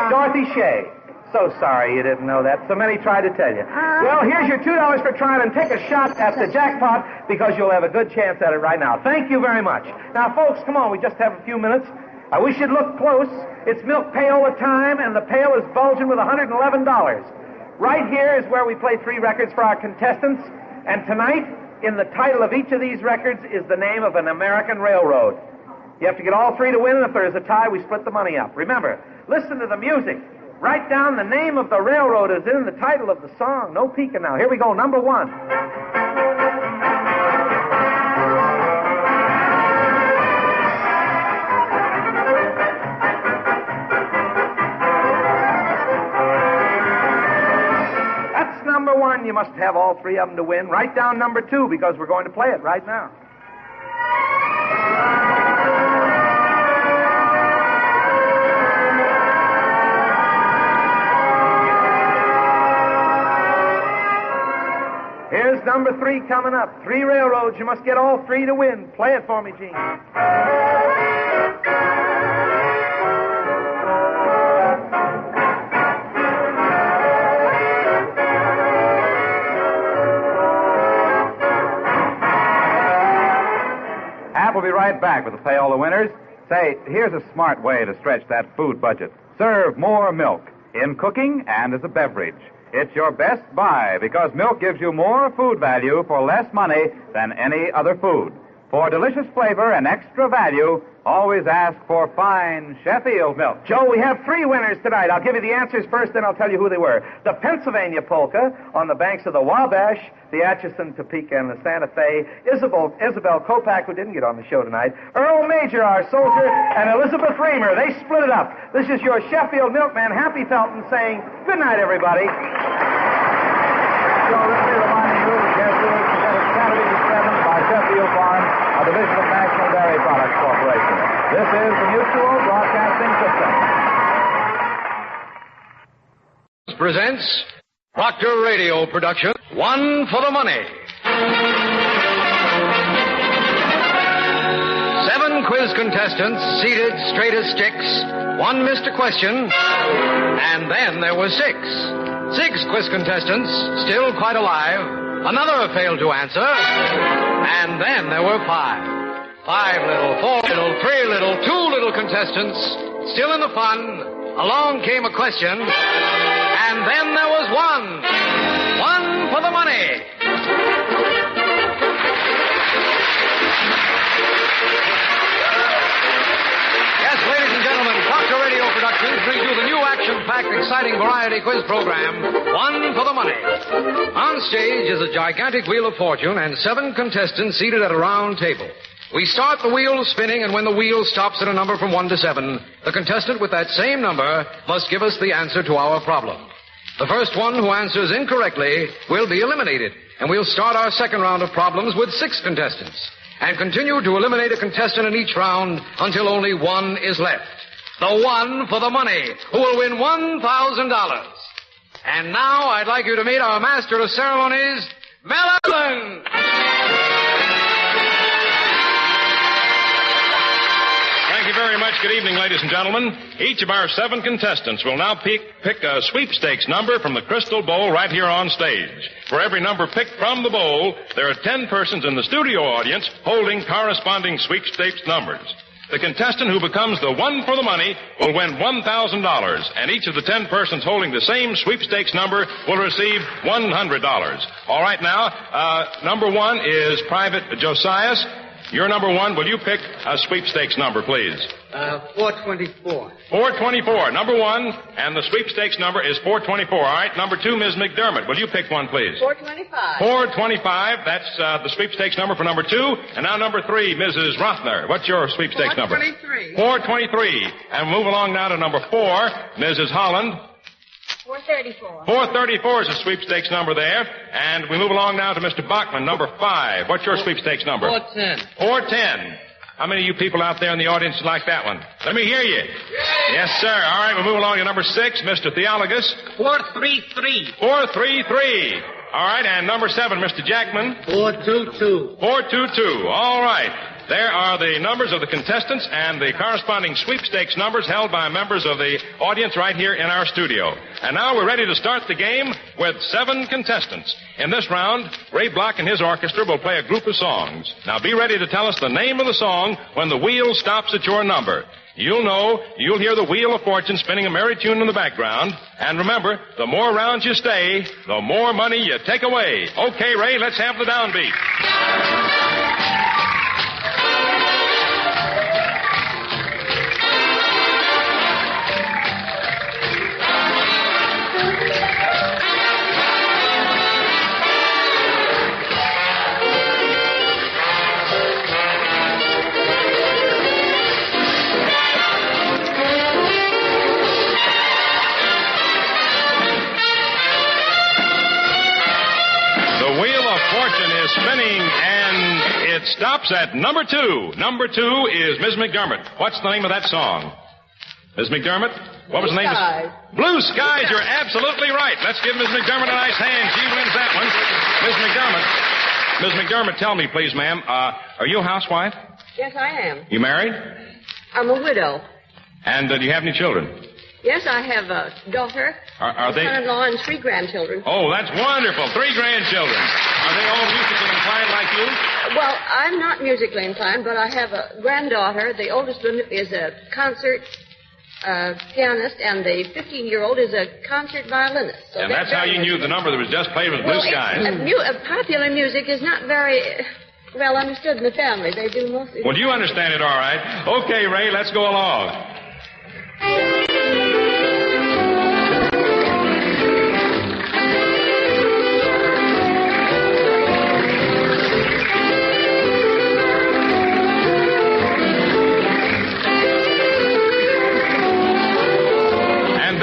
Dorothy Shea. So sorry you didn't know that. So many tried to tell you. Well, here's your $2 for trying and take a shot at the jackpot because you'll have a good chance at it right now. Thank you very much. Now, folks, come on. We just have a few minutes. We should look close. It's milk pail time, and the pail is bulging with $111. Right here is where we play 3 records for our contestants. And tonight, in the title of each of these records is the name of an American railroad. You have to get all 3 to win, and if there is a tie, we split the money up. Remember, listen to the music. Write down the name of the railroad as in the title of the song. No peeking now. Here we go, number 1. That's number 1. You must have all 3 of them to win. Write down number 2 because we're going to play it right now. Here's number 3 coming up. 3 railroads. You must get all 3 to win. Play it for me, Gene. We'll be right back with the Pay All the Winners. Say, here's a smart way to stretch that food budget. Serve more milk in cooking and as a beverage. It's your best buy because milk gives you more food value for less money than any other food. For delicious flavor and extra value, always ask for fine Sheffield milk. Joe, we have 3 winners tonight. I'll give you the answers first, then I'll tell you who they were. The Pennsylvania Polka on the banks of the Wabash, the Atchison, Topeka, and the Santa Fe. Isabel Kopak, who didn't get on the show tonight. Earl Major, our soldier, and Elizabeth Raymer. They split it up. This is your Sheffield milkman, Happy Felton, saying good night, everybody. So let me remind you that Guess Who is presented Saturday to 7 by Sheffield Farm, a division of National Dairy Products Corporation. This is the Mutual Broadcasting System. Presents Proctor Radio production, One for the Money. 7 quiz contestants seated straight as sticks. 1 missed a question, and then there were 6. 6 quiz contestants still quite alive. Another failed to answer, and then there were 5. 5 little, 4 little, 3 little, 2 little contestants still in the fun. Along came a question, and then there was 1. 1 for the money. Yes, ladies and gentlemen, Proctor Radio Productions brings you the new action-packed, exciting variety quiz program, One for the Money. On stage is a gigantic wheel of fortune and 7 contestants seated at a round table. We start the wheel spinning, and when the wheel stops at a number from 1 to 7, the contestant with that same number must give us the answer to our problem. The first one who answers incorrectly will be eliminated, and we'll start our second round of problems with 6 contestants, and continue to eliminate a contestant in each round until only 1 is left. The 1 for the money, who will win $1,000. And now I'd like you to meet our master of ceremonies, Mel Allen. Thank you very much. Good evening, ladies and gentlemen. Each of our 7 contestants will now pick a sweepstakes number from the crystal bowl right here on stage. For every number picked from the bowl, there are 10 persons in the studio audience holding corresponding sweepstakes numbers. The contestant who becomes the 1 for the money will win $1,000, and each of the 10 persons holding the same sweepstakes number will receive $100. All right, now, number 1 is Private Josias. You're number 1. Will you pick a sweepstakes number, please? 424. 424, number 1, and the sweepstakes number is 424. All right, number 2, Ms. McDermott. Will you pick one, please? 425. 425, that's the sweepstakes number for number 2. And now number 3, Mrs. Rothner. What's your sweepstakes number? 423. 423. And move along now to number 4, Mrs. Holland. 434. 434 is the sweepstakes number there. And we move along now to Mr. Bachman, number 5. What's your sweepstakes number? 410. 410. How many of you people out there in the audience like that one? Let me hear you. Yes, sir. All right, we'll move along to number 6, Mr. Theologus. 433. 433. All right, and number 7, Mr. Jackman. 422. 422. All right. There are the numbers of the contestants and the corresponding sweepstakes numbers held by members of the audience right here in our studio. And now we're ready to start the game with 7 contestants. In this round, Ray Block and his orchestra will play a group of songs. Now be ready to tell us the name of the song when the wheel stops at your number. You'll hear the wheel of fortune spinning a merry tune in the background. And remember, the more rounds you stay, the more money you take away. Okay, Ray, let's have the downbeat. Spinning, and it stops at number 2. Number 2 is Ms. McDermott. What's the name of that song? Ms. McDermott? What was the name? Blue Skies. You're absolutely right. Let's give Ms. McDermott a nice hand. She wins that one. Ms. McDermott, tell me, please, ma'am, are you a housewife? Yes, I am. You married? I'm a widow. And do you have any children? Yes, I have a daughter, are a they... son-in-law, and 3 grandchildren. Oh, that's wonderful. 3 grandchildren. Are they all musically inclined like you? Well, I'm not musically inclined, but I have a granddaughter. The oldest one is a concert pianist, and the 15-year-old is a concert violinist. So and that's how you knew the number that was just played was Blue Skies. Popular music is not very well understood in the family. They do mostly... Well, you understand it all right. Okay, Ray, let's go along.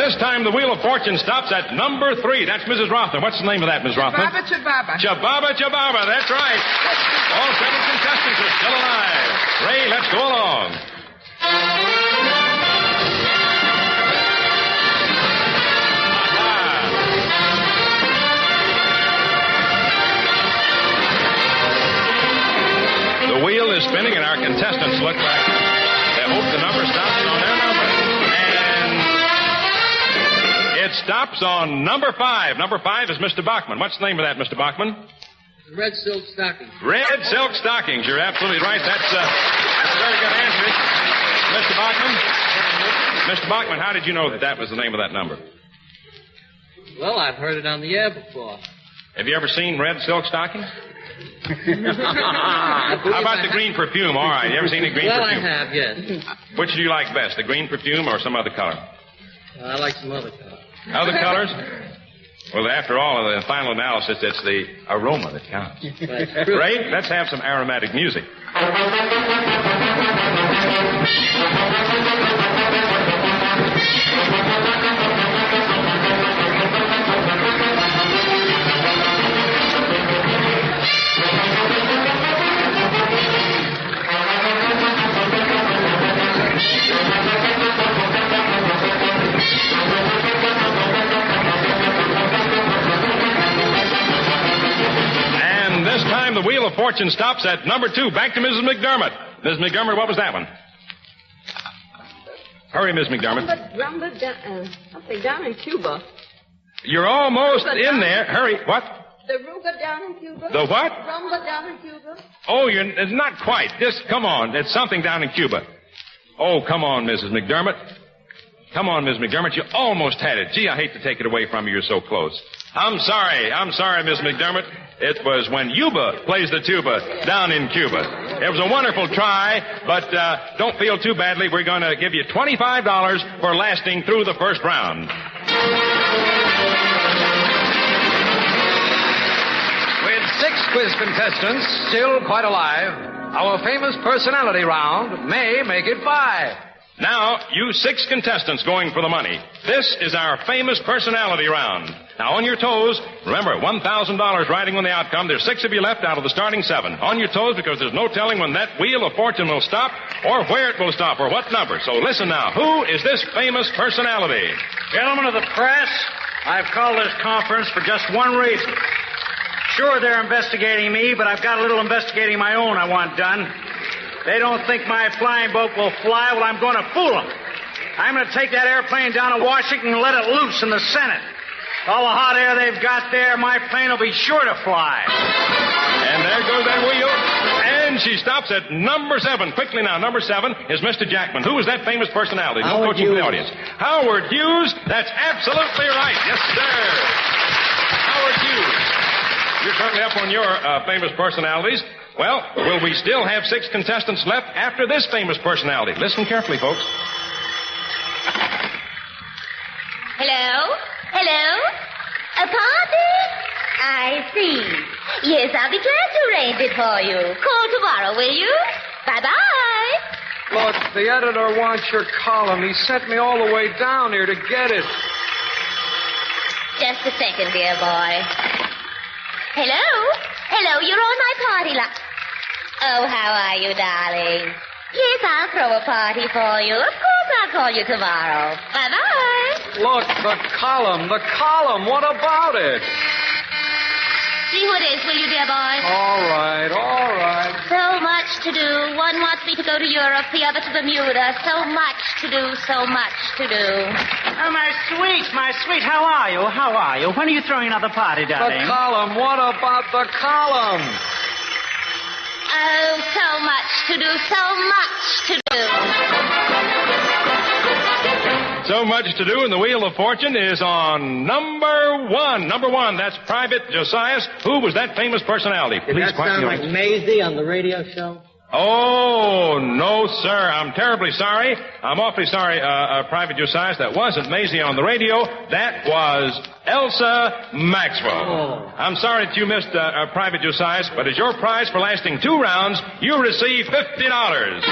This time the Wheel of Fortune stops at number 3. That's Mrs. Rothner. What's the name of that, Mrs. Rothner? Chababa. Chababa, Chababa. That's right. All 7 contestants are still alive. Ray, let's go along. The wheel is spinning and our contestants look back. They hope the number stops on their number. It stops on number 5. Number 5 is Mr. Bachman. What's the name of that, Mr. Bachman? Red silk stockings. Red silk stockings. You're absolutely right. That's a very good answer. Mr. Bachman? Mr. Bachman, how did you know that was the name of that number? Well, I've heard it on the air before. Have you ever seen red silk stockings? How about the green perfume? All right. You ever seen a green perfume? Well, I have, yes. Which do you like best, the green perfume or some other color? I like some other color. Other colors? Well, after all, in the final analysis, it's the aroma that counts. Ray, let's have some aromatic music. This time, the Wheel of Fortune stops at number 2. Back to Mrs. McDermott. Mrs. McDermott, what was that one? Hurry, Miss McDermott. Something down in Cuba. You're almost in there. Hurry. What? The Ruga down in Cuba. The what? Rumba down in Cuba. Oh, it's not quite. Just, come on. It's something down in Cuba. Oh, come on, Mrs. McDermott. Come on, Miss McDermott. You almost had it. Gee, I hate to take it away from you. You're so close. I'm sorry, Miss McDermott. It was when Yuba plays the tuba down in Cuba. It was a wonderful try, but don't feel too badly. We're going to give you $25 for lasting through the first round. With 6 quiz contestants still quite alive, our famous personality round may make it 5. Now, you 6 contestants going for the money. This is our famous personality round. Now, on your toes, remember, $1,000 riding on the outcome. There's 6 of you left out of the starting 7. On your toes, because there's no telling when that Wheel of Fortune will stop or where it will stop or what number. So listen now. Who is this famous personality? Gentlemen of the press, I've called this conference for just one reason. Sure, they're investigating me, but I've got a little investigating my own I want done. They don't think my flying boat will fly. Well, I'm going to fool them. I'm going to take that airplane down to Washington and let it loose in the Senate. All the hot air they've got there, my plane will be sure to fly. And there goes that wheel. And she stops at number 7. Quickly now, number 7 is Mr. Jackman. Who is that famous personality? No coaching for the audience. Howard Hughes. That's absolutely right. Yes, sir. Howard Hughes. You're certainly up on your famous personalities. Well, will we still have 6 contestants left after this famous personality? Listen carefully, folks. Hello? Hello? A party? I see. Yes, I'll be glad to arrange it for you. Call tomorrow, will you? Bye-bye. Look, the editor wants your column. He sent me all the way down here to get it. Just a second, dear boy. Hello? Hello, you're on my party line. Oh, how are you, darling? Yes, I'll throw a party for you. Of course, I'll call you tomorrow. Bye-bye. Look, the column. What about it? See who it is, will you, dear boy? All right. So much to do. One wants me to go to Europe, the other to Bermuda. So much to do. Oh, my sweet, how are you? When are you throwing another party, darling? The column. What about the column? Oh, so much to do. So much to do, and the Wheel of Fortune is on number one. Number one, that's Private Josias. Who was that famous personality? Did that sound like Maisie on the radio show? Oh, no, sir. I'm terribly sorry. I'm awfully sorry, Private Josias. That wasn't Maisie on the radio. That was Elsa Maxwell. Oh. I'm sorry that you missed Private Josias, but as your prize for lasting 2 rounds, you receive $50.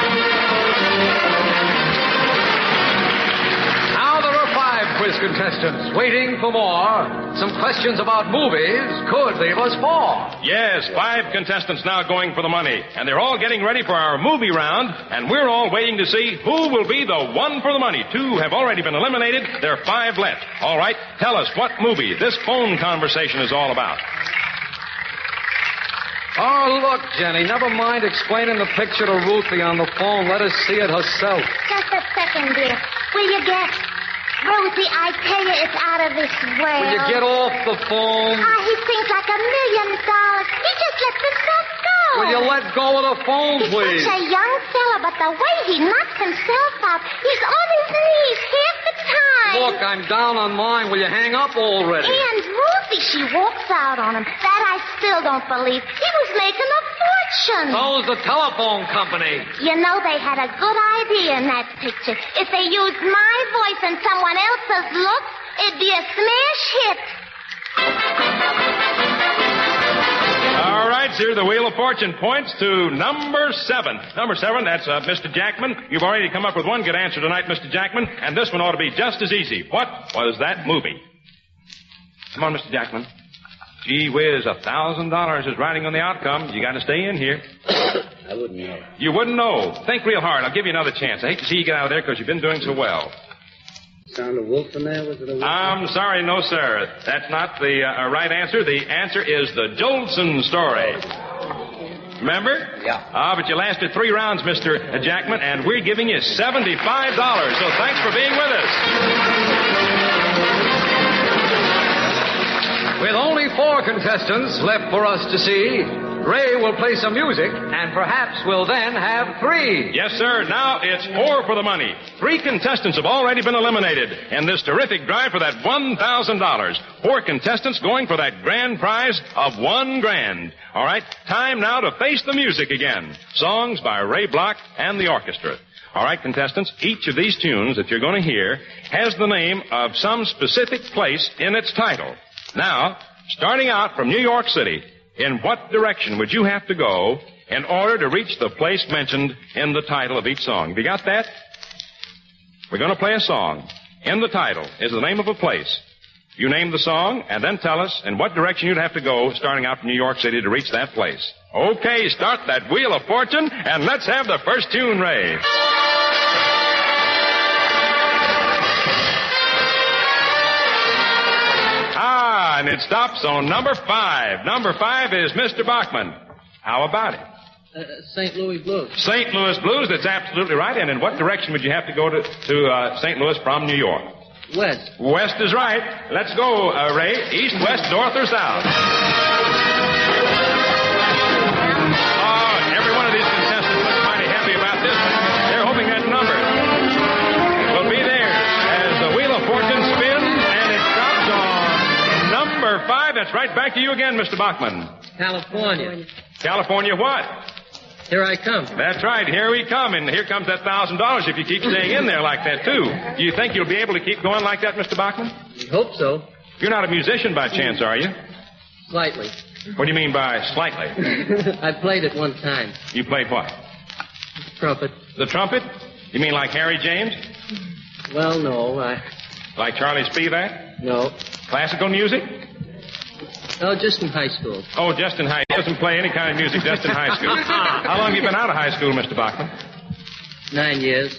Now there are 5 quiz contestants waiting for more. Some questions about movies could leave us 4. Yes, 5 contestants now going for the money. And they're all getting ready for our movie round, and we're all waiting to see who will be the one for the money. 2 have already been eliminated. There are 5 left. All right, tell us what movie this phone conversation is all about. Oh, look, Jenny, never mind explaining the picture to Ruthie on the phone. Let us see it herself. Just a second, dear. Will you guess? Rosie, I tell you, it's out of this world. Will you get off the phone? He sings like $1 million. He just lets himself go. Will you let go of the phone, please? He's such a young fella, but the way he knocks himself out, he's on his knees half the time. Look, I'm down on mine. Will you hang up already? And Ruthie, she walks out on him. That I still don't believe. He was making a fortune. So's the telephone company. You know, they had a good idea in that picture. If they used my voice and someone else's looks, it'd be a smash hit. All right, sir, the Wheel of Fortune points to number 7. Number 7, that's Mr. Jackman. You've already come up with one good answer tonight, Mr. Jackman, and this one ought to be just as easy. What was that movie? Come on, Mr. Jackman. Gee whiz, $1,000 is riding on the outcome. You got to stay in here. I wouldn't know. You wouldn't know. Think real hard. I'll give you another chance. I hate to see you get out of there because you've been doing so well. Sound of wolf in there? Was it a wolf? I'm sorry, no, sir. That's not the right answer. The answer is the Jolson story. Remember? Yeah. But you lasted 3 rounds, Mr. Jackman, and we're giving you $75. So thanks for being with us. With only 4 contestants left for us to see, Ray will play some music, and perhaps we'll then have 3. Yes, sir. Now it's 4 for the money. 3 contestants have already been eliminated in this terrific drive for that $1,000. 4 contestants going for that grand prize of $1 grand. All right, time now to face the music again. Songs by Ray Block and the orchestra. All right, contestants, each of these tunes that you're going to hear has the name of some specific place in its title. Now, starting out from New York City, in what direction would you have to go in order to reach the place mentioned in the title of each song? Have you got that? We're going to play a song. In the title is the name of a place. You name the song, and then tell us in what direction you'd have to go starting out from New York City to reach that place. Okay, start that Wheel of Fortune, and let's have the first tune, Ray. And it stops on number 5. Number 5 is Mr. Bachman. How about it? St. Louis Blues. St. Louis Blues, that's absolutely right. And in what direction would you have to go to St. Louis from New York? West. West is right. Let's go, Ray. East, west, north, or south? Every one of these contestants looks mighty happy about this one. They're hoping that number will be there as the Wheel of Fortune spins, and it stops on number 5. That's right. Back to you again, Mr. Bachman. California. California what? Here I come. That's right. Here we come. And here comes that $1,000 if you keep staying in there like that, too. Do you think you'll be able to keep going like that, Mr. Bachman? Hope so. You're not a musician by chance, are you? Slightly. What do you mean by slightly? I played it one time. You played what? Trumpet. The trumpet? You mean like Harry James? Well, no. Like Charlie Spivak? No. Classical music? Oh, just in high school. Oh, just in high school. He doesn't play any kind of music just in high school. How long have you been out of high school, Mr. Bachman? 9 years.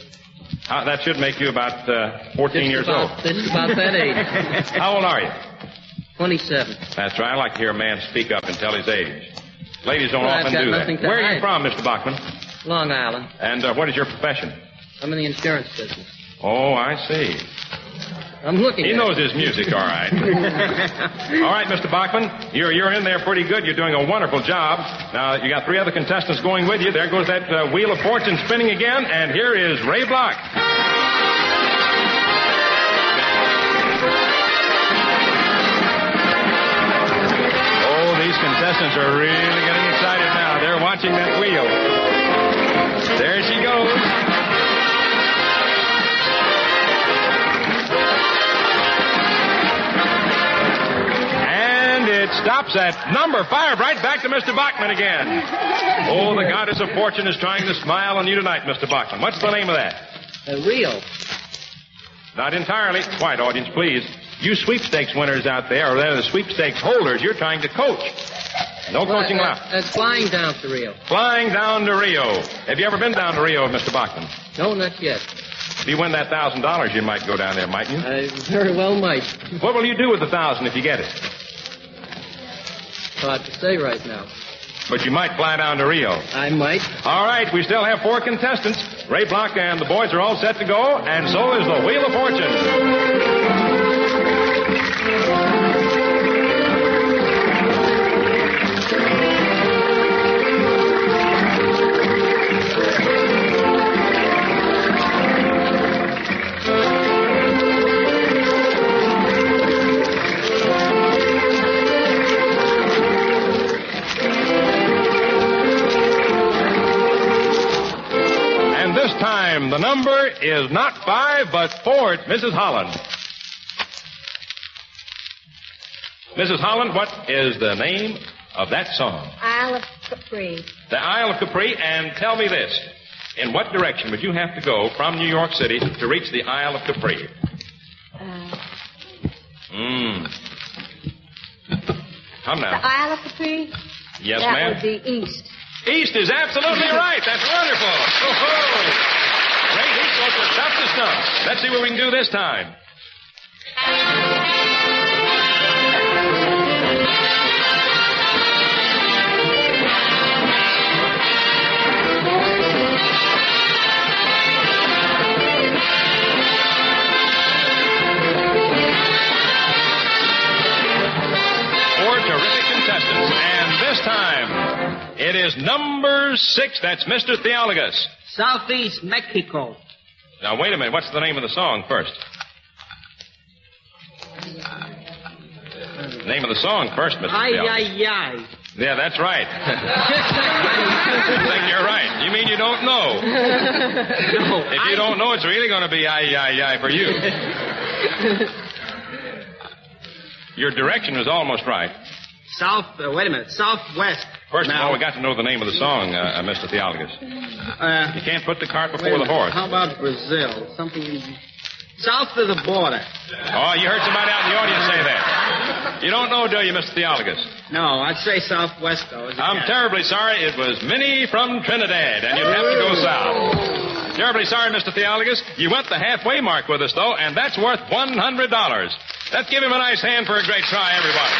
That should make you about 14 years old. Just about that age. How old are you? 27. That's right. I like to hear a man speak up and tell his age. Ladies don't often do that. Where are you from, Mr. Bachman? Long Island. And what is your profession? I'm in the insurance business. Oh, I see. I'm looking He knows his music, all right. All right, Mr. Bachman, you're in there pretty good. You're doing a wonderful job. Now, you got 3 other contestants going with you. There goes that Wheel of Fortune spinning again, and here is Ray Block. contestants are really getting excited now. They're watching that wheel. There she goes. And it stops at number 5, right back to Mr. Bachman again. Oh, the goddess of fortune is trying to smile on you tonight, Mr. Bachman. What's the name of that? Rio. Not entirely. Quiet, audience, please. You sweepstakes winners out there, or rather the sweepstakes holders, you're trying to coach. No coaching left. That's flying down to Rio. Flying down to Rio. Have you ever been down to Rio, Mr. Bachman? No, not yet. If you win that $1,000, you might go down there, mightn't you? I very well might. What will you do with the 1,000 if you get it? Hard to say right now. But you might fly down to Rio. I might. All right, we still have 4 contestants. Ray Block and the boys are all set to go, and so is the Wheel of Fortune. The number is not 5, but 4. It's Mrs. Holland. Mrs. Holland, what is the name of that song? Isle of Capri. The Isle of Capri, and tell me this. In what direction would you have to go from New York City to reach the Isle of Capri? Come now. The Isle of Capri? Yes, that ma'am. That would be east. East is absolutely right. That's wonderful. Oh-ho. Great, east was the toughest stuff. Let's see what we can do this time. Contestants, and this time it is number 6. That's Mr. Theologus. Southeast Mexico. Now, wait a minute. What's the name of the song first? Name of the song first, Mr. Theologus. Ay, ay, ay. Yeah, that's right. I think you're right. You mean you don't know? No. If you don't know, it's really going to be ay, ay, ay for you. Your direction was almost right. Wait a minute, southwest. First of all, we got to know the name of the song, Mr. Theologus. You can't put the cart before the horse. How about Brazil? Something south of the border. Oh, you heard somebody out in the audience say that. You don't know, do you, Mr. Theologus? No, I'd say southwest, though. I'm terribly sorry. It was Minnie from Trinidad, and you'd have to go south. Terribly sorry, Mr. Theologus. You went the halfway mark with us, though, and that's worth $100. Let's give him a nice hand for a great try, everybody.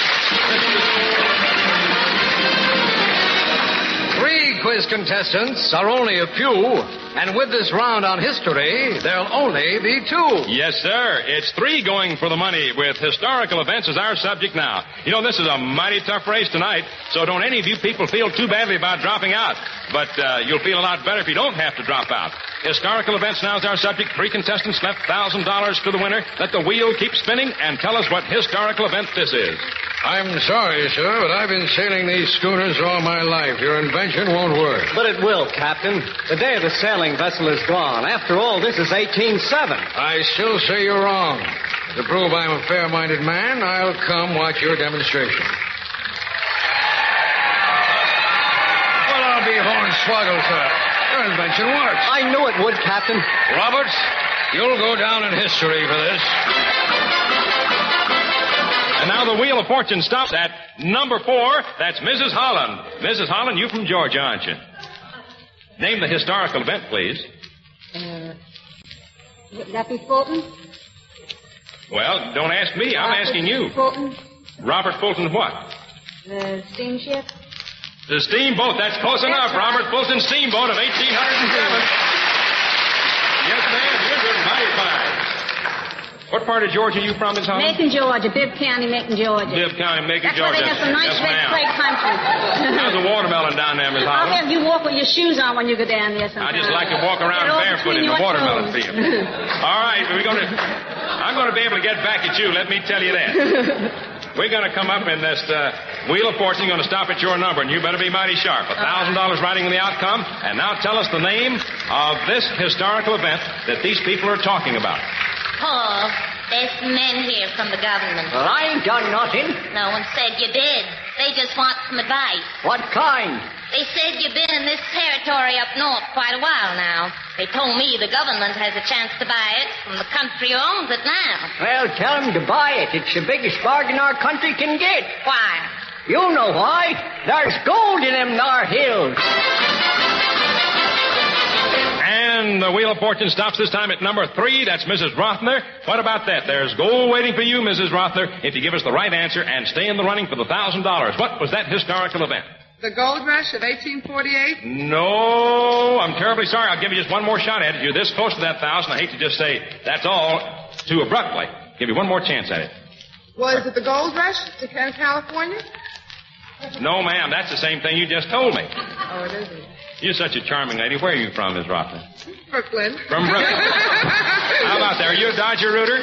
3 quiz contestants are only a few, and with this round on history, there'll only be 2. Yes, sir. It's 3 going for the money with historical events as our subject now. You know, this is a mighty tough race tonight, so don't any of you people feel too badly about dropping out. But you'll feel a lot better if you don't have to drop out. Historical events now is our subject. 3 contestants left $1,000 to the winner. Let the wheel keep spinning and tell us what historical event this is. I'm sorry, sir, but I've been sailing these schooners all my life. Your invention won't work. But it will, Captain. The day of the sailing vessel is gone. After all, this is 1807. I still say you're wrong. To prove I'm a fair-minded man, I'll come watch your demonstration. Well, I'll be hornswoggled, sir. Your invention works. I knew it would, Captain. Roberts, you'll go down in history for this. And now the Wheel of Fortune stops at number 4. That's Mrs. Holland. Mrs. Holland, you from Georgia, aren't you? Name the historical event, please. Would that be Fulton? Well, don't ask me. I'm asking you. Fulton? Robert Fulton what? The steamship? The steamboat. That's close enough. Robert Fulton's steamboat of 1807. Yes, ma'am. You're doing mighty fine. What part of Georgia are you from, Miss Holland? Macon, Georgia. Bibb County, Macon, Georgia. Bibb County, Macon, Georgia. That's where they got some nice red clay country. How's the watermelon down there, Miss Holland? I'll have you walk with your shoes on when you go down there sometime. I just like to walk around barefoot in the watermelon field. All right, I'm going to be able to get back at you, let me tell you that. We're going to come up in this Wheel of Fortune going to stop at your number, and you better be mighty sharp. $1,000 riding on the outcome. And now tell us the name of this historical event that these people are talking about. Paul, there's men here from the government. Well, I ain't done nothing. No one said you did. They just want some advice. What kind? They said you've been in this territory up north quite a while now. They told me the government has a chance to buy it from the country who owns it now. Well, tell them to buy it. It's the biggest bargain our country can get. Why? You know why. There's gold in them thar hills. And the Wheel of Fortune stops this time at number 3. That's Mrs. Rothner. What about that? There's gold waiting for you, Mrs. Rothner, if you give us the right answer and stay in the running for the $1,000. What was that historical event? The gold rush of 1848? No, I'm terribly sorry. I'll give you just one more shot at it. You're this close to that 1,000. I hate to just say that's all too abruptly. Give you one more chance at it. Was it the gold rush to California? No, ma'am. That's the same thing you just told me. Oh, it isn't. You're such a charming lady. Where are you from, Miss Rothner? Brooklyn. From Brooklyn. How about that? Are you a Dodger rooter?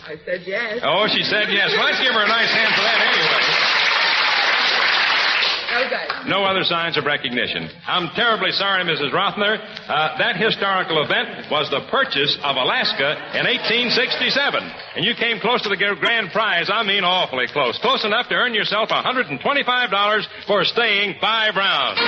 I said yes. Oh, she said yes. Well, let's give her a nice hand for that anyway. Okay. No other signs of recognition. I'm terribly sorry, Mrs. Rothner. That historical event was the purchase of Alaska in 1867. And you came close to the grand prize. I mean awfully close. Close enough to earn yourself $125 for staying 5 rounds.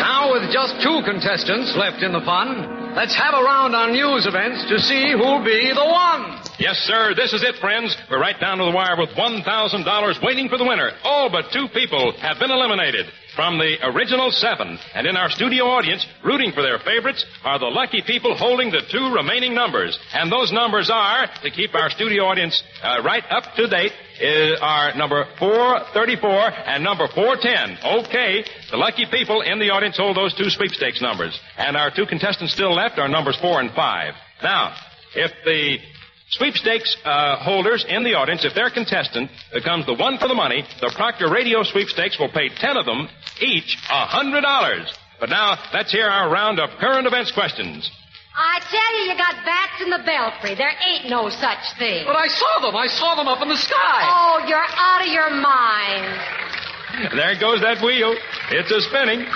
Now, with just 2 contestants left in the fun, let's have a round on news events to see who'll be the one. Yes, sir. This is it, friends. We're right down to the wire with $1,000 waiting for the winner. All but 2 people have been eliminated from the original 7. And in our studio audience, rooting for their favorites, are the lucky people holding the 2 remaining numbers. And those numbers are, to keep our studio audience right up to date, are number 434 and number 410. Okay, the lucky people in the audience hold those 2 sweepstakes numbers. And our 2 contestants still left are numbers 4 and 5. Now, if the sweepstakes holders in the audience, if their contestant becomes the one for the money, the Proctor Radio Sweepstakes will pay 10 of them each $100. But now, let's hear our round of current events questions. I tell you got bats in the belfry. There ain't no such thing. But I saw them. I saw them up in the sky. Oh, you're out of your mind. There goes that wheel. It's a spinning.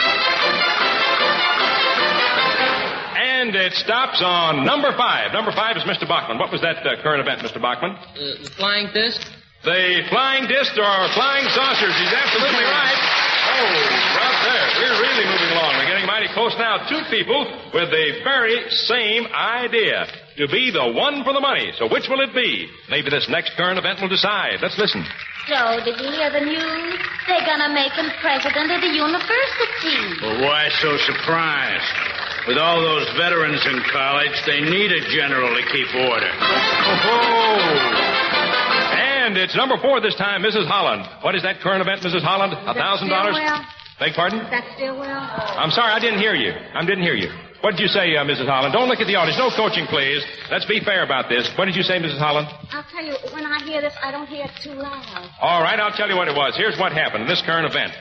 And it stops on number 5. Number 5 is Mr. Bachman. What was that current event, Mr. Bachman? The flying disc? The flying disc or flying saucers. He's absolutely right. Oh, right there. We're really moving along. We're getting mighty close now. 2 people with the very same idea. To be the one for the money. So which will it be? Maybe this next current event will decide. Let's listen. Joe, did you hear the news? They're gonna make him president of the university. Well, why so surprised? With all those veterans in college, they need a general to keep order. Oh! And it's number 4 this time, Mrs. Holland. What is that current event, Mrs. Holland? $1,000? Beg pardon? That's still well. I'm sorry, I didn't hear you. What did you say, Mrs. Holland? Don't look at the audience. No coaching, please. Let's be fair about this. What did you say, Mrs. Holland? I'll tell you, when I hear this, I don't hear it too loud. All right, I'll tell you what it was. Here's what happened in this current event.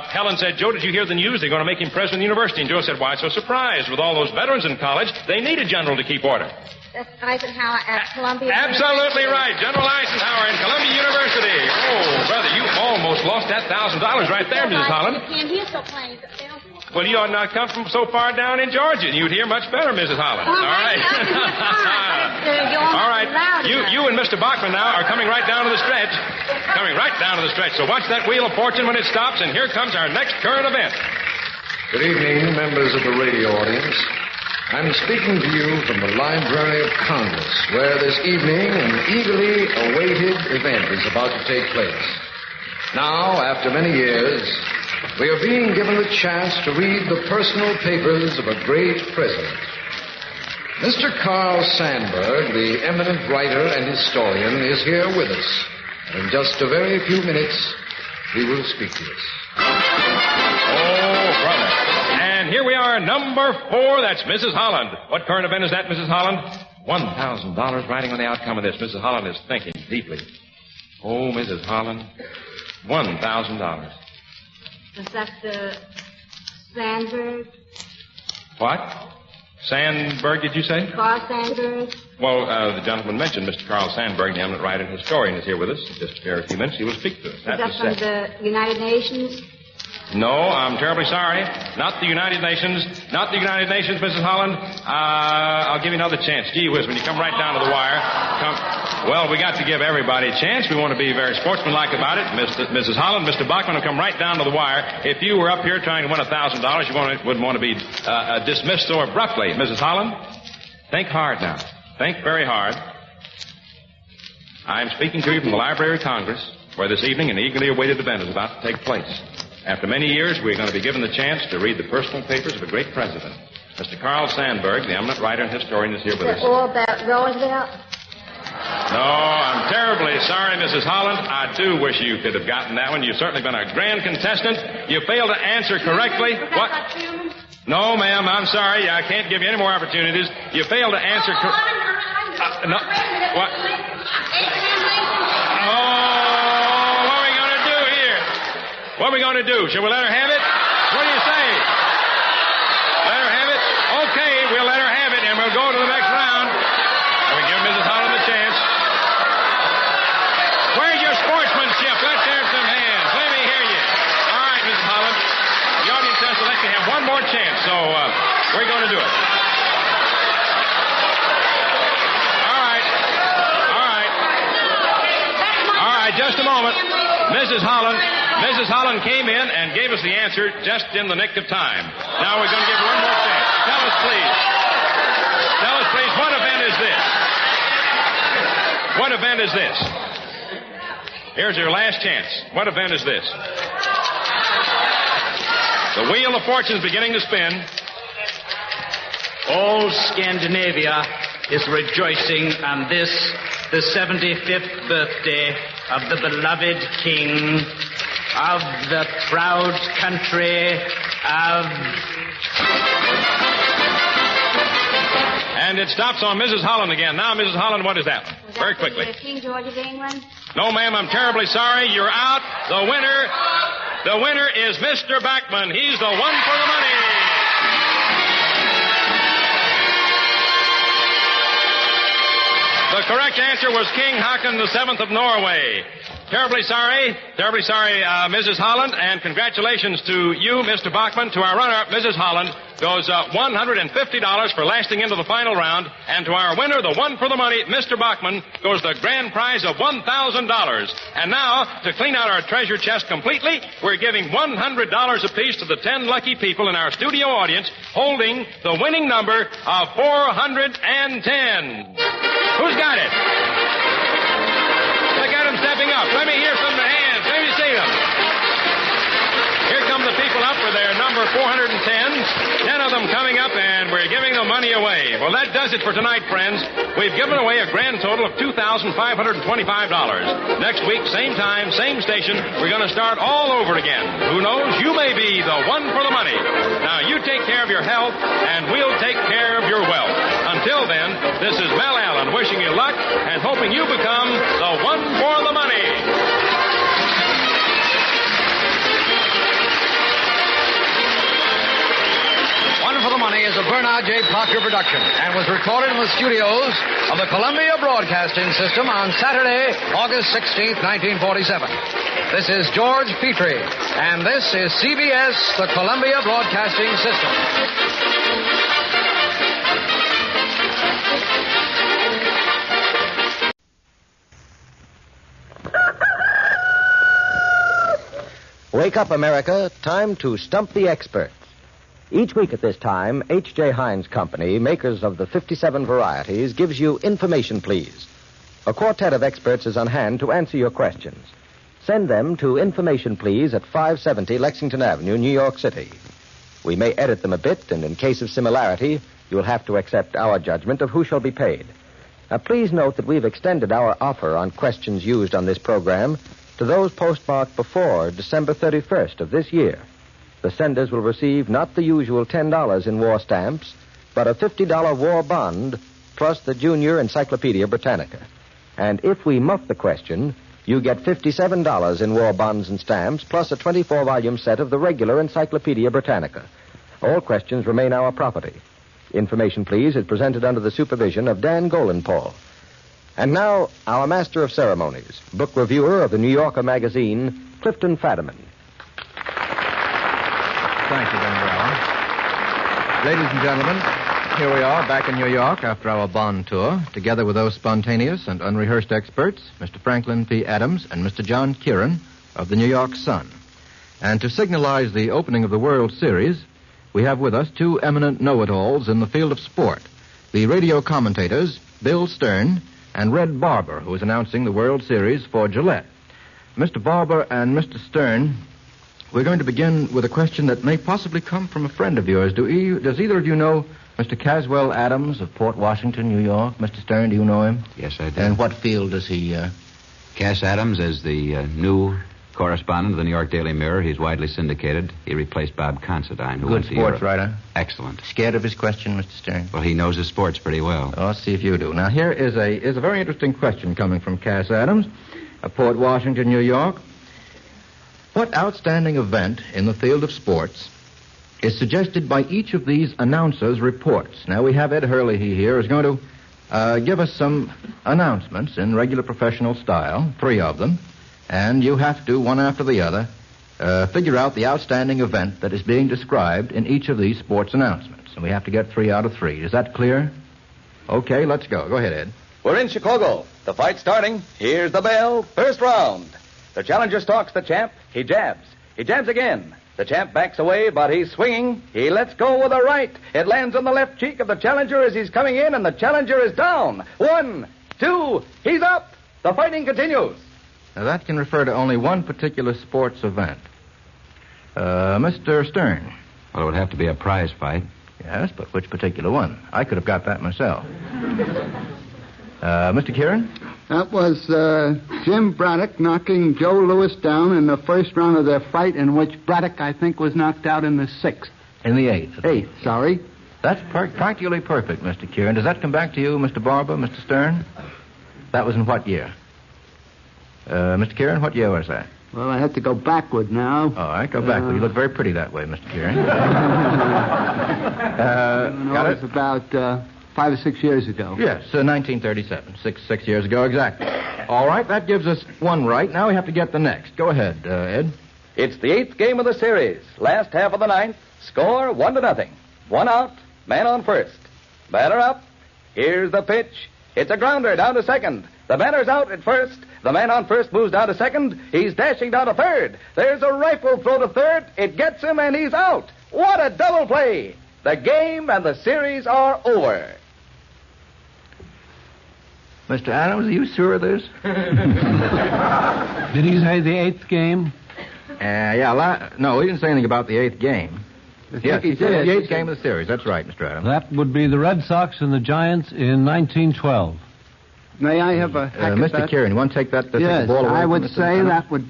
Helen said, Joe, did you hear the news? They're going to make him president of the university. And Joe said, why so surprised? With all those veterans in college, they need a general to keep order. That's Eisenhower at Columbia Absolutely University. right. General Eisenhower in Columbia University. Oh, brother, you almost lost that $1,000 right there, Mrs. Holland. You can't hear so plain. Well, you ought not come from so far down in Georgia, and you'd hear much better, Mrs. Holland. Well, all right. All right. You and Mr. Bachman now are coming right down to the stretch. So watch that Wheel of Fortune when it stops, and here comes our next current event. Good evening, members of the radio audience. I'm speaking to you from the Library of Congress, where this evening an eagerly awaited event is about to take place. Now, after many years, we are being given the chance to read the personal papers of a great president. Mr. Carl Sandburg, the eminent writer and historian, is here with us. In just a very few minutes, he will speak to us. Oh, brother. And here we are, number 4. That's Mrs. Holland. What current event is that, Mrs. Holland? $1,000 riding on the outcome of this. Mrs. Holland is thinking deeply. Oh, Mrs. Holland, $1,000. Is that the Sandberg? What? Sandberg, did you say? Carl Sandberg. Well, the gentleman mentioned Mr. Carl Sandberg, the eminent writer and historian, is here with us. Just here in a few minutes, he will speak to us. Is that from the United Nations? No, I'm terribly sorry. Not the United Nations. Not the United Nations, Mrs. Holland. I'll give you another chance. Gee whiz, when you come right down to the wire, well, we got to give everybody a chance. We want to be very sportsmanlike about it. Mrs. Holland, Mr. Bachman will come right down to the wire. If you were up here trying to win $1,000, you wouldn't want to be dismissed so abruptly. Mrs. Holland, think hard now. Think very hard. I'm speaking to you from the Library of Congress, where this evening an eagerly awaited event is about to take place. After many years, we're going to be given the chance to read the personal papers of a great president. Mr. Carl Sandberg, the eminent writer and historian, is here with us. All about Roosevelt? No, I'm terribly sorry, Mrs. Holland. I do wish you could have gotten that one. You've certainly been a grand contestant. You failed to answer correctly. What? No, ma'am, I'm sorry. I can't give you any more opportunities. You failed to answer no. What? What are we going to do? Shall we let her have it? What do you say? Let her have it? Okay, we'll let her have it, and we'll go to the next round. We'll give Mrs. Holland a chance. Where's your sportsmanship? Let's hear some hands. Let me hear you. All right, Mrs. Holland. The audience has to let you have one more chance, so we're going to do it. All right, just a moment. Mrs. Holland came in and gave us the answer just in the nick of time. Now we're going to give her one more chance. Tell us, please, what event is this? What event is this? Here's your last chance. What event is this? The wheel of fortune is beginning to spin. All Scandinavia is rejoicing on this, the 75th birthday of the beloved king of the proud country of... And it stops on Mrs. Holland again. Now, Mrs. Holland, what is that? Very quickly. King George of England? No, ma'am, I'm terribly sorry. You're out. The winner is Mr. Bachman. He's the one for the money. The correct answer was King Haakon VII of Norway. Terribly sorry, Mrs. Holland, and congratulations to you, Mr. Bachman. To our runner-up, Mrs. Holland, goes $150 for lasting into the final round, and to our winner, the one for the money, Mr. Bachman, goes the grand prize of $1,000. And now, to clean out our treasure chest completely, we're giving $100 apiece to the 10 lucky people in our studio audience, holding the winning number of 410. Who's got it? Look at them stepping up. Let me hear some hands. Let me see them. Here come the people up with their number 410. 10 of them coming up, and we're giving the money away. Well, that does it for tonight, friends. We've given away a grand total of $2,525. Next week, same time, same station, we're going to start all over again. Who knows? You may be the one for the money. Now, you take care of your health, and we'll take care of your wealth. Until then, this is Mel Allen wishing you luck and hoping you become the one for the money. One for the Money is a Barnard J. Parker production and was recorded in the studios of the Columbia Broadcasting System on Saturday, August 16th, 1947. This is George Petrie, and this is CBS, the Columbia Broadcasting System. Wake up, America. Time to stump the experts. Each week at this time, H.J. Heinz Company, makers of the 57 varieties, gives you Information Please. A quartet of experts is on hand to answer your questions. Send them to Information Please at 570 Lexington Avenue, New York City. We may edit them a bit, and in case of similarity, you'll have to accept our judgment of who shall be paid. Now, please note that we've extended our offer on questions used on this program to those postmarked before December 31st of this year. The senders will receive not the usual $10 in war stamps, but a $50 war bond plus the Junior Encyclopedia Britannica. And if we muff the question, you get $57 in war bonds and stamps plus a 24-volume set of the regular Encyclopedia Britannica. All questions remain our property. Information Please is presented under the supervision of Dan Golenpaul. And now, our master of ceremonies, book reviewer of the New Yorker magazine, Clifton Fadiman. Thank you, Van. Ladies and gentlemen, here we are back in New York after our Bond tour, together with those spontaneous and unrehearsed experts, Mr. Franklin P. Adams and Mr. John Kieran of the New York Sun. And to signalize the opening of the World Series, we have with us two eminent know-it-alls in the field of sport, the radio commentators, Bill Stern and Red Barber, who is announcing the World Series for Gillette. Mr. Barber and Mr. Stern, we're going to begin with a question that may possibly come from a friend of yours. Does either of you know Mr. Caswell Adams of Port Washington, New York? Mr. Stern, do you know him? Yes, I do. And what field does he... Cass Adams is the new correspondent of the New York Daily Mirror. He's widely syndicated. He replaced Bob Considine, who went to Europe. Good sports writer? Excellent. Scared of his question, Mr. Stern? Well, he knows his sports pretty well. Oh, let's see if you do. Now, here is a very interesting question coming from Cass Adams of Port Washington, New York. What outstanding event in the field of sports is suggested by each of these announcers' reports? Now, we have Ed Hurley here who's going to give us some announcements in regular professional style, 3 of them, and you have to, one after the other, figure out the outstanding event that is being described in each of these sports announcements. And we have to get 3 out of 3. Is that clear? Okay, let's go. Go ahead, Ed. We're in Chicago. The fight's starting. Here's the bell. First round. The challenger stalks the champ. He jabs. He jabs again. The champ backs away, but he's swinging. He lets go with a right. It lands on the left cheek of the challenger as he's coming in, and the challenger is down. 1, 2, he's up. The fighting continues. Now, that can refer to only one particular sports event. Mr. Stern. Well, it would have to be a prize fight. Yes, but which particular one? I could have got that myself. Mr. Kieran? That was Jim Braddock knocking Joe Louis down in the first round of their fight, in which Braddock, I think, was knocked out in the 6th. In the 8th? 8th, sorry. That's practically perfect, Mr. Kieran. Does that come back to you, Mr. Barber, Mr. Stern? That was in what year? Mr. Kieran, what year was that? Well, I have to go backward now. All right, go backward. You look very pretty that way, Mr. Kieran. It was about 5 or 6 years ago. Yes, 1937. Six years ago, exactly. All right, that gives us 1 right. Now we have to get the next. Go ahead, Ed. It's the 8th game of the series. Last half of the 9th. Score 1-0. 1 out. Man on first. Batter up. Here's the pitch. It's a grounder down to second. The batter's out at first. The man on first moves down to second. He's dashing down to third. There's a rifle throw to third. It gets him, and he's out. What a double play. The game and the series are over. Mr. Adams, are you sure of this? Did he say the 8th game? No, he didn't say anything about the 8th game. Yes, he said the 8th game of the series. That's right, Mr. Adams. That would be the Red Sox and the Giants in 1912. May I have a hack at Mr. that? Kieran, you want to take that? Yes, the ball away I would from Mr. say Adams?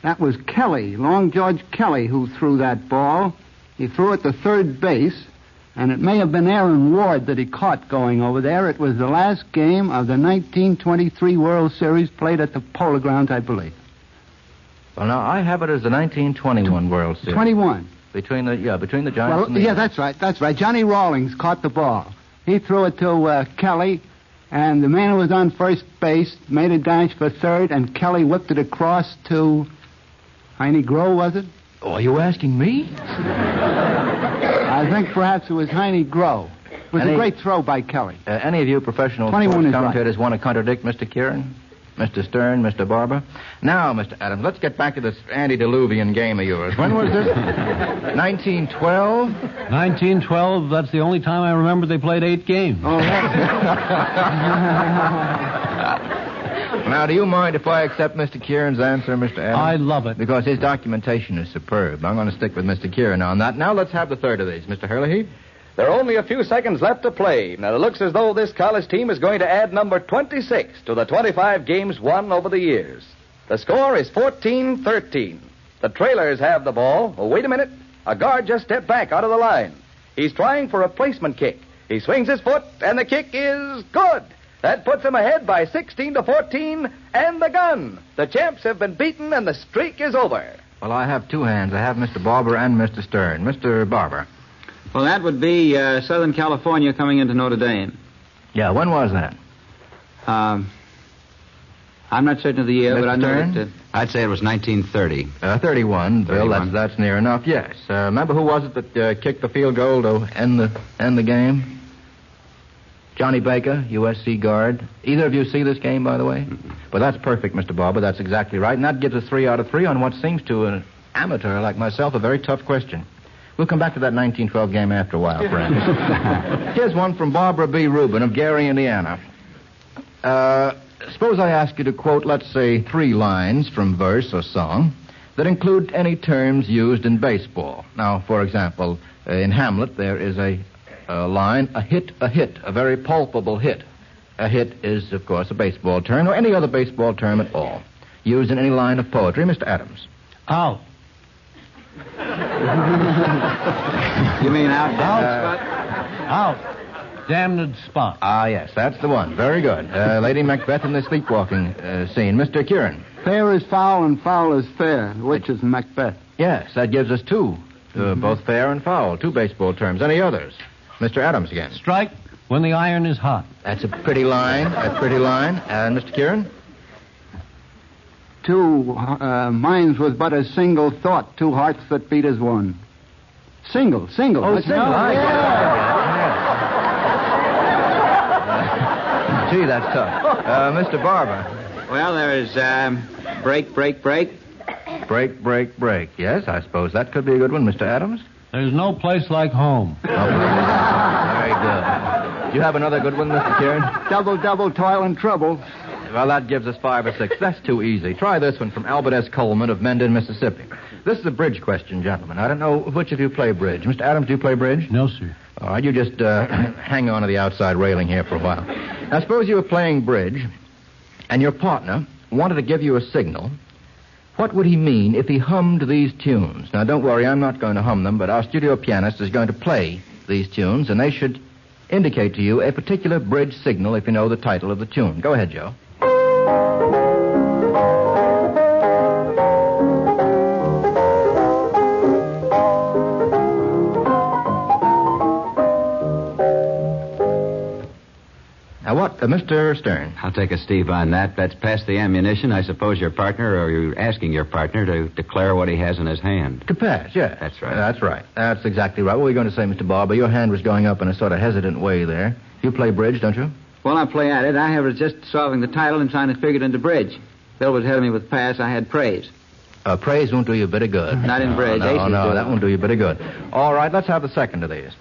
that was Kelly, Long George Kelly, who threw that ball. He threw it to third base, and it may have been Aaron Ward that he caught going over there. It was the last game of the 1923 World Series played at the Polo Grounds, I believe. Well, now, I have it as the 1921 World Series. 21. Between the Giants and the... Yeah, that's right. Johnny Rawlings caught the ball. He threw it to Kelly, and the man who was on first base made a dash for third, and Kelly whipped it across to Heine Groh, was it? Oh, are you asking me? I think perhaps it was Heine Groh. It was a great throw by Kelly. Any of you professional sports commentators want to contradict Mr. Kieran? Mr. Stern, Mr. Barber? Now, Mr. Adams, let's get back to this antediluvian game of yours. When was this? 1912? 1912, that's the only time I remember they played 8 games. Oh, Now, do you mind if I accept Mr. Kieran's answer, Mr. Adams? I love it. Because his documentation is superb. I'm going to stick with Mr. Kieran on that. Now, let's have the third of these. Mr. Hurley? There are only a few seconds left to play. Now, it looks as though this college team is going to add number 26 to the 25 games won over the years. The score is 14-13. The Trailers have the ball. Oh, wait a minute. A guard just stepped back out of the line. He's trying for a placement kick. He swings his foot, and the kick is good. That puts him ahead by 16-14, and the gun. The champs have been beaten, and the streak is over. Well, I have 2 hands. I have Mr. Barber and Mr. Stern. Mr. Barber. Well, that would be Southern California coming into Notre Dame. Yeah, when was that? I'm not certain of the year, but I know that... I'd say it was 1930. 31, Bill. 31. That's near enough, yes. Remember who was it that kicked the field goal to end the game? Johnny Baker, USC guard. Either of you see this game, by the way? Mm-hmm. Well, that's perfect, Mr. Barber. That's exactly right. And that gives us 3 out of 3 on what seems to an amateur like myself a very tough question. We'll come back to that 1912 game after a while, friends. Here's one from Barbara B. Rubin of Gary, Indiana. Suppose I ask you to quote, let's say, 3 lines from verse or song that include any terms used in baseball. Now, for example, in Hamlet, there is a line, a hit, a very palpable hit. A hit is, of course, a baseball term, or any other baseball term at all, used in any line of poetry. Mr. Adams. Out. You mean out? Out. Damned spot. Ah, yes, that's the one. Very good. Lady Macbeth in the sleepwalking scene. Mr. Kieran. Fair is foul and foul is fair, which is Macbeth. Yes, that gives us 2. Both fair and foul. 2 baseball terms. Any others? Mr. Adams again. Strike when the iron is hot. That's a pretty line. And Mr. Kieran? 2 minds with but a single thought, 2 hearts that beat as one. Single. Oh, single. Gee, that's tough. Mr. Barber. Well, there's break. Break. Yes, I suppose that could be a good one. Mr. Adams? There's no place like home. Very good. Do you have another good one, Mr. Kieran? Double, toil and trouble. Well, that gives us 5 or 6. That's too easy. Try this one from Albert S. Coleman of Mendon, Mississippi. This is a bridge question, gentlemen. I don't know which of you play bridge. Mr. Adams, do you play bridge? No, sir. All right, you just hang on to the outside railing here for a while. Now, suppose you were playing bridge, and your partner wanted to give you a signal. What would he mean if he hummed these tunes? Now, don't worry, I'm not going to hum them, but our studio pianist is going to play these tunes, and they should indicate to you a particular bridge signal if you know the title of the tune. Go ahead, Joe. Now, what, Mr. Stern? I'll take a Steve on that. That's past the ammunition. I suppose your partner, or you're asking your partner to declare what he has in his hand. To pass, yes. That's right. That's right. That's exactly right. What were you going to say, Mr. Barber? Your hand was going up in a sort of hesitant way there. You play bridge, don't you? Well, I play at it. I was just solving the title and trying to figure it into bridge. Bill was helping me with pass. I had praise. Praise won't do you a bit of good. Not in bridge. No, that won't do you a bit of good. All right, let's have the second of these.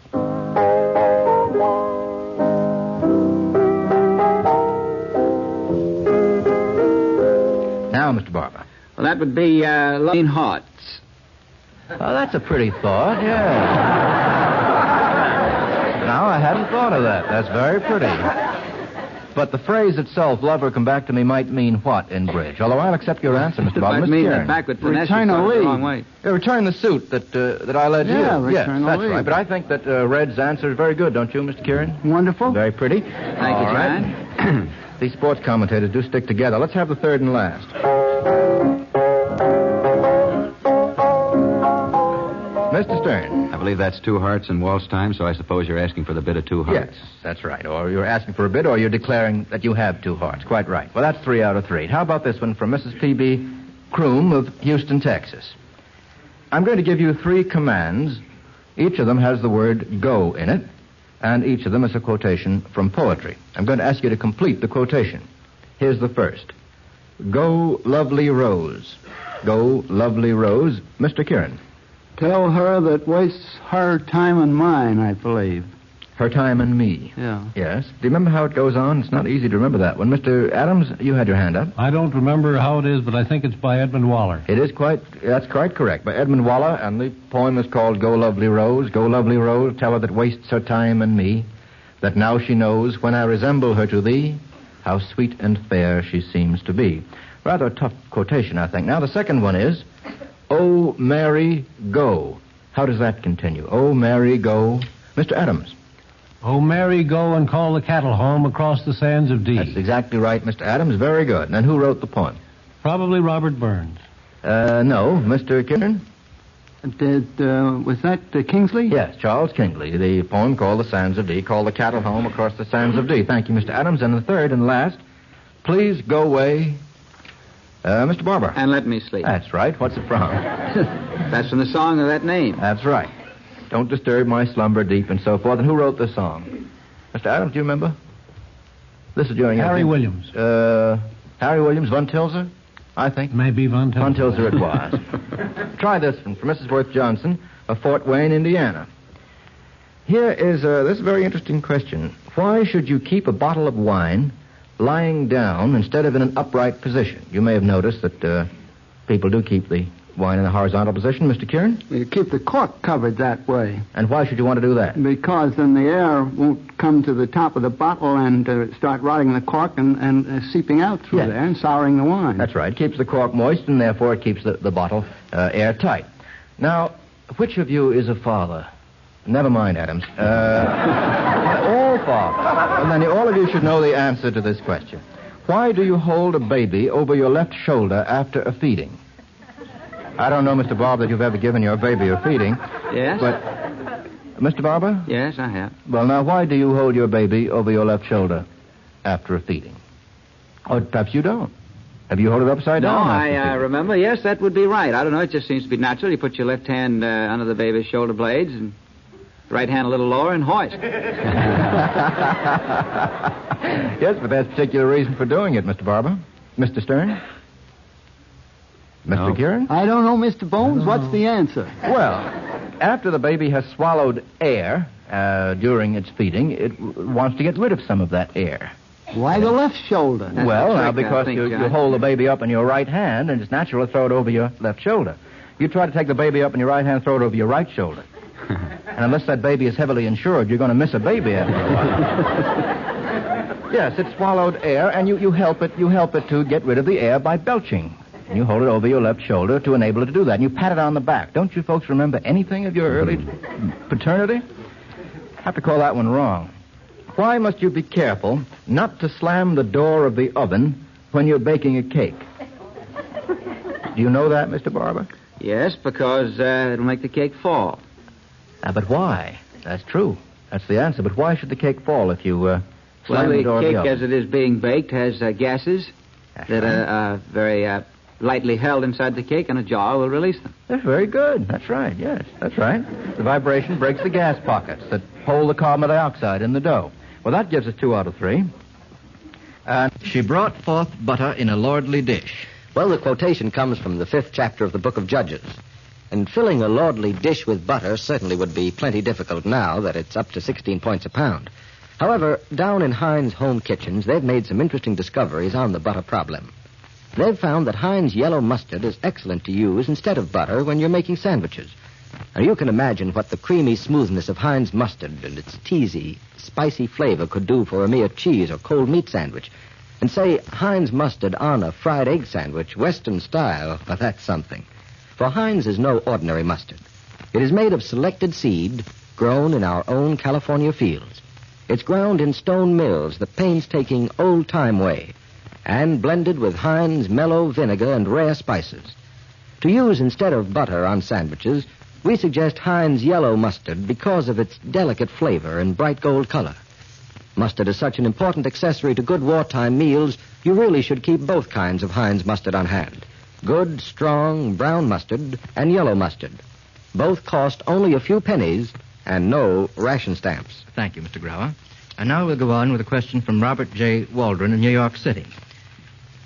Now, Mr. Barber. Well, that would be Loving Hearts. Oh, that's a pretty thought, yeah. Now, I hadn't thought of that. That's very pretty. But the phrase itself, love or come back to me, might mean what in bridge? Although I'll accept your answer, Mr. Barber. It might mean that backward finesse return a lead. The wrong way. Return the suit that I led you. Return the that's lead. right. But I think that Red's answer is very good, don't you, Mr. Kieran? Wonderful. Very pretty. Thank you, John. Right. These sports commentators do stick together. Let's have the third and last. Mr. Stern. I believe that's 2 hearts and waltz time, so I suppose you're asking for the bid of 2 hearts. Yes, that's right. Or you're asking for a bid, or you're declaring that you have 2 hearts. Quite right. Well, that's 3 out of 3. How about this one from Mrs. P.B. Kroom of Houston, Texas? I'm going to give you 3 commands. Each of them has the word go in it, and each of them is a quotation from poetry. I'm going to ask you to complete the quotation. Here's the first. Go, lovely rose. Go, lovely rose. Mr. Kieran. Tell her that wastes her time and mine, I believe. Her time and me. Yeah. Yes. Do you remember how it goes on? It's not easy to remember that one. Mr. Adams, you had your hand up. I don't remember how it is, but I think it's by Edmund Waller. That's quite correct. By Edmund Waller, and the poem is called Go Lovely Rose. Go Lovely Rose, tell her that wastes her time and me, that now she knows when I resemble her to thee, how sweet and fair she seems to be. Rather a tough quotation, I think. Now, the second one is, Oh, Mary, go. How does that continue? Oh, Mary, go. Mr. Adams. Oh, Mary, go and call the cattle home across the sands of Dee. That's exactly right, Mr. Adams. Very good. And who wrote the poem? Probably Robert Burns. No. Mr. Kieran? Was that Kingsley? Yes, Charles Kingsley. The poem called The Sands of Dee, called The Cattle Home Across the Sands of Dee. Thank you, Mr. Adams. And the third and last, Please Go Away, Mr. Barber. And Let Me Sleep. That's right. What's it from? That's from the song of that name. That's right. Don't disturb my slumber deep and so forth. And who wrote this song? Mr. Adams, do you remember? This is during... Harry Williams. Harry Williams, Von Tilzer, I think. Maybe Von Tilzer. Von Tilzer it was. Try this one for Mrs. Worth Johnson of Fort Wayne, Indiana. Here is this very interesting question. Why should you keep a bottle of wine lying down instead of in an upright position? You may have noticed that people do keep the wine in a horizontal position, Mr. Kieran. You keep the cork covered that way. And why should you want to do that? Because then the air won't come to the top of the bottle and start rotting the cork and seeping out through there and souring the wine. That's right. It keeps the cork moist, and therefore it keeps the bottle airtight. Now, which of you is a father? Never mind, Adams. All fathers. Well, then all of you should know the answer to this question. Why do you hold a baby over your left shoulder after a feeding? I don't know, Mr. Barber, that you've ever given your baby a feeding. Yes? But, Mr. Barber? Yes, I have. Well, now, why do you hold your baby over your left shoulder after a feeding? Or perhaps you don't. Have you hold it upside down? No, I remember. Yes, that would be right. I don't know. It just seems to be natural. You put your left hand under the baby's shoulder blades and right hand a little lower and hoist. Yes, but there's a particular reason for doing it, Mr. Barber. Mr. Stern? Mr. Kieran? I don't know, Mr. Bones. What's the answer? Well, after the baby has swallowed air during its feeding, it wants to get rid of some of that air. Why the left shoulder? Because you hold the baby up in your right hand, and it's natural to throw it over your left shoulder. You try to take the baby up in your right hand, throw it over your right shoulder. And unless that baby is heavily insured, you're going to miss a baby after a while. Yes, it swallowed air, and you help it to get rid of the air by belching. And you hold it over your left shoulder to enable it to do that. And you pat it on the back. Don't you folks remember anything of your early paternity? I have to call that one wrong. Why must you be careful not to slam the door of the oven when you're baking a cake? Do you know that, Mr. Barber? Yes, because it'll make the cake fall. But why? That's true. That's the answer. But why should the cake fall if you slam the door of the cake, oven? as it is being baked, has gases that are very lightly held inside the cake, and a jar will release them. That's very good. That's right. Yes, that's right. The vibration breaks the gas pockets that hold the carbon dioxide in the dough. Well, that gives us 2 out of 3. And she brought forth butter in a lordly dish. Well, the quotation comes from the 5th chapter of the book of Judges. And filling a lordly dish with butter certainly would be plenty difficult now that it's up to 16 points a pound. However, down in Heinz Home Kitchens, they've made some interesting discoveries on the butter problem. They've found that Heinz yellow mustard is excellent to use instead of butter when you're making sandwiches. Now, you can imagine what the creamy smoothness of Heinz mustard and its teasy, spicy flavor could do for a mere cheese or cold meat sandwich. And say, Heinz mustard on a fried egg sandwich, Western style, well, that's something. For Heinz is no ordinary mustard. It is made of selected seed grown in our own California fields. It's ground in stone mills the painstaking old-time way and blended with Heinz mellow vinegar and rare spices. To use instead of butter on sandwiches, we suggest Heinz yellow mustard because of its delicate flavor and bright gold color. Mustard is such an important accessory to good wartime meals, you really should keep both kinds of Heinz mustard on hand. Good, strong, brown mustard and yellow mustard. Both cost only a few pennies and no ration stamps. Thank you, Mr. Grauer. And now we'll go on with a question from Robert J. Waldron in New York City.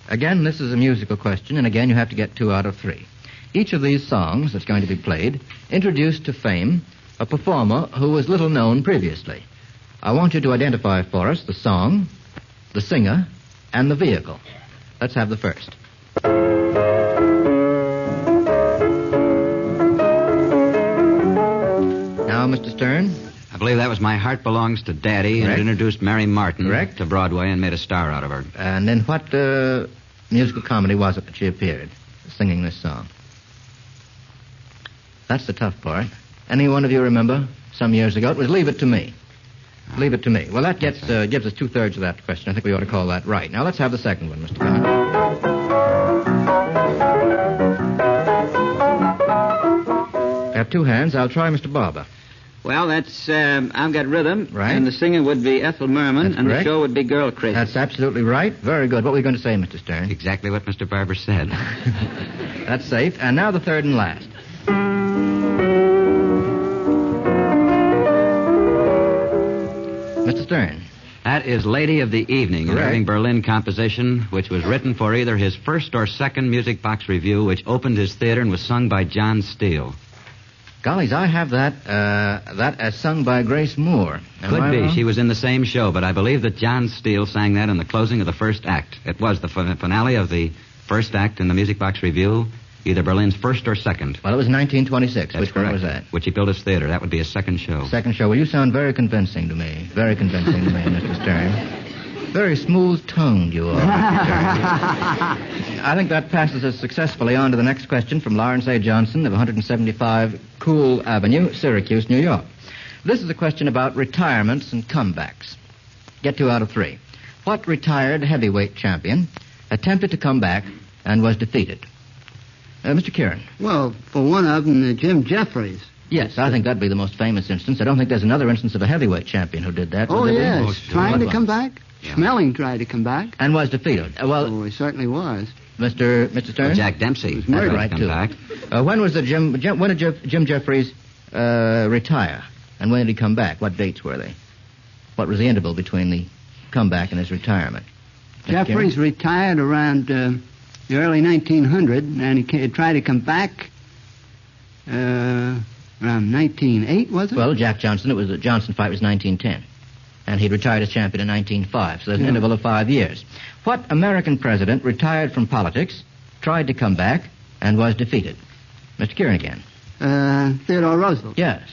Again, this is a musical question, and again you have to get 2 out of 3. Each of these songs that's going to be played introduced to fame a performer who was little known previously. I want you to identify for us the song, the singer, and the vehicle. Let's have the first. Now, Mr. Stern. I believe that was My Heart Belongs to Daddy, Correct. and it introduced Mary Martin Correct. to Broadway and made a star out of her. And then what musical comedy was it that she appeared singing this song? That's the tough part. Any one of you remember some years ago? It was Leave It to Me. Leave It to Me. Well, that gives us 2/3 of that question. I think we ought to call that right. Now, let's have the second one, Mr. Barnard. got two hands. I'll try Mr. Barber. Well, that's, I've got rhythm. Right. And the singer would be Ethel Merman, That's and correct. the show would be Girl Crazy. That's absolutely right. Very good. What were you going to say, Mr. Stern? Exactly what Mr. Barber said. That's safe. And now the third and last. Mr. Stern. That is Lady of the Evening, an Correct. Irving Berlin composition, which was written for either his first or second music box review, which opened his theater and was sung by John Steele. Gollies, I have that as sung by Grace Moore. Am Could I be. wrong? She was in the same show, but I believe that John Steele sang that in the closing of the first act. It was the finale of the first act in the music box review, either Berlin's first or second. Well, it was 1926. That's Which correct. one was that? Which he built his theater. That would be his second show. Second show. Well, you sound very convincing to me. Very convincing to me, Mr. Stern. Very smooth-toned you are, Mr. Stern. I think that passes us successfully on to the next question from Lawrence A. Johnson of 175 Cool Avenue, Syracuse, New York. This is a question about retirements and comebacks. Get 2 out of 3. What retired heavyweight champion attempted to come back and was defeated? Mr. Kieran. Well, for one of them, Jim Jeffries. Yes, I think that'd be the most famous instance. I don't think there's another instance of a heavyweight champion who did that. Oh, was there? yes. Trying to come back? Yeah. Schmeling tried to come back. And was defeated. Oh, he certainly was. Mr. Stern? Well, Jack Dempsey was tried murdered. to Right, come too. back. When did Jim Jeffries retire? And when did he come back? What dates were they? What was the interval between the comeback and his retirement? Mr. Jeffries Kieran? retired around the early 1900, and he tried to come back around 1908, was it? Well, Jack Johnson, the Johnson fight was 1910. And he retired as champion in 1905, so there's an interval of 5 years. What American president retired from politics, tried to come back, and was defeated? Mr. Kieran again. Theodore Roosevelt. Yes.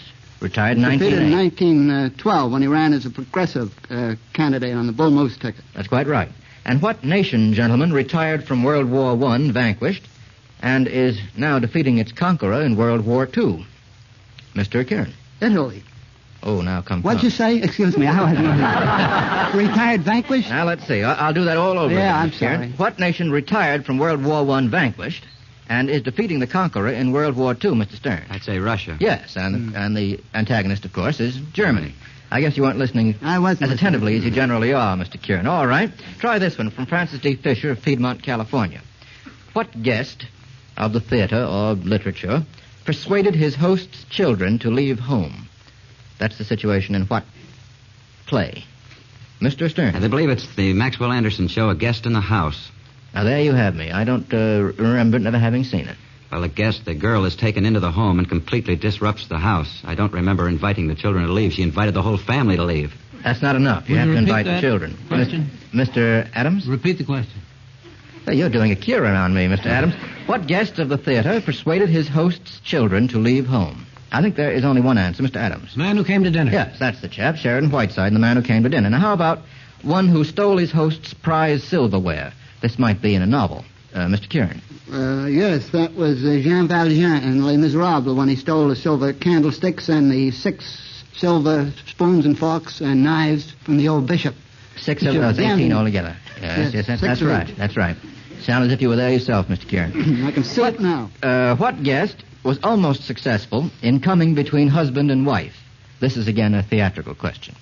Retired in Defeated in 1908. 1912 when he ran as a progressive candidate on the Bull Moose ticket. That's quite right. And what nation, gentlemen, retired from World War I, vanquished, and is now defeating its conqueror in World War II? Mr. Kieran. Italy. Oh, now come. What'd you say? Excuse me, I wasn't. Retired, vanquished? Now, let's see. I'll do that all over Yeah, again, I'm Mr. Kieran. sorry. What nation retired from World War I, vanquished, and is defeating the conqueror in World War II, Mr. Stern? I'd say Russia. Yes, and the antagonist, of course, is Germany. I guess you weren't listening I wasn't as attentively as you generally are, Mr. Kieran. All right. Try this one from Francis D. Fisher of Piedmont, California. What guest of the theater or literature persuaded his host's children to leave home? That's the situation in what play? Mr. Stern. I believe it's the Maxwell Anderson show, A Guest in the House. Now, there you have me. I don't remember never having seen it. Well, the girl is taken into the home and completely disrupts the house. I don't remember inviting the children to leave. She invited the whole family to leave. That's not enough. You Will have you to repeat invite the that children. question? Mr. Adams? Repeat the question. Well, you're doing a cure around me, Mr. Adams. What guest of the theater persuaded his host's children to leave home? I think there is only one answer, Mr. Adams. The man who came to dinner. Yes, that's the chap, Sheridan Whiteside, the man who came to dinner. Now, how about one who stole his host's prize silverware? This might be in a novel. Mr. Kieran. Yes, that was Jean Valjean in Les Miserables when he stole the silver candlesticks and the 6 silver spoons and forks and knives from the old bishop. 6 of those, 18 altogether. Yes, Yes, six that's of right. each. That's right. Sound as if you were there yourself, Mr. Kieran. I can see it now. What guest was almost successful in coming between husband and wife? This is again a theatrical question.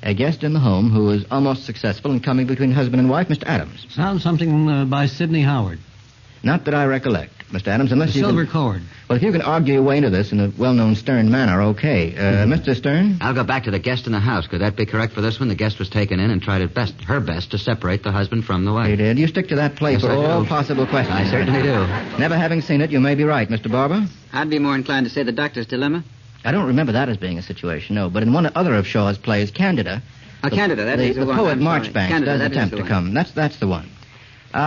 A guest in the home who was almost successful in coming between husband and wife, Mr. Adams. Sounds something by Sidney Howard. Not that I recollect, Mr. Adams, unless The you silver can... cord. Well, if you can argue your way into this in a well-known Stern manner, okay. Mr. Stern? I'll go back to the guest in the house. Could that be correct for this one? The guest was taken in and tried her best to separate the husband from the wife. You did. You stick to that play Yes, for I do. all possible questions. I certainly do. Never having seen it, you may be right, Mr. Barber. I'd be more inclined to say the doctor's dilemma. I don't remember that as being a situation, no. But in one other of Shaw's plays, Candida... Candida, that is the one. poet I'm sorry. Marchbanks Candida, does that is attempt the to one. come. That's the one.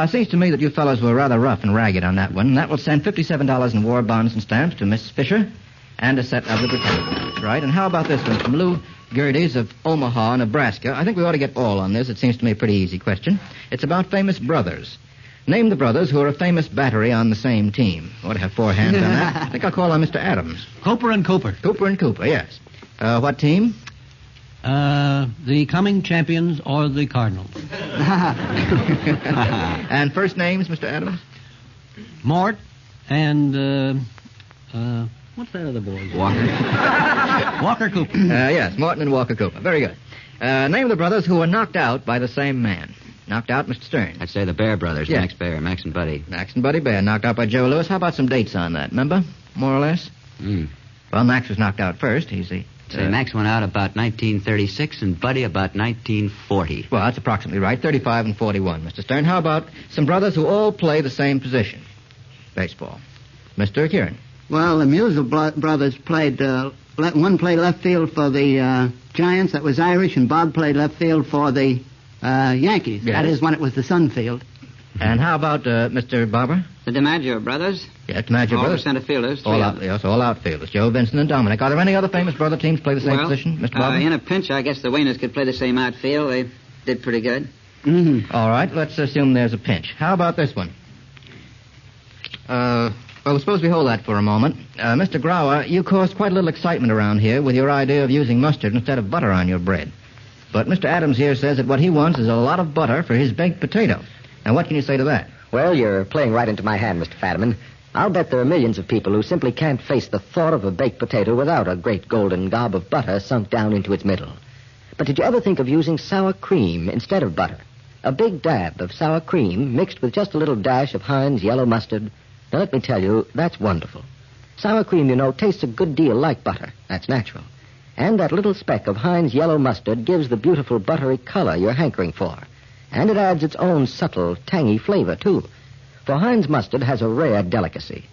Seems to me that you fellows were rather rough and ragged on that one. That will send $57 in war bonds and stamps to Miss Fisher and a set of the Britannia. Right? And how about this one from Lou Gerdes of Omaha, Nebraska? I think we ought to get all on this. It seems to me a pretty easy question. It's about famous brothers. Name the brothers who are a famous battery on the same team. I ought to have 4 hands on that. I think I'll call on Mr. Adams. Cooper and Cooper. Cooper and Cooper, yes. What team? The coming champions or the Cardinals. And first names, Mr. Adams? Mort and What's that other boy's Walker. Walker Cooper. Yes, Morton and Walker Cooper. Very good. Name the brothers who were knocked out by the same man. Knocked out, Mr. Stern. I'd say the Bear brothers, Yeah. Max Bear, Max and Buddy. Max and Buddy Bear, knocked out by Joe Louis. How about some dates on that? Remember? More or less? Well, Max was knocked out first. He's the... Say Max went out about 1936 and Buddy about 1940. Well, that's approximately right. 35 and 41, Mr. Stern. How about some brothers who all play the same position? Baseball. Mr. Kieran. Well, the Musial brothers played, one played left field for the Giants, that was Irish, and Bob played left field for the Yankees. Yes. That is when it was the Sun Field. And how about Mr. Barber? The DiMaggio brothers. Yes, DiMaggio all brothers. center fielders. All outfielders. Joe, Vincent, and Dominic. Are there any other famous brother teams play the same position, Mr. Barber? In a pinch, I guess the Wainers could play the same outfield. They did pretty good. Mm-hmm. All right, let's assume there's a pinch. How about this one? Well, suppose we hold that for a moment. Mr. Grauer, you caused quite a little excitement around here with your idea of using mustard instead of butter on your bread. But Mr. Adams here says that what he wants is a lot of butter for his baked potato. Now, what can you say to that? Well, you're playing right into my hand, Mr. Fadiman. I'll bet there are millions of people who simply can't face the thought of a baked potato without a great golden gob of butter sunk down into its middle. But did you ever think of using sour cream instead of butter? A big dab of sour cream mixed with just a little dash of Heinz yellow mustard. Now, let me tell you, that's wonderful. Sour cream, you know, tastes a good deal like butter. That's natural. And that little speck of Heinz yellow mustard gives the beautiful buttery color you're hankering for. And it adds its own subtle, tangy flavor, too. For Heinz mustard has a rare delicacy.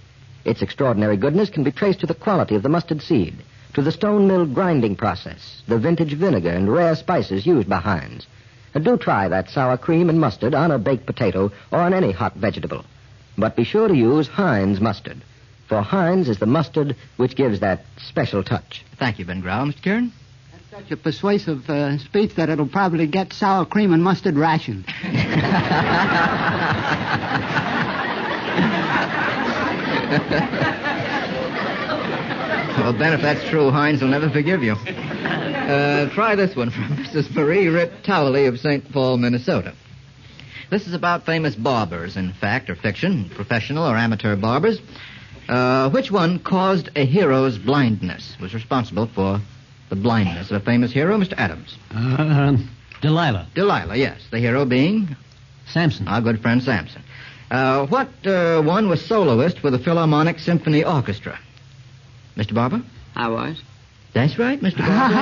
Its extraordinary goodness can be traced to the quality of the mustard seed, to the stone mill grinding process, the vintage vinegar and rare spices used by Heinz. Do try that sour cream and mustard on a baked potato or on any hot vegetable. But be sure to use Heinz mustard. For Heinz is the mustard which gives that special touch. Thank you, Ben Grau. Mr. Kieran? Such a persuasive speech that it'll probably get sour cream and mustard rationed. Well, Ben, if that's true, Heinz will never forgive you. Try this one from Mrs. Marie Ritt Towley of St. Paul, Minnesota. This is about famous barbers, in fact, or fiction, professional or amateur barbers. Which one caused a hero's blindness, was responsible for the blindness of a famous hero, Mr. Adams? Delilah. Delilah, yes. The hero being? Samson. Our good friend Samson. What one was soloist with the Philharmonic Symphony Orchestra? Mr. Barber? I was. That's right, Mr. Barber.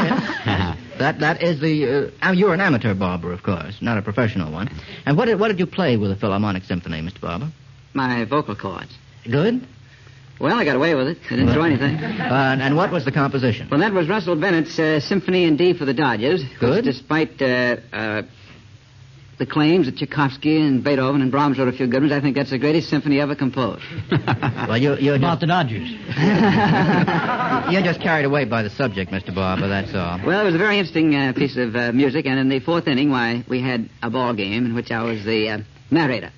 Yes. That is the... you're an amateur barber, of course, not a professional one. And what did you play with the Philharmonic Symphony, Mr. Barber? My vocal cords. Good? Well, I got away with it. I didn't do anything. And what was the composition? Well, that was Russell Bennett's Symphony in D for the Dodgers. Good. Which, despite the claims that Tchaikovsky and Beethoven and Brahms wrote a few good ones, I think that's the greatest symphony ever composed. Well, you're About the Dodgers. You're just carried away by the subject, Mr. Barber, that's all. Well, it was a very interesting piece of music, and in the fourth inning, we had a ball game in which I was the narrator.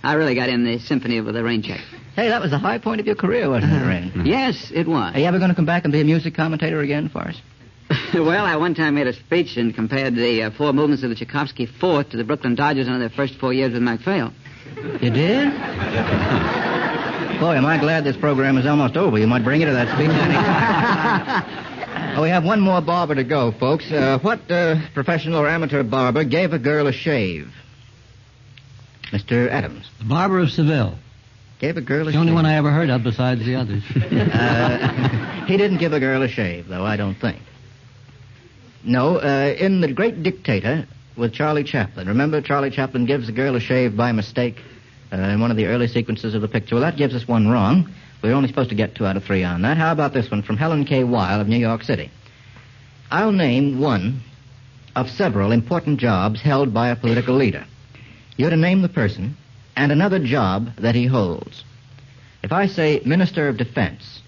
I really got in the symphony with a rain check. Hey, that was the high point of your career, wasn't it, Rain? Yes, it was. Are you ever going to come back and be a music commentator again for us? Well, I one time made a speech and compared the four movements of the Tchaikovsky Fourth to the Brooklyn Dodgers in their first 4 years with MacPhail. You did? Boy, am I glad this program is almost over. You might bring it to that speech anytime. We have one more barber to go, folks. What professional or amateur barber gave a girl a shave? Mr. Adams. The Barber of Seville. Gave a girl a shave. The only one I ever heard of besides the others. He didn't give a girl a shave, though, I don't think. No, in The Great Dictator with Charlie Chaplin. Remember, Charlie Chaplin gives a girl a shave by mistake in one of the early sequences of the picture. Well, that gives us one wrong. We're only supposed to get 2 out of 3 on that. How about this one from Helen K. Weil of New York City? I'll name one of several important jobs held by a political leader. You're to name the person and another job that he holds. If I say Minister of Defense,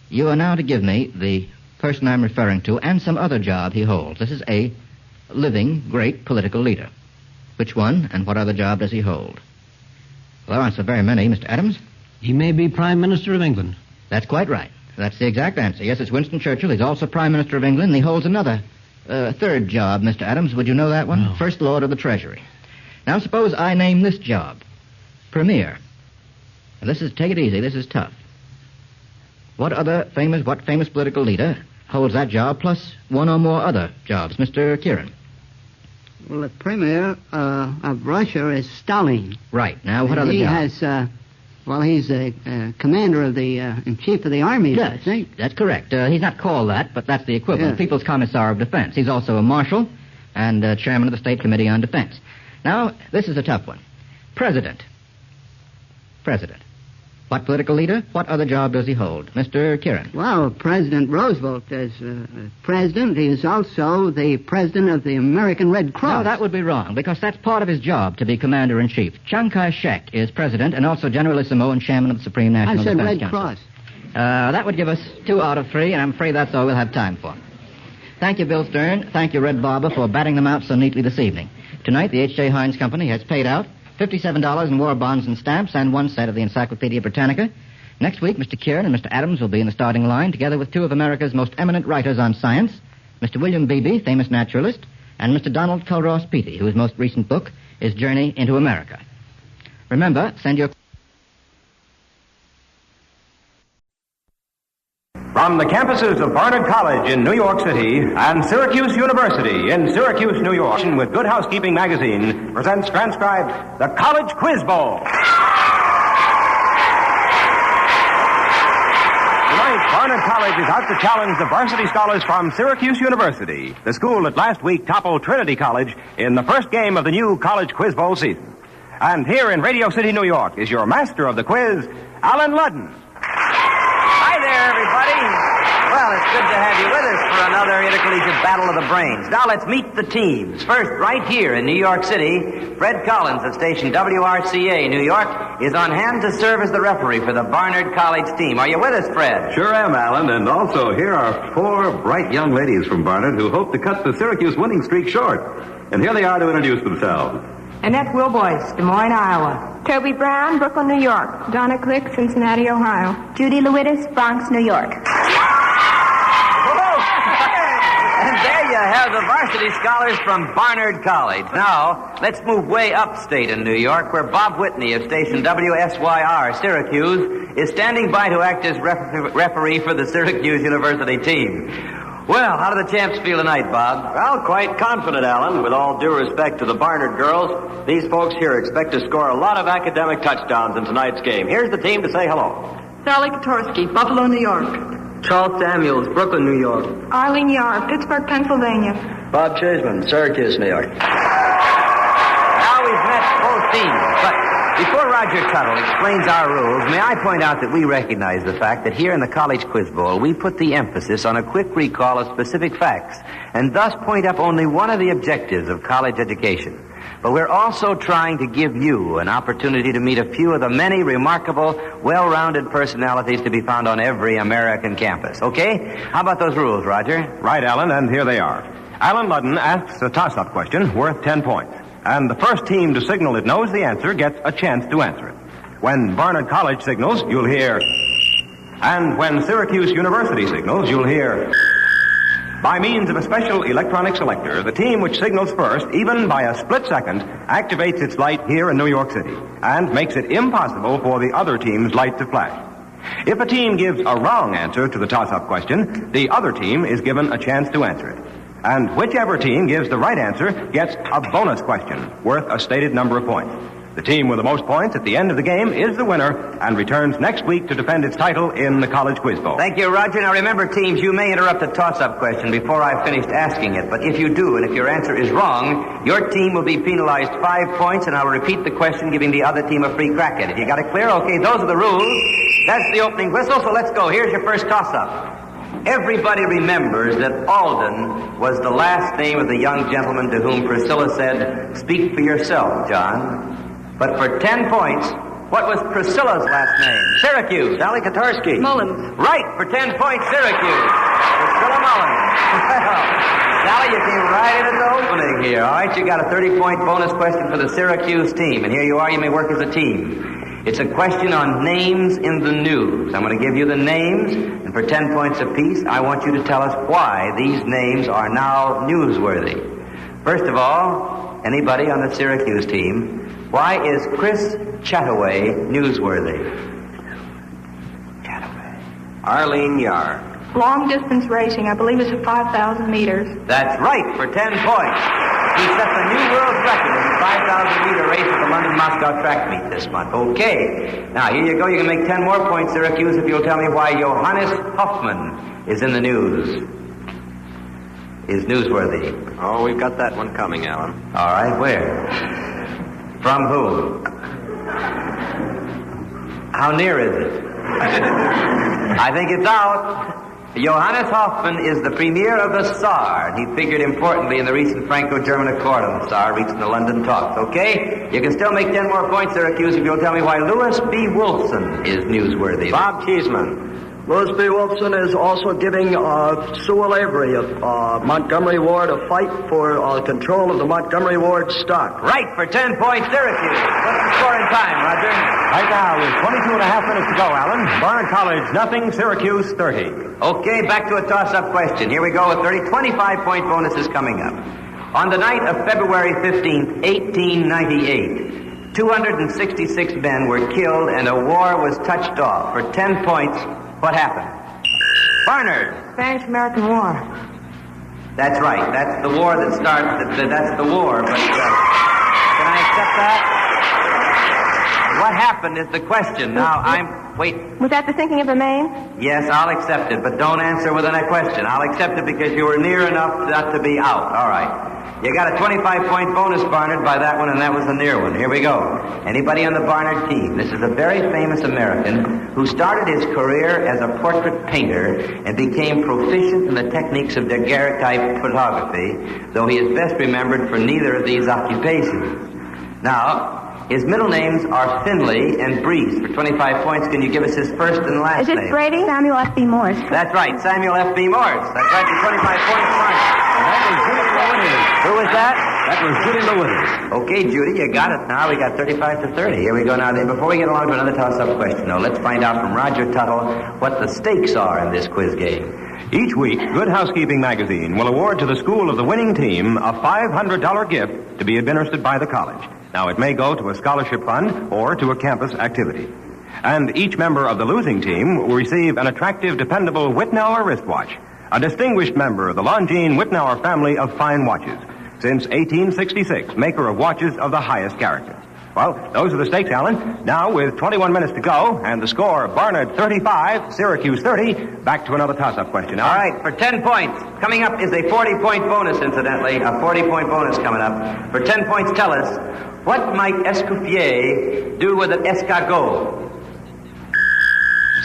you are now to give me the person I'm referring to and some other job he holds. This is a living, great political leader. Which one and what other job does he hold? Well, there aren't so very many, Mr. Adams. He may be Prime Minister of England. That's quite right. That's the exact answer. Yes, it's Winston Churchill. He's also Prime Minister of England, and he holds another third job, Mr. Adams. Would you know that one? No. First Lord of the Treasury. Now, suppose I name this job Premier. Now, take it easy. This is tough. What famous political leader holds that job plus one or more other jobs? Mr. Kieran. Well, the premier of Russia is Stalin. Right. Now, what other he jobs? has, he's a commander of the, in chief of the army, Yes, I think. that's correct. He's not called that, but that's the equivalent. Yeah. People's Commissar of Defense. He's also a marshal and chairman of the State Committee on Defense. Now, this is a tough one. President. What political leader? What other job does he hold? Mr. Kieran. Well, President Roosevelt is president. He is also the president of the American Red Cross. No, that would be wrong, because that's part of his job to be commander-in-chief. Chiang Kai-shek is president and also generalissimo and chairman of the Supreme National I said Defense Red Council. Cross. That would give us 2 out of 3, and I'm afraid that's all we'll have time for. Thank you, Bill Stern. Thank you, Red Barber, for batting them out so neatly this evening. Tonight, the H.J. Heinz Company has paid out $57 in war bonds and stamps and 1 set of the Encyclopedia Britannica. Next week, Mr. Kieran and Mr. Adams will be in the starting line, together with 2 of America's most eminent writers on science, Mr. William Beebe, famous naturalist, and Mr. Donald Culross Peatty, whose most recent book is Journey into America. Remember, send your... From the campuses of Barnard College in New York City and Syracuse University in Syracuse, New York, with Good Housekeeping magazine, presents transcribed the College Quiz Bowl. Tonight, Barnard College is out to challenge the varsity scholars from Syracuse University, the school that last week toppled Trinity College in the first game of the new College Quiz Bowl season. And here in Radio City, New York, is your master of the quiz, Alan Ludden. Hi there, everybody. Well, it's good to have you with us for another intercollegiate battle of the brains. Now let's meet the teams. First, right here in New York City, Fred Collins of station WRCA, New York, is on hand to serve as the referee for the Barnard College team. Are you with us, Fred? Sure am, Alan. And also, here are 4 bright young ladies from Barnard who hope to cut the Syracuse winning streak short. And here they are to introduce themselves. Annette Wilboyce, Des Moines, Iowa. Toby Brown, Brooklyn, New York. Donna Click, Cincinnati, Ohio. Judy Lewittis, Bronx, New York. And there you have the varsity scholars from Barnard College. Now, let's move way upstate in New York, where Bob Whitney of station WSYR, Syracuse, is standing by to act as referee for the Syracuse University team. Well, how do the champs feel tonight, Bob? Well, quite confident, Alan. With all due respect to the Barnard girls, these folks here expect to score a lot of academic touchdowns in tonight's game. Here's the team to say hello. Sally Kotorski, Buffalo, New York. Charles Samuels, Brooklyn, New York. Arlene Yar, Pittsburgh, Pennsylvania. Bob Chaseman, Syracuse, New York. Now we've met both teams, but before Roger Tuttle explains our rules, may I point out that we recognize the fact that here in the College Quiz Bowl, we put the emphasis on a quick recall of specific facts, and thus point up only one of the objectives of college education. But we're also trying to give you an opportunity to meet a few of the many remarkable, well-rounded personalities to be found on every American campus. Okay? How about those rules, Roger? Right, Alan, and here they are. Alan Ludden asks a toss-up question worth 10 points. And the first team to signal it knows the answer gets a chance to answer it. When Barnard College signals, you'll hear. And when Syracuse University signals, you'll hear. By means of a special electronic selector, the team which signals first, even by a split second, activates its light here in New York City and makes it impossible for the other team's light to flash. If a team gives a wrong answer to the toss-up question, the other team is given a chance to answer it. And whichever team gives the right answer gets a bonus question worth a stated number of points. The team with the most points at the end of the game is the winner and returns next week to defend its title in the College Quiz Bowl. Thank you, Roger. Now remember, teams, you may interrupt the toss-up question before I've finished asking it. But if you do, and if your answer is wrong, your team will be penalized 5 points, and I'll repeat the question, giving the other team a free crack at it. You got it clear? Okay, those are the rules. That's the opening whistle, so let's go. Here's your first toss-up. Everybody remembers that Alden was the last name of the young gentleman to whom Priscilla said, "Speak for yourself, John." But for 10 points, what was Priscilla's last name? Syracuse. Sally Kotorski. Mullins. Right, for 10 points, Syracuse. Priscilla Mullins. Well, Sally, you came right in at the opening here. All right, you got a 30-point bonus question for the Syracuse team. And here you are, you may work as a team. It's a question on names in the news. I'm going to give you the names, and for 10 points apiece, I want you to tell us why these names are now newsworthy. First of all, anybody on the Syracuse team, why is Chris Chataway newsworthy? Chataway. Arlene Yar. Long distance racing, I believe it's 5,000 meters. That's right, for 10 points. He set the new world record in the 5,000-meter race at the London-Moscow track meet this month. Okay. Now, here you go. You can make 10 more points, Syracuse, if you'll tell me why Johannes Hoffman is in the news. Is newsworthy. Oh, we've got that one coming, Alan. All right, where? From whom? How near is it? I think it's out. Johannes Hoffman is the premier of the Tsar. He figured importantly in the recent Franco-German Accord on the Tsar reached in the London talks. Okay? You can still make 10 more points, Syracuse, if you'll tell me why Louis B. Wolfson is newsworthy. Bob Cheeseman. Louis B. Wolfson is also giving Sewell Avery of Montgomery Ward a fight for control of the Montgomery Ward stock. Right, for 10 points, Syracuse. What's the score in time, Roger? Right now, with 22 and a half minutes to go, Alan. Barnard College, nothing. Syracuse, 30. Okay, back to a toss-up question. Here we go with 30. 25-point bonuses coming up. On the night of February 15th, 1898, 266 men were killed and a war was touched off. For 10 points, what happened? Barnard. Spanish-American War. That's right. That's the war that started. That's the war. But can I accept that? What happened is the question. Now, wait. Was that the sinking of the Maine? Yes, I'll accept it, but don't answer with a question. I'll accept it because you were near enough not to be out. All right. You got a 25-point bonus, Barnard, by that one, and that was the near one. Here we go. Anybody on the Barnard team? This is a very famous American who started his career as a portrait painter and became proficient in the techniques of daguerreotype photography, though he is best remembered for neither of these occupations. Now, his middle names are Finley and Breeze. For 25 points, can you give us his first and last name? Is it Brady? Samuel F. B. Morse. That's right, Samuel F. B. Morse. That's right, for 25 points, Barnard. Who was that? That was Judy Lewis. Okay, Judy, you got it now. We got 35 to 30. Here we go now. Then, before we get along to another toss-up question, though, let's find out from Roger Tuttle what the stakes are in this quiz game. Each week, Good Housekeeping magazine will award to the school of the winning team a $500 gift to be administered by the college. Now, it may go to a scholarship fund or to a campus activity. And each member of the losing team will receive an attractive, dependable Whitnauer wristwatch, a distinguished member of the Longines Whitnauer family of fine watches. Since 1866, maker of watches of the highest character. Well, those are the stakes, Alan. Now, with 21 minutes to go, and the score, Barnard 35, Syracuse 30, back to another toss-up question. All right, for 10 points. Coming up is a 40-point bonus, incidentally. A 40-point bonus coming up. For 10 points, tell us, what might Escoffier do with an escargot?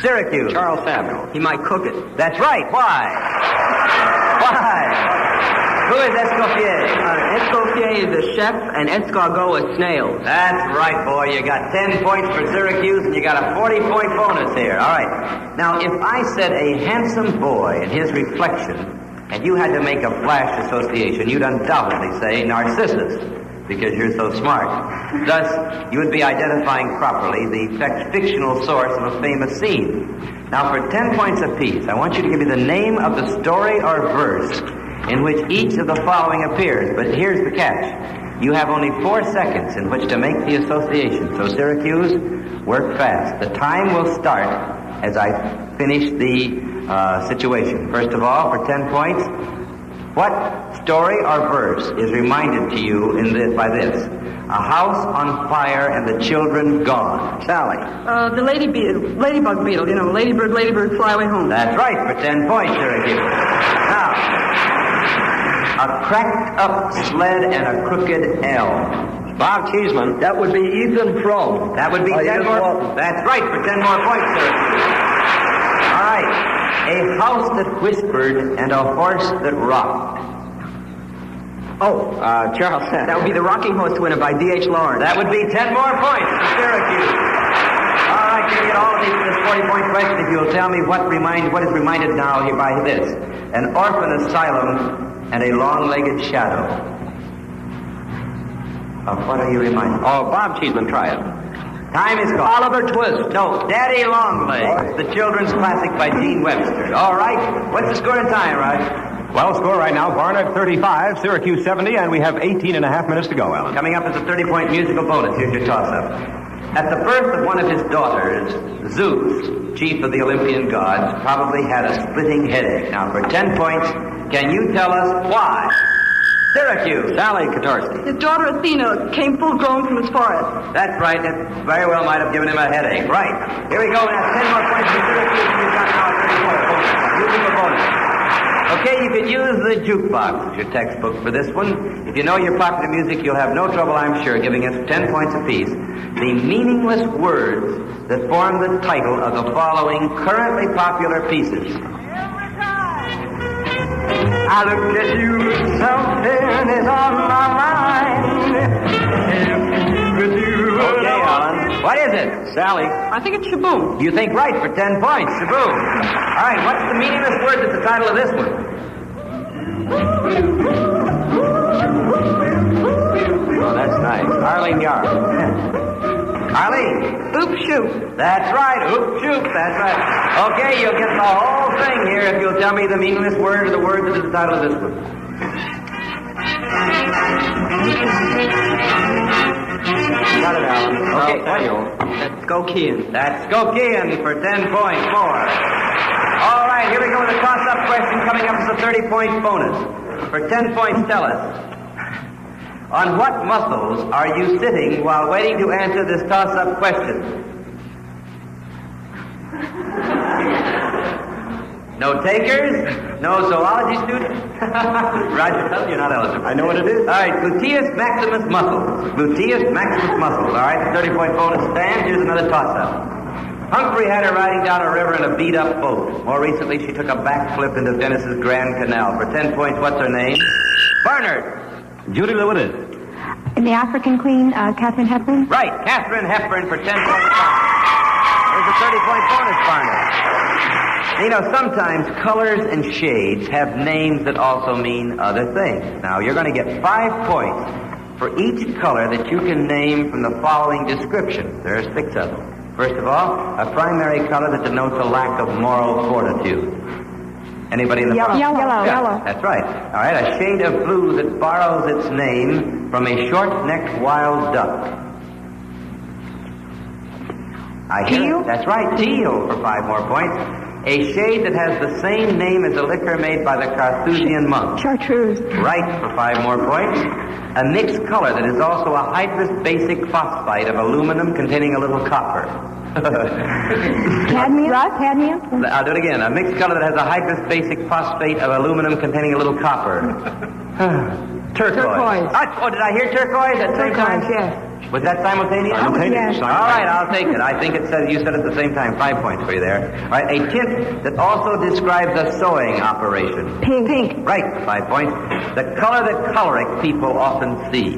Syracuse. Charles Samuel. He might cook it. That's right. Why? Why? Who is Escoffier? Escoffier is a chef, and escargot is snails. That's right, boy. You got 10 points for Syracuse, and you got a 40-point bonus here. All right. Now, if I said a handsome boy and his reflection, and you had to make a flash association, you'd undoubtedly say Narcissus, because you're so smart. Thus, you would be identifying properly the fictional source of a famous scene. Now, for 10 points apiece, I want you to give me the name of the story or verse in which each of the following appears. But here's the catch. You have only 4 seconds in which to make the association. So, Syracuse, work fast. The time will start as I finish the situation. First of all, for 10 points, what story or verse is reminded to you by this? A house on fire and the children gone. Sally. The ladybug beetle, you know, ladybird, fly away home. That's right, for 10 points, Syracuse. Now, a cracked up sled and a crooked elm. Bob Cheeseman. That would be Ethan Frome. That would be 10 more. That's right, for 10 more points, Syracuse. All right. A house that whispered and a horse that rocked. Charles Samuel. That would be The Rocking Horse Winner by D.H. Lawrence. That would be 10 more points for Syracuse. All right, you get all of these for this 40-point question if you'll tell me what is reminded now here by this. An orphan asylum and a long-legged shadow. Of what are you reminded? Oh, Bob Cheeseman, try it. Time is gone. Oliver Twist. No, Daddy Longlegs. The children's classic by Gene Webster. All right. What's the score in time, Rod? Well, score right now, Barnard 35, Syracuse 70, and we have 18 and a half minutes to go, Alan. Coming up is a 30-point musical bonus. Here's your toss-up. At the birth of one of his daughters, Zeus, chief of the Olympian gods, probably had a splitting headache. Now, for 10 points, can you tell us why? Syracuse. Sally Katorsky. His daughter Athena came full grown from his forehead. That's right. That very well might have given him a headache. Right. Here we go. That's 10 more points for Syracuse, and you've got now a 30-point bonus. Musical bonus. Okay, you can use the jukebox as your textbook for this one. If you know your popular music, you'll have no trouble, I'm sure, giving us 10 points apiece. The meaningless words that form the title of the following currently popular pieces. I look at you, something is on my mind. Okay, Alan. What is it? Sally. I think it's Shaboom. You think right for 10 points. Shaboom. All right, what's the meaningless word that's the title of this one? Oh, that's nice. Arlene Yard. Arlene. Oop shoot. That's right. Oop shoot. That's right. Okay, you'll get the whole thing here if you'll tell me the meaningless word or the word that is the title of this one. Got it, Alan. Okay, That's Skokian. That's Skokian for 10 points more. All right, here we go with the toss-up question. Coming up is a 30-point bonus. For 10 points, tell us. On what muscles are you sitting while waiting to answer this toss-up question? No takers? No zoology students? Roger, tell you're not eligible. I know what it is. All right, gluteus maximus muscles. Gluteus maximus muscles. All right, the 30-point bonus stands. Here's another toss-up. Humphrey had her riding down a river in a beat-up boat. More recently, she took a backflip into Venice's Grand Canal. For 10 points, what's her name? Barnard. Judy Lewis. And the African queen, Catherine Hepburn? Right, Catherine Hepburn for 10 points. There's a 30-point bonus, Barnard. You know, sometimes colors and shades have names that also mean other things. Now, you're going to get 5 points for each color that you can name from the following description. There are 6 of them. First of all, a primary color that denotes a lack of moral fortitude. Anybody in the Yellow. front? Yellow. Yeah, that's right. All right, a shade of blue that borrows its name from a short-necked wild duck. Teal? That's right, teal for 5 more points. A shade that has the same name as a liquor made by the Carthusian monks. Chartreuse. Right for 5 more points. A mixed color that is also a hydrous basic phosphide of aluminum containing a little copper. Cadmium? Cadmium? I'll do it again. A mixed color that has a hydrous basic phosphate of aluminum containing a little copper. Turquoise. Oh, did I hear turquoise at the same time? Yes. Was that simultaneous? Yes. All right, I'll take it. I think it said you said it at the same time. 5 points for you there. All right, a tint that also describes a sewing operation. Pink. Right, 5 points. The color that choleric people often see.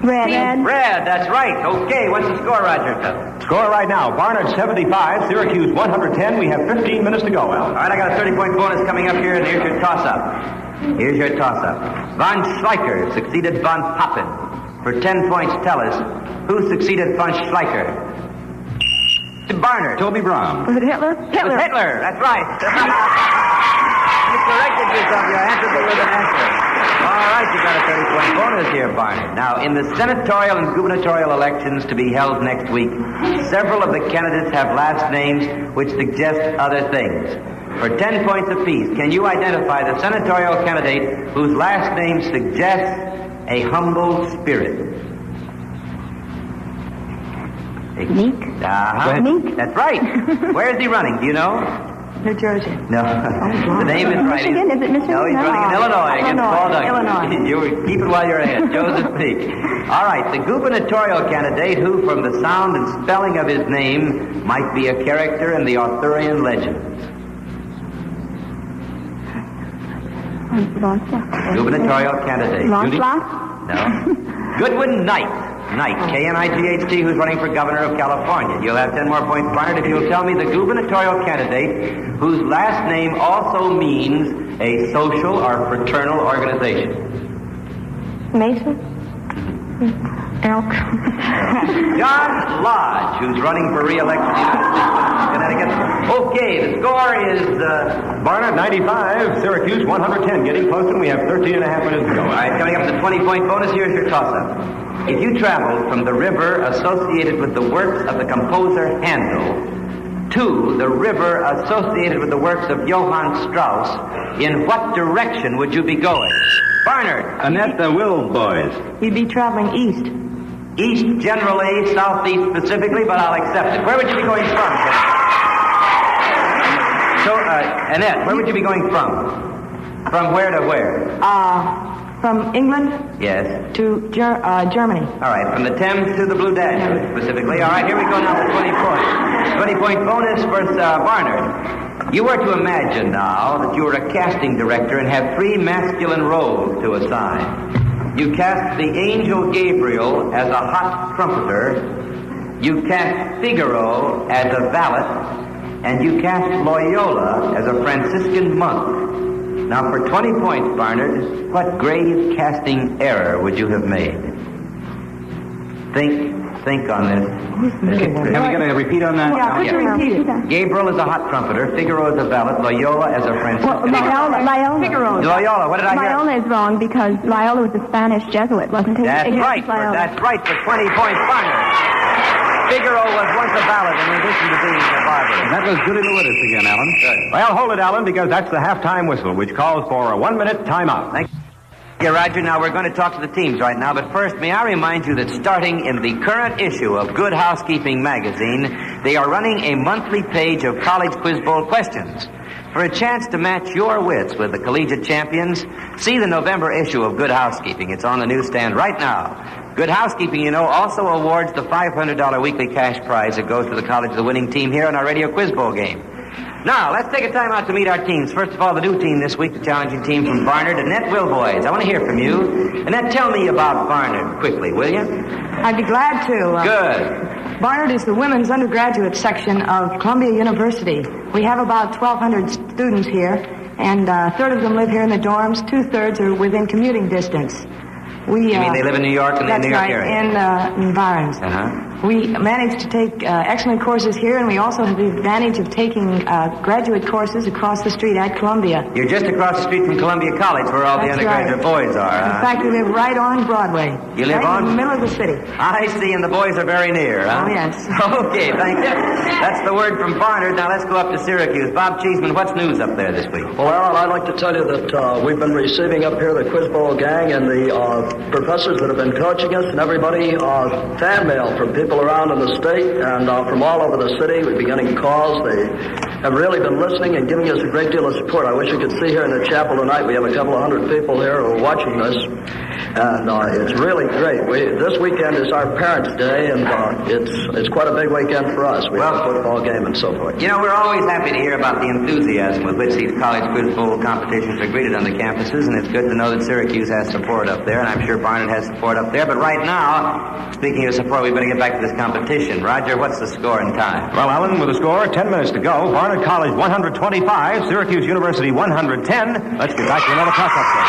Red. Red, that's right. Okay, what's the score, Roger? Score right now, Barnard 75, Syracuse 110. We have 15 minutes to go, Al. All right, I got a 30-point bonus coming up here, and here's your toss-up. Here's your toss-up. Von Schleicher succeeded von Papen. For 10 points, tell us, who succeeded von Schleicher? Barnard. Toby Brown. Was it Hitler? It was Hitler, that's right. You corrected yourself. You answered it with an answer. All right, you got a 30-point bonus here, Barnard. Now, in the senatorial and gubernatorial elections to be held next week, several of the candidates have last names which suggest other things. For 10 points apiece, can you identify the senatorial candidate whose last name suggests a humble spirit? Meek. Uh-huh. Meek. That's right. Where is he running? Do you know? New Jersey. No. The name is right. Michigan? Is it Michigan? No, he's running in Illinois against Paul Douglas. Illinois. You keep it while you're ahead. Joseph Meek. All right, the gubernatorial candidate who, from the sound and spelling of his name, might be a character in the Arthurian legends. Gubernatorial candidate. Lancelot? No. Goodwin Knight. K-N-I-G-H-T, who's running for governor of California. You'll have 10 more points, Barnard, if you'll tell me the gubernatorial candidate whose last name also means a social or fraternal organization. Mason? Elk. John Lodge, who's running for re-election in the United States of Connecticut. Okay, the score is... Barnard 95, Syracuse 110. Getting closer, and we have 13 and a half minutes to go. All right, coming up with the 20-point bonus, here's your toss-up. If you traveled from the river associated with the works of the composer Handel to the river associated with the works of Johann Strauss, in what direction would you be going? Barnard. Annette, the Will boys. You'd be traveling east. East generally, southeast specifically, but I'll accept it. Where would you be going from? So, Annette, where would you be going from? From where to where? From England Yes. to Germany. All right, from the Thames to the Blue Danube, specifically. All right, here we go now for 20 points. 20-point bonus for Barnard. You were to imagine now that you were a casting director and have 3 masculine roles to assign. You cast the angel Gabriel as a hot trumpeter. You cast Figaro as a valet. And you cast Loyola as a Franciscan monk. Now, for 20 points, Barnard, what grave casting error would you have made? Think on this. Have we got to repeat on that? Yeah, could you repeat it? Gabriel is a hot trumpeter, Figaro is a valet, Loyola as a Franciscan. Loyola. Loyola, what did I hear? Loyola is wrong because Loyola was a Spanish Jesuit, wasn't he? That's right. That's right for 20 points, Barnard. Figaro was once a valet in addition to being a barber. That was Julie Lewis again, Alan. Good. Well, hold it, Alan, because that's the halftime whistle, which calls for a 1-minute timeout. Thank you, Roger. Now, we're going to talk to the teams right now, but first, may I remind you that starting in the current issue of Good Housekeeping magazine, they are running a monthly page of College Quiz Bowl questions. For a chance to match your wits with the collegiate champions, see the November issue of Good Housekeeping. It's on the newsstand right now. Good Housekeeping, you know, also awards the $500 weekly cash prize that goes to the college of the winning team here in our Radio Quiz Bowl game. Now, let's take a time out to meet our teams. First of all, the new team this week, the challenging team from Barnard, Annette Wilboys. I want to hear from you. Annette, tell me about Barnard quickly, will you? I'd be glad to. Good. Barnard is the women's undergraduate section of Columbia University. We have about 1,200 students here, and a third of them live here in the dorms. 2/3 are within commuting distance. You mean they live in New York and the New York area? That's right, in environs. Uh-huh. We managed to take excellent courses here, and we also have the advantage of taking graduate courses across the street at Columbia. You're just across the street from Columbia College, where all the undergraduate boys are, huh? In fact, we live right on Broadway. You live right on? in the middle of the city. I see, and the boys are very near, huh? Oh, yes. Okay, thank you. That's the word from Barnard. Now let's go up to Syracuse. Bob Cheeseman, what's news up there this week? Well, Alan, I'd like to tell you that we've been receiving up here the Quiz Bowl gang and the professors that have been coaching us and everybody fan mail from people around in the state and from all over the city. We've been getting calls. They have really been listening and giving us a great deal of support. I wish you could see here in the chapel tonight. We have a couple of hundred people here who are watching this, and it's really great. This weekend is our Parents' Day, and it's quite a big weekend for us. We have a football game and so forth. You know, we're always happy to hear about the enthusiasm with which these college quiz bowl competitions are greeted on the campuses, and it's good to know that Syracuse has support up there, and I'm sure Barnard has support up there. But right now, speaking of support, we better get back to this competition. Roger, what's the score and time? Well, Alan, with the score, 10 minutes to go. Barnard College 125, Syracuse University 110. Let's get back to another toss-up game.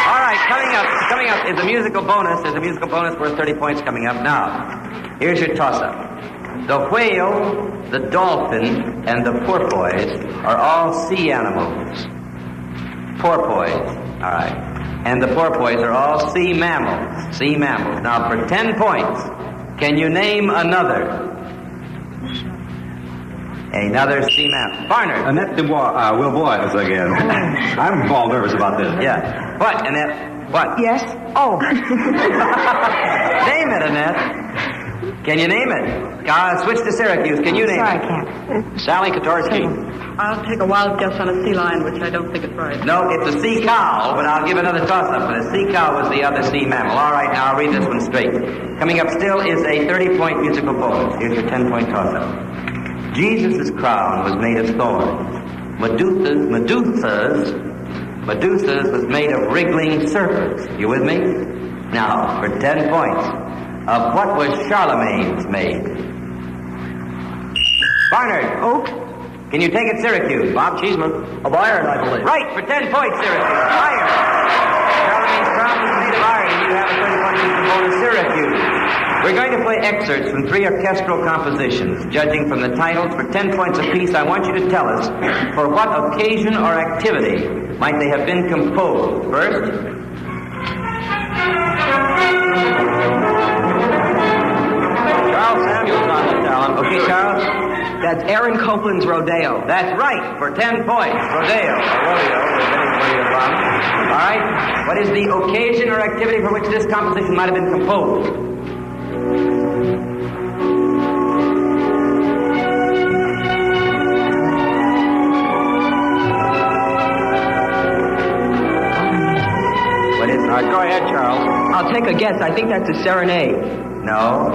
All right, coming up is a musical bonus. There's a musical bonus worth 30 points coming up. Now, here's your toss-up. The whale, the dolphin, and the porpoise are all sea animals. Porpoise. All right. And the porpoise are all sea mammals. Sea mammals. Now, for 10 points, can you name another? Another sea mammal. Barnard. Annette Dubois, Will Boyles again. I'm all nervous about this. Yeah. What, Annette? What? Yes. Oh. Name it, Annette. Can you name it? Switch to Syracuse. Can you name Sorry, it? I can't. Sally Kotorski. I'll take a wild guess on a sea lion, which I don't think is right. No, it's a sea cow, but I'll give another toss-up. But a sea cow was the other sea mammal. All right, now I'll read this one straight. Coming up still is a 30-point musical bonus. Here's your 10-point toss-up. Jesus' crown was made of thorns. Medusa's was made of wriggling serpents. You with me? Now, for 10 points, of what was Charlemagne's made? Barnard. Oak. Can you take it, Syracuse? Bob Cheeseman. Of iron, I believe. Right, for 10 points, Syracuse. Iron. Charlemagne's crown was made of iron, and you have a 30-point play excerpts from 3 orchestral compositions. Judging from the titles for 10 points apiece, I want you to tell us for what occasion or activity might they have been composed. First, Charles Samuels on this, Alan. Okay, Charles? That's Aaron Copeland's Rodeo. That's right, for 10 points. Rodeo, or rodeo, as anybody is from. All right. What is the occasion or activity for which this composition might have been composed? What is? All right, go ahead, Charles. I'll take a guess. I think that's a serenade. No.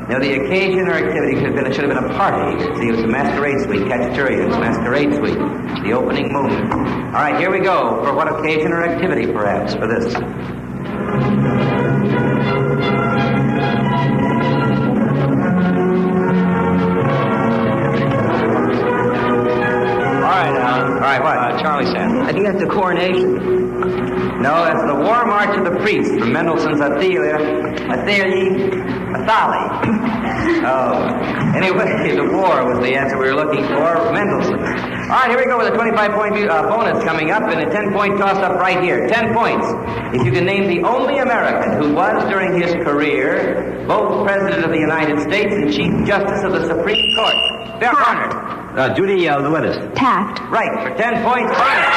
No, the occasion or activity should have been a party. See, it was a masquerade suite, Cacciatorians, masquerade suite, the opening movement. All right, here we go. For what occasion or activity, perhaps, for this? All right, Alan. All right, what? Charlie said. I think that's the coronation. No, that's the War March of the Priests from Mendelssohn's Athalie. Oh. Anyway, the war was the answer we were looking for. Mendelssohn. All right, here we go with a 25-point bonus coming up and a 10-point toss-up right here. 10 points. If you can name the only American who was, during his career, both President of the United States and Chief Justice of the Supreme Court. Barnard. Judy Lewis. Taft. Right, for 10 points, Barnard.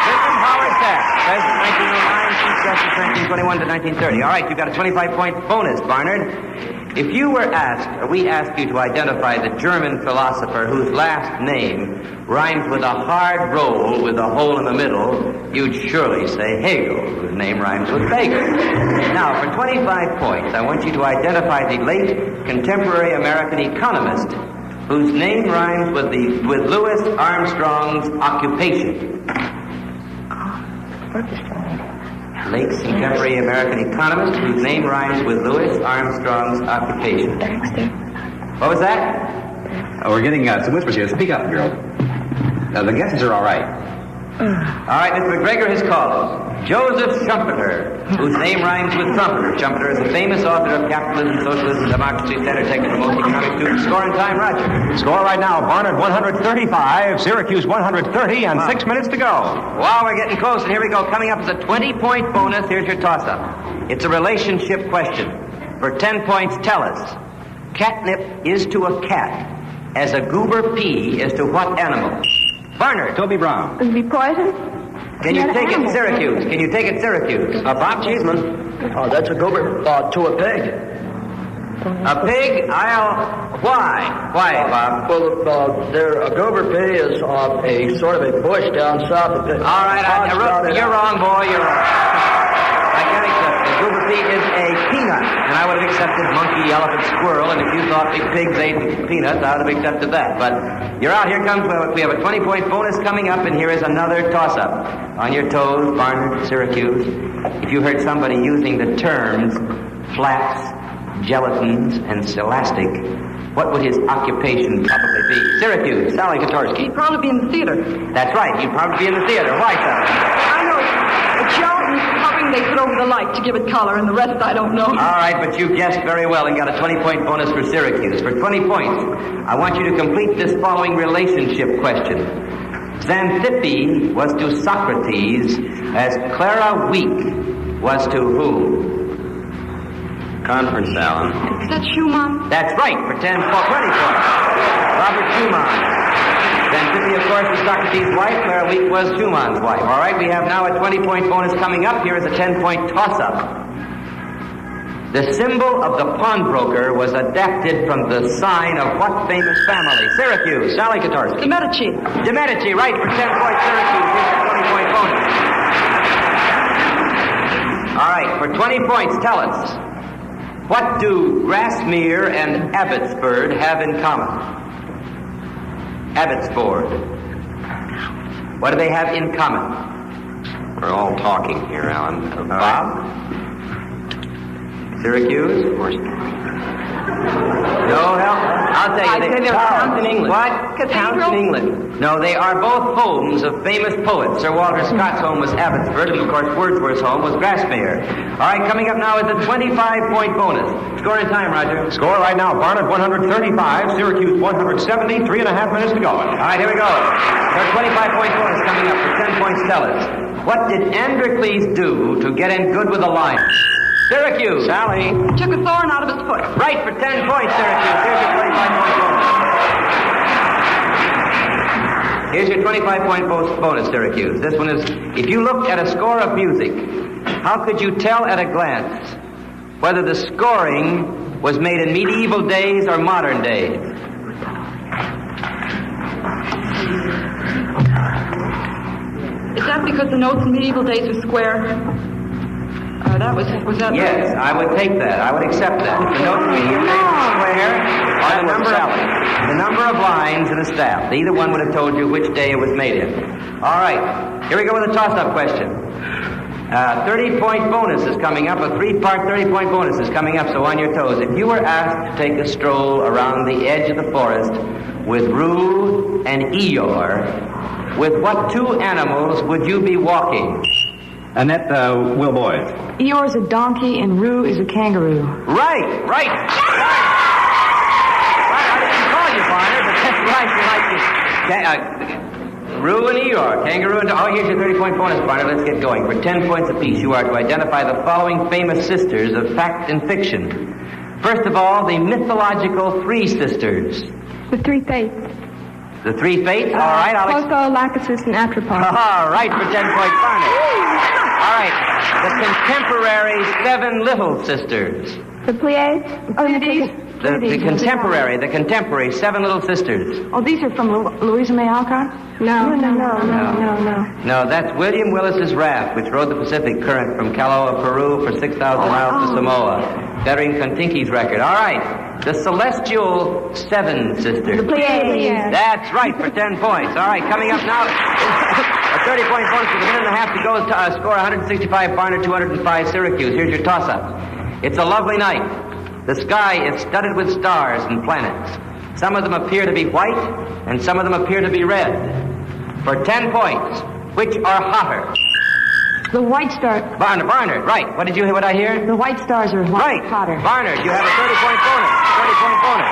William Howard Taft. President 1909, Chief Justice 1921 to 1930. All right, you've got a 25-point bonus, Barnard. If you were asked, or we asked you to identify the German philosopher whose last name rhymes with a hard roll with a hole in the middle, you'd surely say Hegel, whose name rhymes with bagel. Now, for 25 points, I want you to identify the late contemporary American economist whose name rhymes with Louis Armstrong's occupation. Late contemporary American economist whose name rhymes with Louis Armstrong's occupation. What was that? We're getting some whispers here. Speak up, girl. The guesses are all right. All right, Mr. McGregor has called us. Joseph Schumpeter, whose name rhymes with trumpeter. Schumpeter is a famous author of Capitalism, Socialism, Democracy, Standard Text for most economic students. Score in time, Roger. Score right now, Barnard 135, Syracuse 130, and 6 minutes to go. Wow, we're getting close, and here we go. Coming up is a 20-point bonus. Here's your toss-up. It's a relationship question. For 10 points, tell us. Catnip is to a cat as a goober pea is to what animal? Barnard. Toby Brown. Would it be poison? Can you take it, Syracuse? Can you take it, Syracuse? Bob Cheeseman. That's a goober to a pig. A pig? Why? Why, Bob? Well, a goober pea is a sort of a bush down south of it. All right, you're wrong, boy. You're wrong. I can't accept it. A goober pea is a peanut, and I would have accepted monkey, elephant, squirrel, and if you thought big pigs ate peanuts, I would have accepted that. But you're out. Here comes, we have a 20-point bonus coming up, and here is another toss-up. On your toes, Barnard, Syracuse. If you heard somebody using the terms flax, gelatins, and scholastic, what would his occupation probably be? Syracuse, Sally Kotorski. He'd probably be in the theater. That's right, he'd probably be in the theater. Why, Sally? I know. A gelatin covering they put over the light to give it color, and the rest I don't know. All right, but you guessed very well and got a 20-point bonus for Syracuse. For 20 points, I want you to complete this following relationship question. Xanthippe was to Socrates as Clara Week was to whom? Conference, Alan. Is that Schumann? That's right, for 20 points. Robert Schumann. Xanthippe, of course, was Socrates' wife. Clara Week was Schumann's wife. All right, we have now a 20-point bonus coming up. Here is a 10-point toss-up. The symbol of the pawnbroker was adapted from the sign of what famous family? Syracuse, Sally Kotorski. The Medici. The Medici, right, for 10 points, Syracuse. Here's a 20-point bonus. All right, for 20 points, tell us, what do Grassmere and Abbotsford have in common? Abbotsford. What do they have in common? We're all talking here, Alan. Bob? Syracuse? No help? I'll tell you. I say they're towns in England. What? Cathedral? Towns in England. No, they are both homes of famous poets. Sir Walter Scott's home was Abbotsford, and of course Wordsworth's home was Grasmere. All right, coming up now is a 25-point bonus. Score and time, Roger. Score right now, Barnard 135, Syracuse 170, 3.5 minutes to go. All right, here we go. Our 25-point bonus coming up for 10 points. Tell us. What did Androcles do to get in good with the Lions? Syracuse. Sally. Took a thorn out of his foot. Right for 10 points, Syracuse. Here's your 25-point bonus, Syracuse. This one is, if you looked at a score of music, how could you tell at a glance whether the scoring was made in medieval days or modern days? Is that because the notes in medieval days were square? Was that? Yes, I would take that. I would accept that. The notes in medieval days were square, or the number of lines in a staff. Either one would have told you which day it was made in. All right, here we go with a toss-up question. 30-point bonus is coming up. A 3-part 30-point bonus is coming up, so on your toes. If you were asked to take a stroll around the edge of the forest with Rue and Eeyore, with what two animals would you be walking? Annette, Will Boyd. Eeyore's a donkey and Rue is a kangaroo. Right. I didn't call you Barnard, but that's right. You like it. Rue and Eeyore, kangaroo and... Oh, here's your 30-point bonus, Barnard. Let's get going. For 10 points apiece, you are to identify the following famous sisters of fact and fiction. First of all, the mythological three sisters. The three fates. The three fates? All right, Alex. Clotho, Lachesis, and Atropos. All right, for 10 points, Barnard. All right, the contemporary seven little sisters. The Pleiades? The contemporary seven little sisters. Oh, these are from Louisa May Alcott? No. No, that's William Willis's raft, which rode the Pacific current from Callao, Peru, for 6,000 miles to Samoa, bettering Kontinki's record. All right, the celestial seven sisters. The Pleiades. That's right, for 10 points. All right, coming up now, a 30-point bonus with a minute and a half to go. Score 165, Barnard, 205, Syracuse. Here's your toss-up. It's a lovely night. The sky is studded with stars and planets. Some of them appear to be white, and some of them appear to be red. For 10 points, which are hotter? The white star. Barnard, right. What I hear? The white stars are hotter. Barnard, you have a 30-point bonus. 30-point bonus.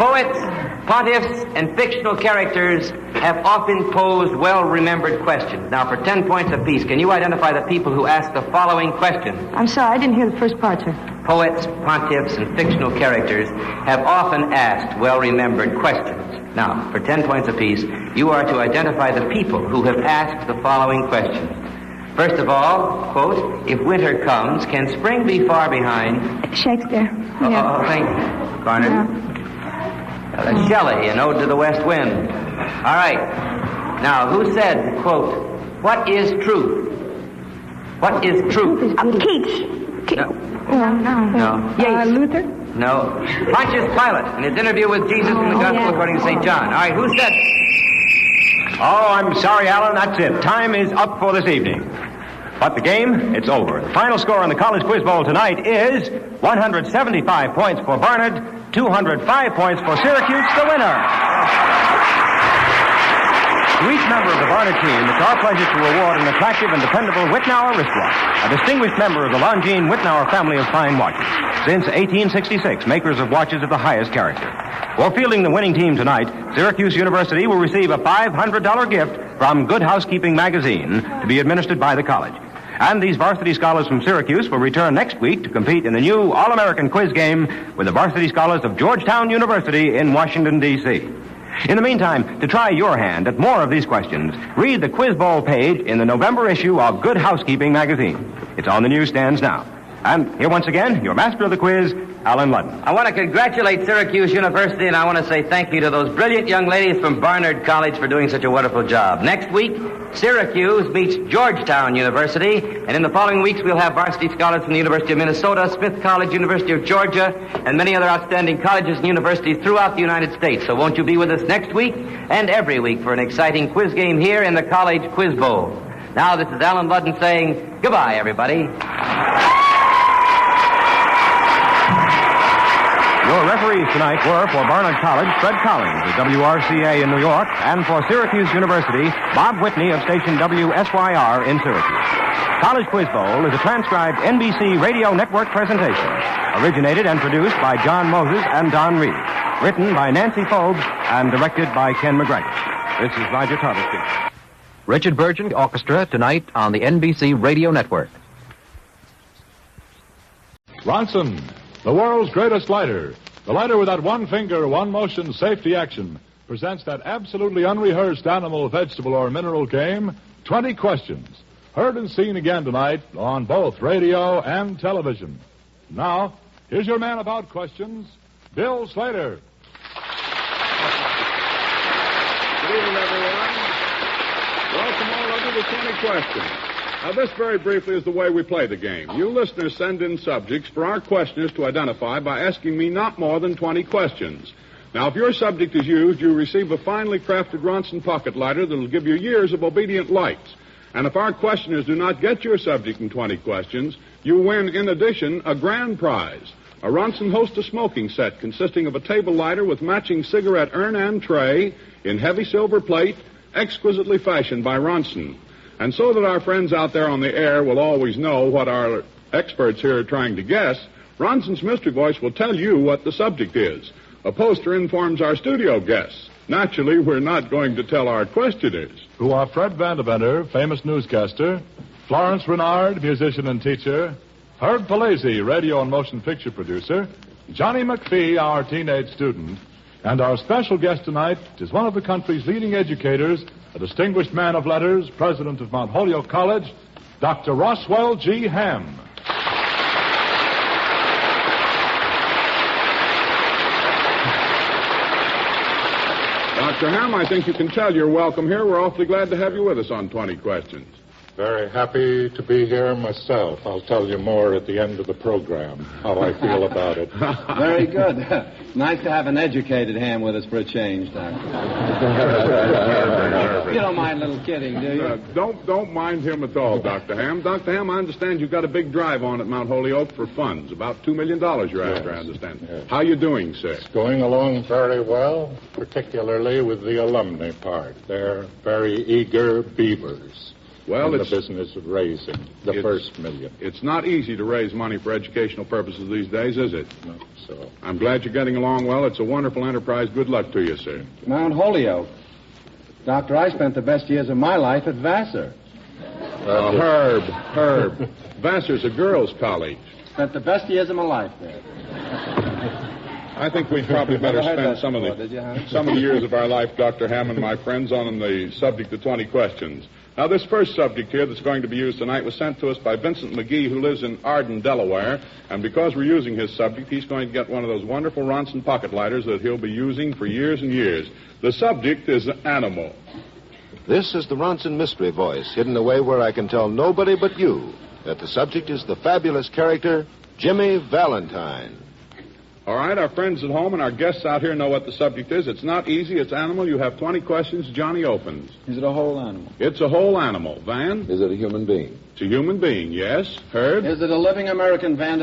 Poets, pontiffs, and fictional characters have often posed well-remembered questions. Now, for 10 points apiece, can you identify the people who ask the following question? I'm sorry, I didn't hear the first part, sir. Poets, pontiffs, and fictional characters have often asked well-remembered questions. Now, for 10 points apiece, you are to identify the people who have asked the following questions. First of all, quote, if winter comes, can spring be far behind? Shakespeare. Oh, thank you, Barnard. Yeah. Shelley, An Ode to the West Wind. All right. Now, who said, quote, what is truth? What is truth? Keats. No. No. Luther? No. Pontius Pilate, in his interview with Jesus in the Gospel according to St. John. All right, who said? Oh, I'm sorry, Alan, that's it. Time is up for this evening. But the game, it's over. The final score on the College Quiz Bowl tonight is 175 points for Barnard, 205 points for Syracuse, the winner. To each member of the Barnard team, it's our pleasure to award an attractive and dependable Whitnauer wristwatch, a distinguished member of the Longines Whitnauer family of fine watches. Since 1866, makers of watches of the highest character. For fielding the winning team tonight, Syracuse University will receive a $500 gift from Good Housekeeping magazine to be administered by the college. And these varsity scholars from Syracuse will return next week to compete in the new All-American Quiz game with the varsity scholars of Georgetown University in Washington, D.C. In the meantime, to try your hand at more of these questions, read the Quiz Bowl page in the November issue of Good Housekeeping magazine. It's on the newsstands now. And here once again, your master of the quiz, Alan Ludden. I want to congratulate Syracuse University, and I want to say thank you to those brilliant young ladies from Barnard College for doing such a wonderful job. Next week, Syracuse meets Georgetown University, and in the following weeks, we'll have varsity scholars from the University of Minnesota, Smith College, University of Georgia, and many other outstanding colleges and universities throughout the United States. So won't you be with us next week and every week for an exciting quiz game here in the College Quiz Bowl. Now, this is Alan Ludden saying goodbye, everybody. tonight were for Barnard College, Fred Collins of WRCA in New York, and for Syracuse University, Bob Whitney of station WSYR in Syracuse. College Quiz Bowl is a transcribed NBC Radio Network presentation, originated and produced by John Moses and Don Reed, written by Nancy Forbes and directed by Ken McGregor. This is Roger Tarver speaking. Richard Burton Orchestra tonight on the NBC Radio Network. Ronson, the world's greatest lighter. The lighter with that one finger, one motion safety action presents that absolutely unrehearsed animal, vegetable, or mineral game, 20 Questions. Heard and seen again tonight on both radio and television. Now, here's your man about questions, Bill Slater. Good evening, everyone. Welcome all of you to 20 Questions. Now, this very briefly is the way we play the game. You listeners send in subjects for our questioners to identify by asking me not more than 20 questions. Now, if your subject is used, you receive a finely crafted Ronson pocket lighter that will give you years of obedient lights. And if our questioners do not get your subject in 20 questions, you win, in addition, a grand prize. A Ronson Hostess smoking set consisting of a table lighter with matching cigarette urn and tray in heavy silver plate, exquisitely fashioned by Ronson. And so that our friends out there on the air will always know what our experts here are trying to guess, Ronson's Mystery Voice will tell you what the subject is. A poster informs our studio guests. Naturally, we're not going to tell our questioners. Who are Fred Vandeventer, famous newscaster, Florence Renard, musician and teacher, Herb Palazzi, radio and motion picture producer, Johnny McPhee, our teenage student, and our special guest tonight is one of the country's leading educators, a distinguished man of letters, president of Mount Holyoke College, Dr. Roswell G. Ham. Dr. Ham, I think you can tell you're welcome here. We're awfully glad to have you with us on 20 Questions. Very happy to be here myself. I'll tell you more at the end of the program, how I feel about it. Very good. Nice to have an educated Ham with us for a change, Doctor. You don't mind a little kidding, do you? Don't mind him at all, Dr. Ham. Dr. Ham, I understand you've got a big drive on at Mount Holyoke for funds. About $2 million you're after, I understand. Yes. How you doing, sir? It's going along very well, particularly with the alumni part. They're very eager beavers. Well, it's the business of raising the first million. It's not easy to raise money for educational purposes these days, is it? No, so. I'm glad you're getting along well. It's a wonderful enterprise. Good luck to you, sir. Mount Holyoke. Doctor, I spent the best years of my life at Vassar. Herb. Vassar's a girls' college. Spent the best years of my life there. I think we'd probably better spend some of the years of our life, Dr. Ham and my friends, on the subject of 20 Questions. Now, this first subject here that's going to be used tonight was sent to us by Vincent McGee, who lives in Arden, Delaware. And because we're using his subject, he's going to get one of those wonderful Ronson pocket lighters that he'll be using for years and years. The subject is animal. This is the Ronson Mystery Voice, hidden away where I can tell nobody but you that the subject is the fabulous character Jimmy Valentine. All right, our friends at home and our guests out here know what the subject is. It's not easy. It's animal. You have 20 questions. Johnny opens. Is it a whole animal? It's a whole animal. Van? Is it a human being? It's a human being, yes. Herb? Is it a living American man?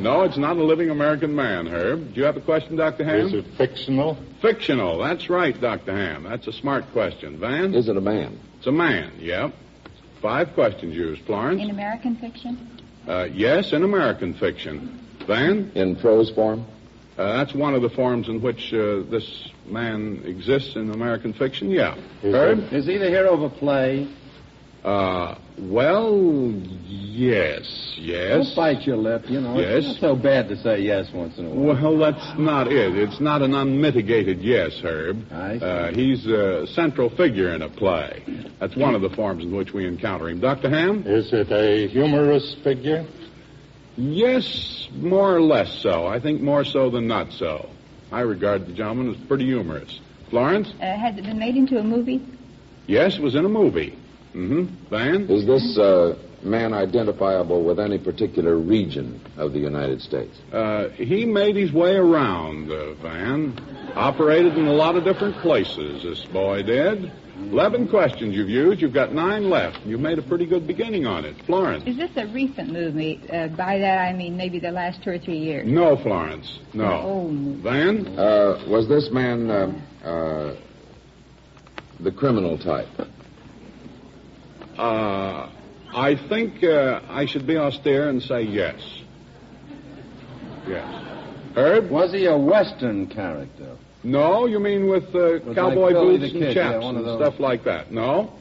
No, it's not a living American man, Herb. Do you have a question, Dr. Ham? Is it fictional? Fictional. That's right, Dr. Ham. That's a smart question. Van? Is it a man? It's a man, yep. 5 questions used. Florence? In American fiction? Yes, in American fiction. Van? In prose form? That's one of the forms in which this man exists in American fiction, yeah. Herb? Is he the hero of a play? Well, yes. Don't bite your lip, you know. Yes. It's not so bad to say yes once in a while. Well, that's not it. It's not an unmitigated yes, Herb. I see. He's a central figure in a play. That's one of the forms in which we encounter him. Dr. Ham? Is it a humorous figure? Yes, more or less so. I think more so than not so. I regard the gentleman as pretty humorous. Florence? Has it been made into a movie? Yes, it was in a movie. Mm-hmm. Van? Is this man identifiable with any particular region of the United States? He made his way around, Van. Operated in a lot of different places, this boy did. 11 questions you've used. You've got 9 left. You've made a pretty good beginning on it. Florence. Is this a recent movie? By that I mean maybe the last 2 or 3 years. No, Florence. No. Old movie. Van? Was this man the criminal type? I think I should be austere and say yes. Yes. Herb? Was he a Western character? No, you mean with cowboy like boots and chaps and stuff like that. No.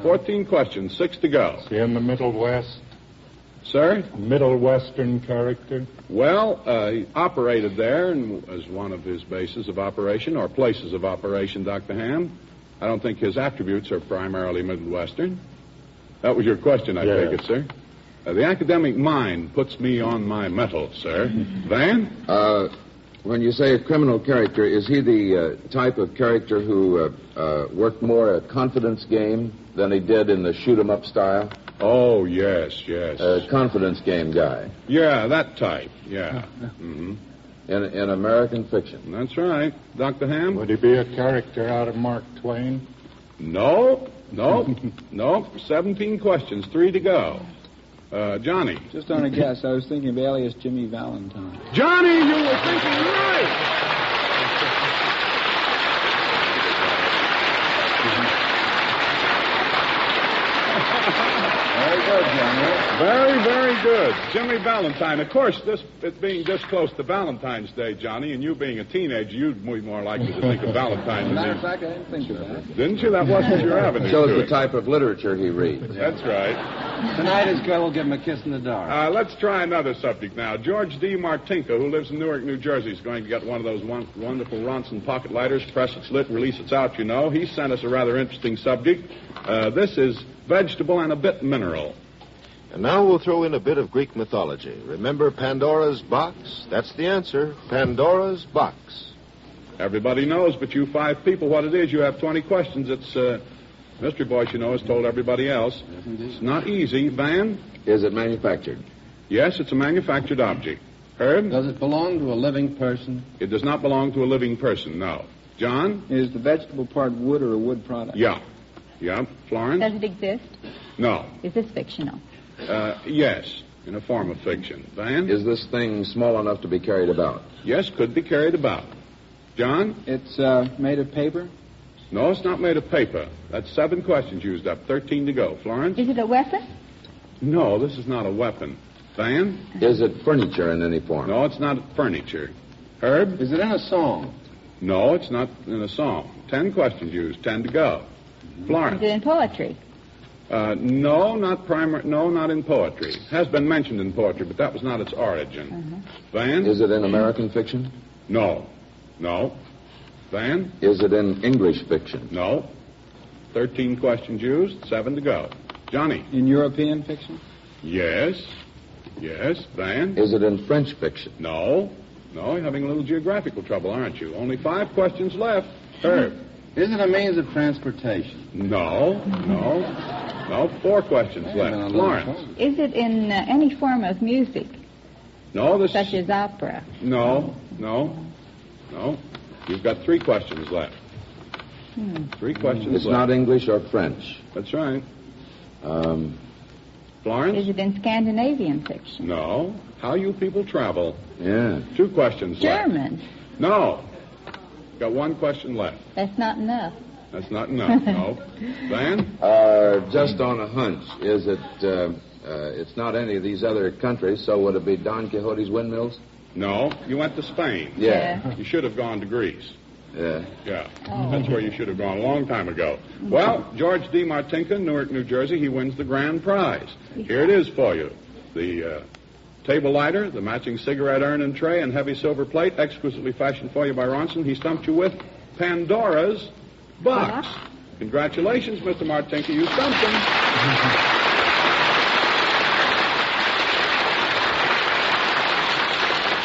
14 questions, 6 to go. Is he in the Middle West? Sir? Middle Western character? Well, he operated there and as one of his bases of operation, or places of operation, Dr. Ham. I don't think his attributes are primarily Middle Western. That was your question, I take it, sir. The academic mind puts me on my mettle, sir. Van? When you say a criminal character, is he the type of character who worked more a confidence game than he did in the shoot-'em-up style? Oh, yes. A confidence game guy. Yeah, that type, yeah. Mm-hmm. In American fiction. That's right. Dr. Ham? Would he be a character out of Mark Twain? No. 17 questions, 3 to go. Johnny. Just on a guess, I was thinking of alias Jimmy Valentine. Johnny, you were thinking right! Very good, Johnny. Very, very good. Jimmy Valentine. Of course, it being this close to Valentine's Day, Johnny, and you being a teenager, you'd be more likely to think of Valentine As a than matter me. of fact, I didn't think of that. Didn't you? That wasn't your avenue. Shows to the it. type of literature he reads. That's right. Tonight his girl will give him a kiss in the dark. Let's try another subject now. George D. Martinka, who lives in Newark, New Jersey, is going to get one of those wonderful Ronson pocket lighters. Press it's lit, release it's out, you know. He sent us a rather interesting subject. This is vegetable and a bit mineral. And now we'll throw in a bit of Greek mythology. Remember Pandora's box? That's the answer. Pandora's box. Everybody knows, but you 5 people, what it is. You have 20 questions. It's, Mystery Voice, you know, has told everybody else. It's not easy. Van? Is it manufactured? Yes, it's a manufactured object. Herb? Does it belong to a living person? It does not belong to a living person, no. John? Is the vegetable part wood or a wood product? Yeah. Florence? Does it exist? No. Is this fictional? Yes, in a form of fiction. Van? Is this thing small enough to be carried about? Yes, could be carried about. John? It's made of paper? No, it's not made of paper. That's 7 questions used up, 13 to go. Florence? Is it a weapon? No, this is not a weapon. Van? Is it furniture in any form? No, it's not furniture. Herb? Is it in a song? No, it's not in a song. 10 questions used, 10 to go. Florence? Is it in poetry? No, not in poetry. It has been mentioned in poetry, but that was not its origin. Van? Is it in American fiction? No. Van? Is it in English fiction? No. 13 questions used, 7 to go. Johnny? In European fiction? Yes. Van? Is it in French fiction? No. You're having a little geographical trouble, aren't you? Only 5 questions left. Herb? Is it a means of transportation? No. 4 questions left. Florence? Is it in any form of music? No, such as opera? No. You've got 3 questions left. 3 questions It's left. not English or French. That's right. Florence? Is it in Scandinavian fiction? No. How you people travel. Yeah. 2 questions left. German? No. Got 1 question left. That's not enough. That's not enough, no. Van? Just on a hunch, is it, it's not any of these other countries, so would it be Don Quixote's windmills? No. You went to Spain. Yeah. You should have gone to Greece. Yeah. Oh. That's where you should have gone a long time ago. Well, George D. Martinka, Newark, New Jersey, he wins the grand prize. Here it is for you. The table lighter, the matching cigarette urn and tray, and heavy silver plate, exquisitely fashioned for you by Ronson. He stumped you with Pandora's box. Congratulations, Mr. Martinka. You stumped him.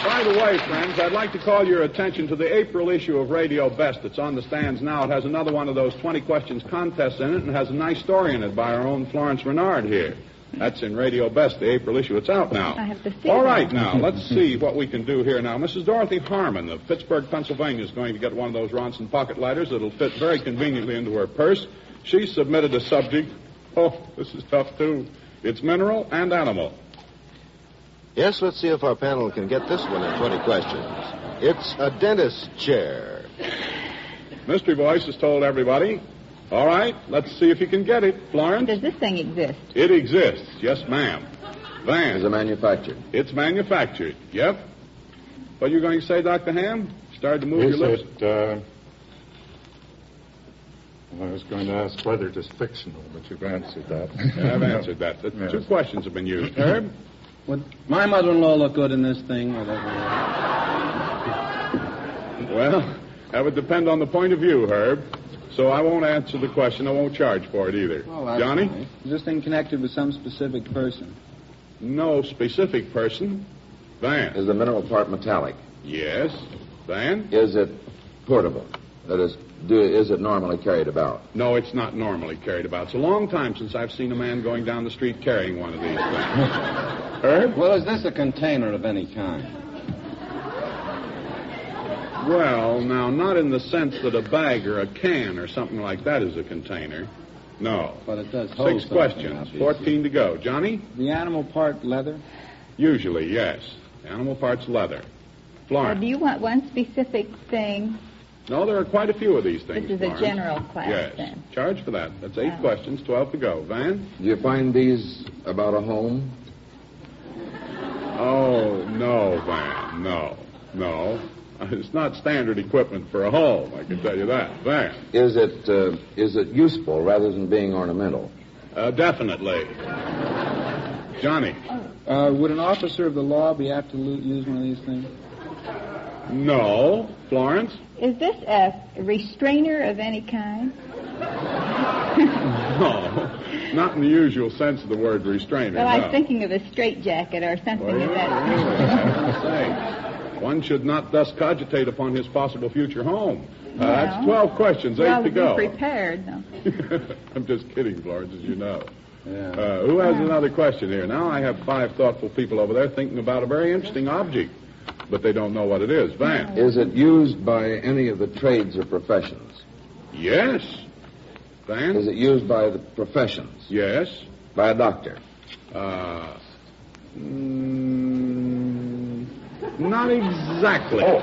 By the way, friends, I'd like to call your attention to the April issue of Radio Best that's on the stands now. It has another one of those 20 questions contests in it and has a nice story in it by our own Florence Renard here. That's in Radio Best, the April issue. It's out now. I have to see All that. right, now, let's see what we can do here now. Mrs. Dorothy Harmon of Pittsburgh, Pennsylvania, is going to get one of those Ronson pocket lighters that'll fit very conveniently into her purse. She submitted a subject. Oh, this is tough, too. It's mineral and animal. Yes, let's see if our panel can get this one in 20 questions. It's a dentist's chair. Mystery Voice has told everybody. All right, let's see if you can get it, Florence. Does this thing exist? It exists, yes, ma'am. Van. Is it manufactured? It's manufactured, yep. What are you going to say, Dr. Ham? Started to move Is your lips. I was going to ask whether it is fictional, but you've answered that. Yeah, I've answered that. The Yes. 2 questions have been used. Herb? Would my mother-in-law look good in this thing? Or Well, that would depend on the point of view, Herb. So I won't answer the question. I won't charge for it either. Well, that's Johnny? nice. Is this thing connected with some specific person? No specific person. Van? Is the mineral part metallic? Yes. Van? Is it portable? That is it normally carried about? No, it's not normally carried about. It's a long time since I've seen a man going down the street carrying one of these things. Herb? Well, is this a container of any kind? Well, now, not in the sense that a bag or a can or something like that is a container. No. But it does hold 6 something, questions, obviously. 14 to go. Johnny? The animal part leather? Usually, yes. The animal part's leather. Florence? Do you want one specific thing? No, there are quite a few of these things. This is a Florence. general class, Yes. then. Charge for that. That's 8 questions, 12 to go. Van? Do you find these about a home? Oh, no, Van. No. It's not standard equipment for a home, I can tell you that. Van? Is it useful rather than being ornamental? Definitely. Johnny? Would an officer of the law be apt to use one of these things? No. Florence? Is this a restrainer of any kind? No. Not in the usual sense of the word restrainer. Well, I was no. thinking of a straitjacket or something Well, of that. One should not thus cogitate upon his possible future home. Well, That's 12 questions, 8 to go. Be prepared, though. I'm just kidding, Florence, as you know. Who has another question here? Now I have 5 thoughtful people over there thinking about a very interesting object, but they don't know what it is. Van? Is it used by any of the trades or professions? Yes. Van? Is it used by the professions? Yes. By a doctor? Not exactly. Oh.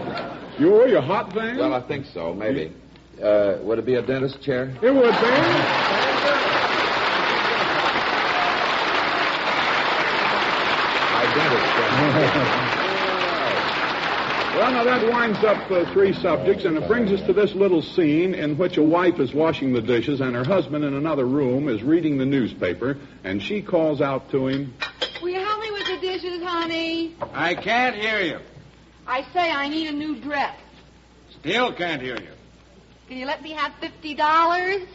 You're hot, Van? Well, I think so, maybe. Would it be a dentist chair? It would be. Well, now that winds up 3 subjects, and it brings us to this little scene in which a wife is washing the dishes and her husband in another room is reading the newspaper, and she calls out to him, Will you help me with the dishes, honey? I can't hear you. I say I need a new dress. Still can't hear you. Can you let me have $50?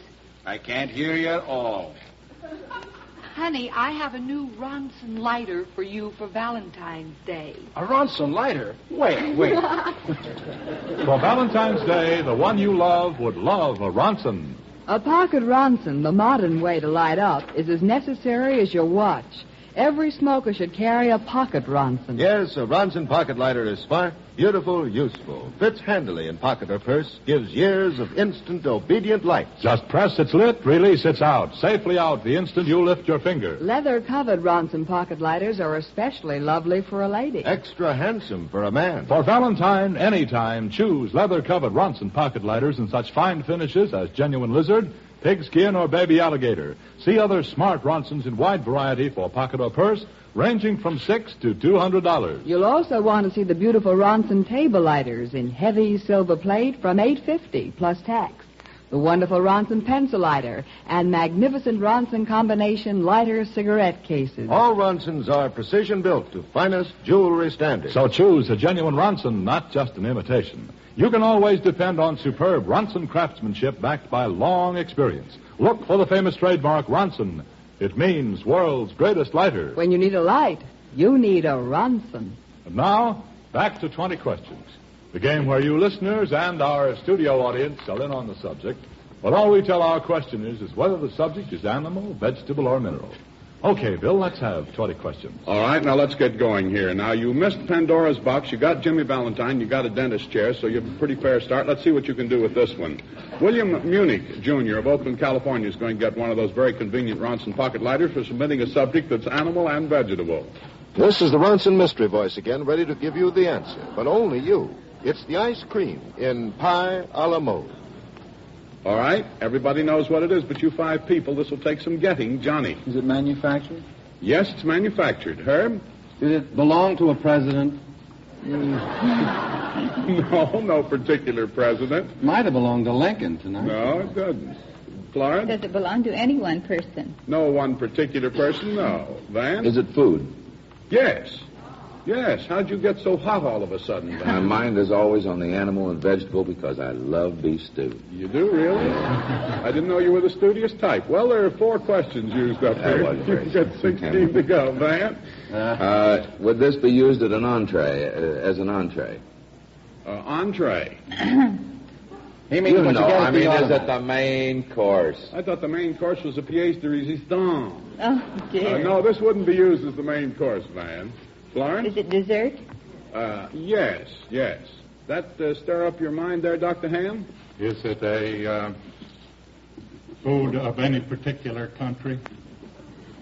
I can't hear you at all. Honey, I have a new Ronson lighter for you for Valentine's Day. A Ronson lighter? Wait. For Valentine's Day, the one you love would love a Ronson. A pocket Ronson, the modern way to light up, is as necessary as your watch. Every smoker should carry a pocket Ronson. Yes, a Ronson pocket lighter is smart, beautiful, useful. Fits handily in pocket or purse, gives years of instant, obedient light. Just press its lit, release its out. Safely out the instant you lift your finger. Leather-covered Ronson pocket lighters are especially lovely for a lady. Extra handsome for a man. For Valentine, anytime, choose leather-covered Ronson pocket lighters in such fine finishes as genuine lizard, pigskin, or baby alligator. See other smart Ronsons in wide variety for pocket or purse, ranging from $6 to $200. You'll also want to see the beautiful Ronson table lighters in heavy silver plate from $8.50 plus tax. The wonderful Ronson pencil lighter and magnificent Ronson combination lighter cigarette cases. All Ronsons are precision built to finest jewelry standards. So choose a genuine Ronson, not just an imitation. You can always depend on superb Ronson craftsmanship backed by long experience. Look for the famous trademark Ronson. It means world's greatest lighter. When you need a light, you need a Ronson. And now, back to 20 questions. The game where you listeners and our studio audience are in on the subject. But all we tell our questioners is whether the subject is animal, vegetable, or mineral. Okay, Bill, let's have 20 questions. All right, now let's get going here. Now, you missed Pandora's box. You got Jimmy Valentine. You got a dentist chair, so you have a pretty fair start. Let's see what you can do with this one. William Munich, Jr. of Oakland, California, is going to get one of those very convenient Ronson pocket lighters for submitting a subject that's animal and vegetable. This is the Ronson mystery voice again, ready to give you the answer, but only you. It's the ice cream in pie a la mode. All right, everybody knows what it is, but you 5 people, this will take some getting. Johnny. Is it manufactured? Yes, it's manufactured. Herb? Did it belong to a president? No particular president. Might have belonged to Lincoln tonight. No, it doesn't. Florence? Does it belong to any one person? No one particular person, no. Van? Is it food? Yes. Yes. How'd you get so hot all of a sudden, Van? My mind is always on the animal and vegetable because I love beef stew. You do, really? I didn't know you were the studious type. Well, there are 4 questions used up here. You've got 16 to go, Van. Would this be used at an entree, as an entree? Entree. He means is it the main course? I thought the main course was a pièce de résistance. Oh, dear. No, this wouldn't be used as the main course, Van. Florence? Is it dessert? Yes. That stir up your mind there, Dr. Ham? Is it a food of any particular country?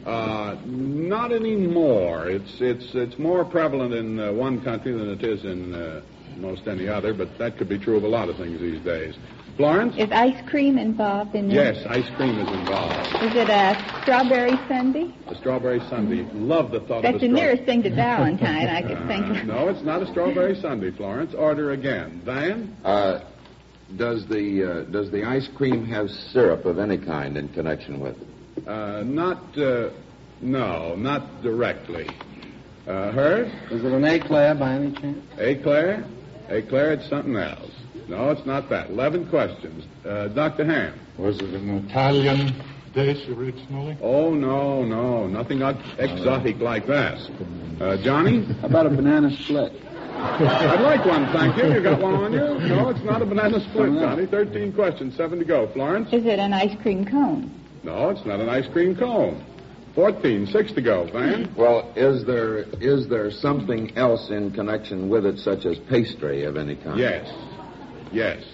Not anymore. It's more prevalent in one country than it is in most any other, but that could be true of a lot of things these days. Florence? Is ice cream involved in this? Yes, ice cream is involved. Is it a strawberry sundae? A strawberry sundae. Love the thought That's of a the nearest thing to Valentine I could think of. No, it's not a strawberry sundae, Florence. Order again. Van? Does the ice cream have syrup of any kind in connection with it? No, not directly. Herb? Is it an eclair by any chance? Eclair? Eclair, it's something else. No, it's not that. 11 questions. Dr. Ham. Was it an Italian dish originally? Oh, no. Nothing exotic like that. Johnny? How about a banana split? I'd like one, thank you. You got one on you? No, it's not a banana split, Johnny. 13 questions, 7 to go. Florence? Is it an ice cream cone? No, it's not an ice cream cone. 14, 6 to go. Van? Well, is there something else in connection with it, such as pastry of any kind? Yes.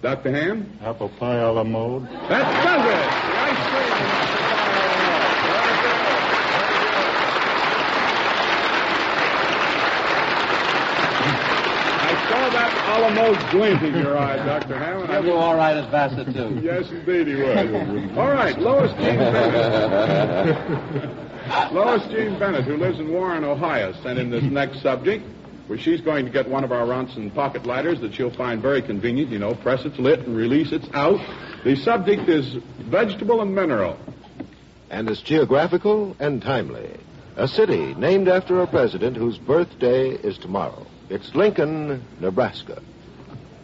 Dr. Ham? Apple pie a la mode. That does it! The ice cream and apple pie a la mode. I saw that a la mode glint in your eye, Dr. Ham. He'll do all right as Bassett, too. Yes, indeed he would. All right, Lois Jean Bennett. Lois Jean Bennett, who lives in Warren, Ohio, sent in this next subject, where she's going to get one of our Ronson pocket lighters that she'll find very convenient. Press it's lit and release it's out. The subject is vegetable and mineral. And it's geographical and timely. A city named after a president whose birthday is tomorrow. It's Lincoln, Nebraska.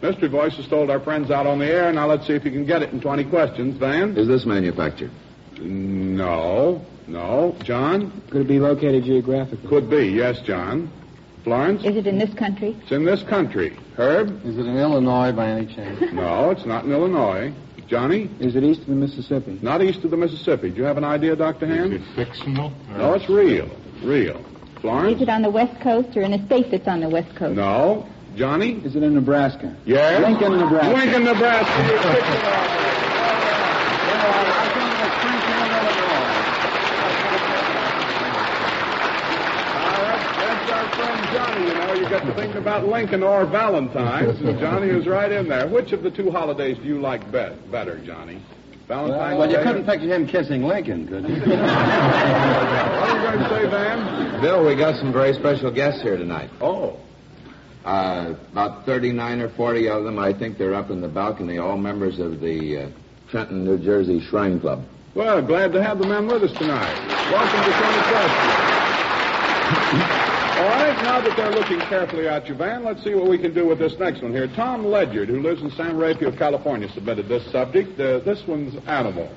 Mystery Voice has told our friends out on the air. Now let's see if you can get it in 20 questions. Van? Is this manufactured? No. John? Could it be located geographically? Could be, yes, John. Florence? Is it in this country? It's in this country. Herb? Is it in Illinois by any chance? No, it's not in Illinois. Johnny? Is it east of the Mississippi? Not east of the Mississippi. Do you have an idea, Dr. Ham? Is it fictional? No, it's real. Florence? Is it on the West Coast or in a state that's on the West Coast? No. Johnny? Is it in Nebraska? Yes. Lincoln, Nebraska. Lincoln, Nebraska. You're picking up. That's our friend Johnny, You got to thinking about Lincoln or Valentine's, and Johnny is right in there. Which of the 2 holidays do you like better, Johnny? Valentine's Well, you Day? couldn't picture him kissing Lincoln, could you? What are you going to say, Van? Bill, we got some very special guests here tonight. Oh. About 39 or 40 of them. I think they're up in the balcony, all members of the Trenton, New Jersey Shrine Club. Well, glad to have the men with us tonight. Welcome to 20 Questions. All right, now that they're looking carefully at you, Van, let's see what we can do with this next one here. Tom Ledyard, who lives in San Rafael, California, submitted this subject. This one's animal.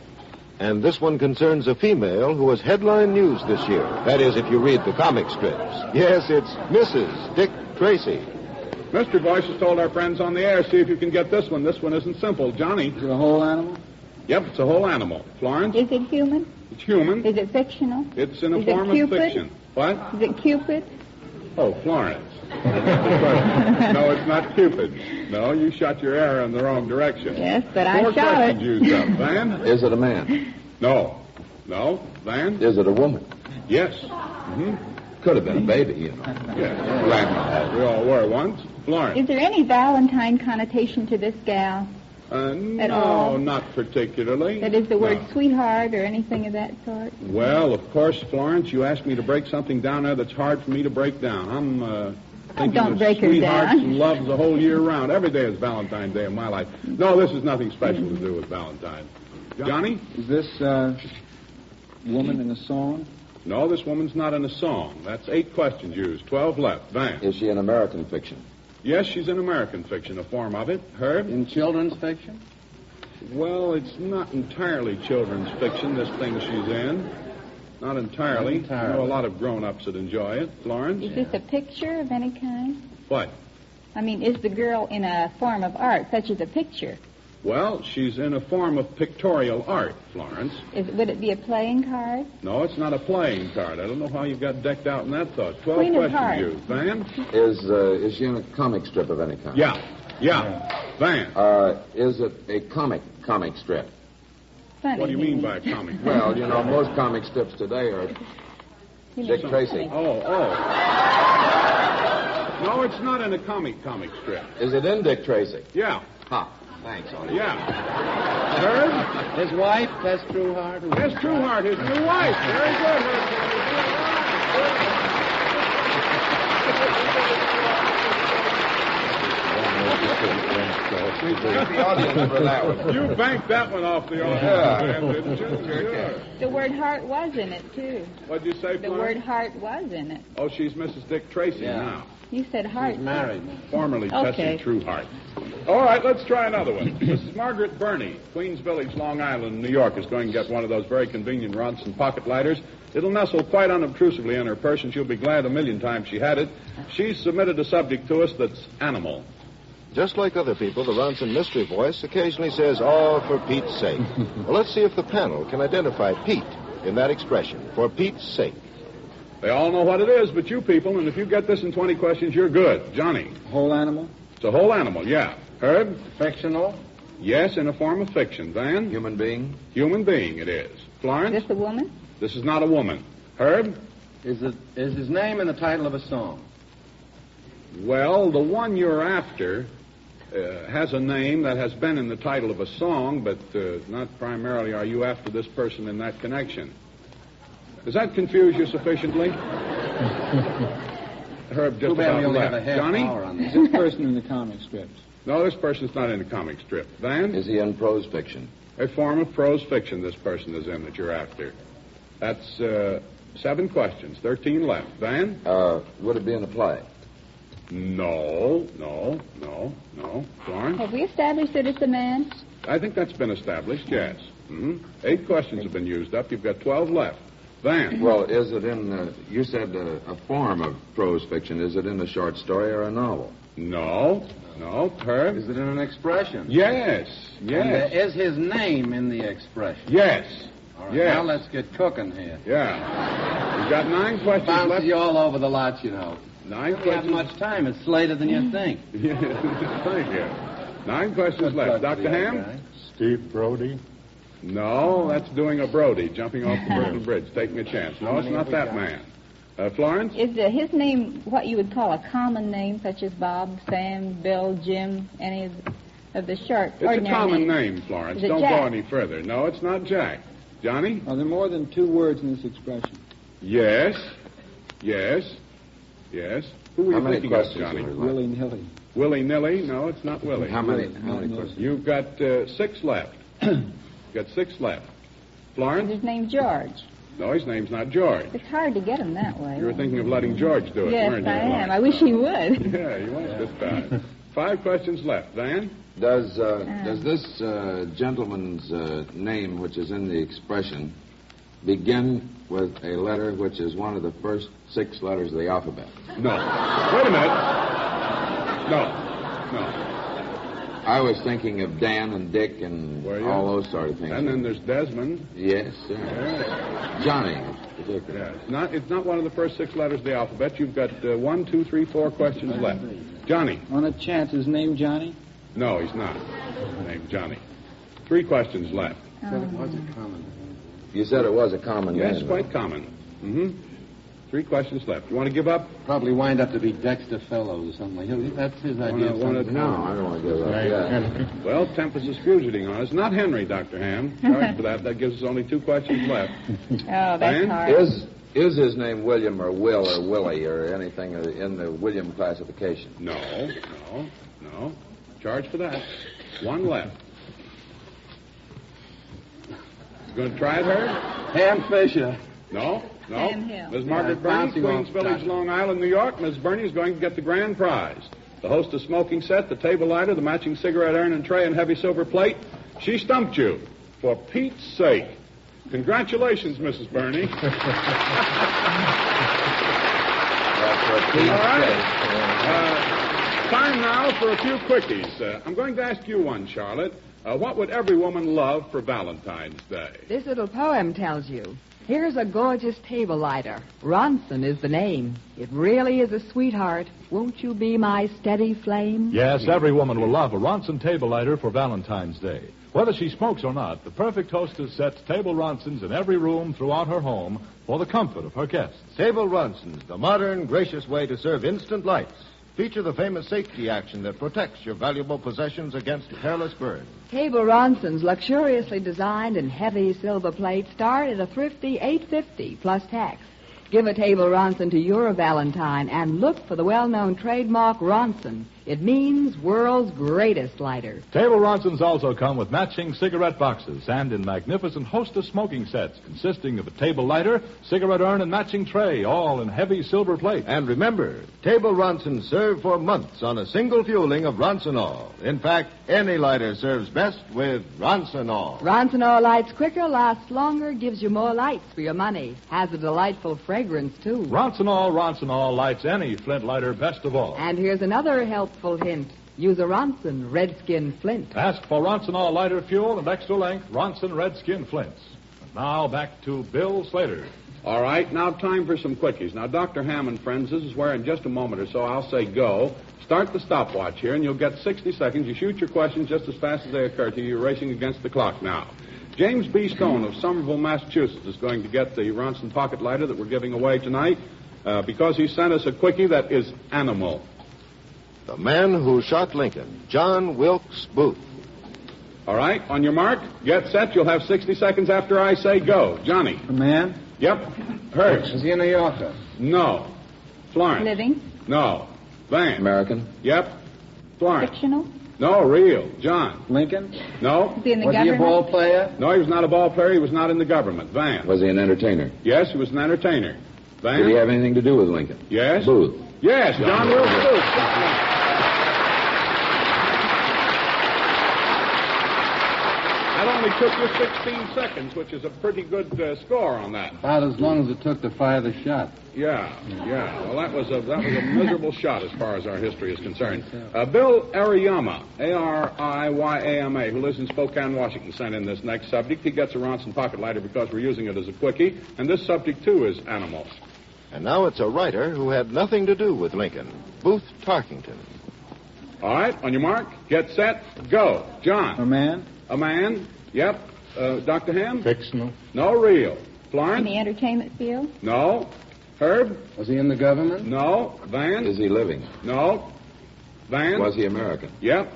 And this one concerns a female who was headline news this year. That is, if you read the comic strips. Yes, it's Mrs. Dick Tracy. Mystery Voice has told our friends on the air, see if you can get this one. This one isn't simple. Johnny? Is it a whole animal? Yep, it's a whole animal. Florence? Is it human? It's human. Is it fictional? It's in a Is form it Cupid? of fiction. What? Is it Cupid? Oh, Florence. No, it's not Cupid. No, you shot your arrow in the wrong direction. Yes, but I Four shot questions it. used up. Van? Is it a man? No. No. Van? Is it a woman? Yes. Mm-hmm. Could have been a baby, you know. Yeah. We all were once. Florence? Is there any Valentine connotation to this gal? No, all? not particularly. That is the word No. sweetheart or anything of that sort? Well, of course, Florence, you asked me to break something down there that's hard for me to break down. I'm thinking don't of break her sweethearts down. and loves the whole year round. Every day is Valentine's Day in my life. No, this is nothing special to do with Valentine. Johnny? Is this woman in a song? No, this woman's not in a song. That's 8 questions used, 12 left. Van? Is she in American fiction? Yes, she's in American fiction, a form of it. Herb? In children's fiction? Well, it's not entirely children's fiction, this thing she's in. Not entirely. I know a lot of grown-ups that enjoy it. Florence? Is this a picture of any kind? What? I mean, is the girl in a form of art, such as a picture? Well, she's in a form of pictorial art, Florence. Would it be a playing card? No, it's not a playing card. I don't know how you got decked out in that thought. 12 Queen of questions Hearts. used. Van? Is she in a comic strip of any kind? Yeah. Van? Is it a comic strip? Funny. What do you mean by comic? Well, you know, most comic strips today are Dick Tracy. Oh. No, it's not in a comic strip. Is it in Dick Tracy? Yeah. Ha. Thanks, Artie. Yeah. Herb? His wife, Tess Trueheart. Tess Trueheart, his new wife. Very good, You banked that one off the audience, didn't you? Sure. The word heart was in it, too. What'd you say, The Florence? word heart was in it. Oh, she's Mrs. Dick Tracy now. You said heart. Married. Formerly Okay. Tessie Trueheart. All right, let's try another one. Mrs. Margaret Burney, Queens Village, Long Island, New York, is going to get one of those very convenient Ronson pocket lighters. It'll nestle quite unobtrusively in her purse, and she'll be glad a million times she had it. She's submitted a subject to us that's animal. Just like other people, the Ronson mystery voice occasionally says, "Oh, for Pete's sake." Well, let's see if the panel can identify Pete in that expression, "for Pete's sake." They all know what it is, but you people, and if you get this in 20 questions, you're good. Johnny? Whole animal? It's a whole animal, yeah. Herb? Fictional? Yes, in a form of fiction. Van? Human being? Human being, it is. Florence? Is this a woman? This is not a woman. Herb? Is his name in the title of a song? Well, the one you're after has a name that has been in the title of a song, but not primarily are you after this person in that connection. Does that confuse you sufficiently? Herb, just Too bad about we only left. have a half Johnny? hour on Is this person in the comic strips? No, this person's not in a comic strip. Van? Is he in prose fiction? A form of prose fiction this person is in that you're after. That's 7 questions, 13 left. Van? Would it be in a play? No. Florence? Have we established that it's a man? I think that's been established, yes. 8 questions have been used up. You've got 12 left. Van? Well, is it in, you said a form of prose fiction. Is it in a short story or a novel? No. Herb? Is it in an expression? Yes. And is his name in the expression? Yes. All right, Yes. now let's get cooking here. Yeah. You've got 9 questions left. Bounces you all over the lot, you know. 9 We have questions. much time. It's later than you think. Yeah, thank you. 9 questions left. Dr. Ham? Steve Brody. No, that's doing a Brody, jumping off the Brooklyn Bridge, taking a chance. No, it's not that man. Florence? Is his name what you would call a common name, such as Bob, Sam, Bill, Jim, any of the short, It's a ordinary common names? name, Florence. Is it Don't Jack? go any further. No, it's not Jack. Johnny? Are there more than 2 words in this expression? Yes. Who were How you many thinking of, questions Johnny? are there? Willy-nilly. Willy-nilly? No, it's not Willie. How many questions? You've got 6 left. You've got 6 left. Florence? Is his name George? No, his name's not George. It's hard to get him that way. You were thinking of letting George do it, Yes, weren't you? I am. I wish he would. Yeah, you was this time. 5 questions left. Van? Does this gentleman's name, which is in the expression, begin with a letter which is one of the first 6 letters of the alphabet? No. Wait a minute. No. I was thinking of Dan and Dick and all those sort of things. And then there's Desmond. Yes, sir. Yes. Johnny, in particular. Yeah, it's not one of the first 6 letters of the alphabet. You've got 1, 2, 3, 4 questions left. Johnny. On a chance, his name Johnny? No, he's not. His name's Johnny. 3 questions left. Said it was a common. You said it was a common name. Yes, quite common. Mm-hmm. 3 questions left. You want to give up? Probably wind up to be Dexter Fellows or something. That's his idea. No, I don't want to give up. Yeah. Well, Tempest is fugiting on us. Not Henry, Dr. Ham. Sorry for that. That gives us only 2 questions left. Oh, that's hard. Is his name William or Will or Willie or anything in the William classification? No. Charge for that. 1 left. You going to try it, Herb? Ham Fisher. No. Sam Hill. Ms. Margaret Burney, Queens Village, Long Island, New York. Ms. Burney is going to get the grand prize. The host of smoking set, the table lighter, the matching cigarette urn and tray, and heavy silver plate. She stumped you. For Pete's sake. Congratulations, Mrs. Burney. All right. Time now for a few quickies. I'm going to ask you one, Charlotte. What would every woman love for Valentine's Day? This little poem tells you. Here's a gorgeous table lighter. Ronson is the name. It really is a sweetheart. Won't you be my steady flame? Yes, every woman will love a Ronson table lighter for Valentine's Day. Whether she smokes or not, the perfect hostess sets table Ronsons in every room throughout her home for the comfort of her guests. Table Ronsons, the modern, gracious way to serve instant lights. Feature the famous safety action that protects your valuable possessions against careless burn. Table Ronsons, luxuriously designed in heavy silver plate, start at a thrifty $8.50 plus tax. Give a table Ronson to your Valentine and look for the well-known trademark Ronson. It means world's greatest lighter. Table Ronsons also come with matching cigarette boxes and in magnificent hostess smoking sets consisting of a table lighter, cigarette urn, and matching tray, all in heavy silver plate. And remember, Table Ronsons serve for months on a single fueling of Ronsonol. In fact, any lighter serves best with Ronsonol. Ronsonol lights quicker, lasts longer, gives you more lights for your money. Has a delightful fragrance, too. Ronsonol lights any flint lighter best of all. And here's another helpful hint. Use a Ronson Redskin Flint. Ask for Ronsonol lighter fuel and extra length Ronson Redskin Flints. And now back to Bill Slater. All right, now time for some quickies. Now, Dr. Hammond, friends, this is where in just a moment or so I'll say go. Start the stopwatch here, and you'll get 60 seconds. You shoot your questions just as fast as they occur to you. You're racing against the clock now. James B. Stone of Somerville, Massachusetts, is going to get the Ronson pocket lighter that we're giving away tonight because he sent us a quickie that is animal. The man who shot Lincoln, John Wilkes Booth. All right, on your mark, get set. You'll have 60 seconds after I say go. Johnny. A man? Yep. Hertz. Is he a New Yorker? No. Florence. Living. No. Van. American. Yep. Florence. Fictional. No, real. John. Lincoln? No. Is he in the Was government? he a ball player? No, he was not a ball player. He was not in the government. Van. Was he an entertainer? Yes, he was an entertainer. Van. Did he have anything to do with Lincoln? Yes. Booth. Yes, John Wilkes Booth. That only took you 16 seconds, which is a pretty good score on that. About as long as it took to fire the shot. Yeah. Well, that was a miserable shot as far as our history is concerned. Bill Ariyama, Ariyama, who lives in Spokane, Washington, sent in this next subject. He gets a Ronson pocket lighter because we're using it as a quickie, and this subject too is animals. And now it's a writer who had nothing to do with Lincoln, Booth Tarkington. All right, on your mark, get set, go. John. A man? A man, yep. Dr. Ham? Fictional. No, real. Florence? In the entertainment field? No. Herb? Was he in the government? No. Van? Is he living? No. Van? Was he American? Yep.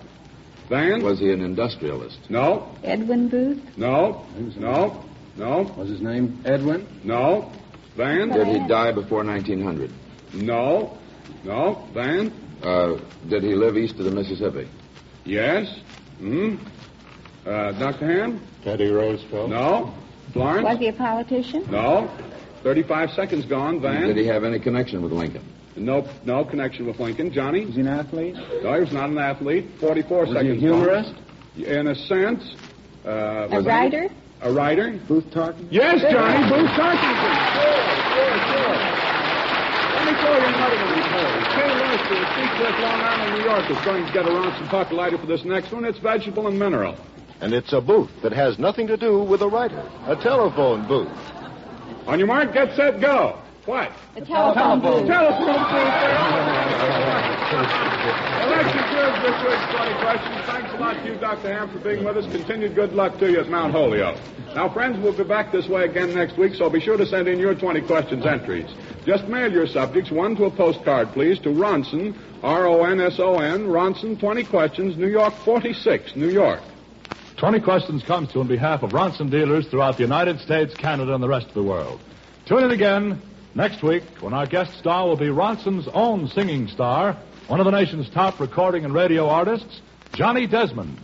Van? Was he an industrialist? No. Edwin Booth? No. No. Was his name Edwin? No. Van? Did he die before 1900? No. Van? Did he live east of the Mississippi? Yes. Dr. Ham? Teddy Roosevelt? No. Florence? Was he a politician? No. 35 seconds gone. Van? Did he have any connection with Lincoln? No connection with Lincoln. Johnny? Was he an athlete? No, he was not an athlete. 44 seconds. Was he a humorist? Gone. In a sense. A writer? A writer? Booth Tarkington? Yes, Johnny, Booth Tarkington. Sure. 24 young mother to be told. Kay Lester of Seacliff, Long Island, New York, is going to get a Ronson pocket lighter for this next one. It's vegetable and mineral. And it's a booth that has nothing to do with a writer. A telephone booth. On your mark, get set, go. What? The telephone booth. Telephone booth. Well, that concludes this week's 20 questions. Thanks a lot to you, Dr. Ham, for being with us. Continued good luck to you at Mount Holyoke. Now, friends, we'll be back this way again next week, so be sure to send in your 20 questions entries. Just mail your subjects, one to a postcard, please, to Ronson, R-O-N-S-O-N, Ronson, 20 Questions, New York 46, New York. 20 Questions comes to you on behalf of Ronson dealers throughout the United States, Canada, and the rest of the world. Tune in again next week when our guest star will be Ronson's own singing star, one of the nation's top recording and radio artists, Johnny Desmond.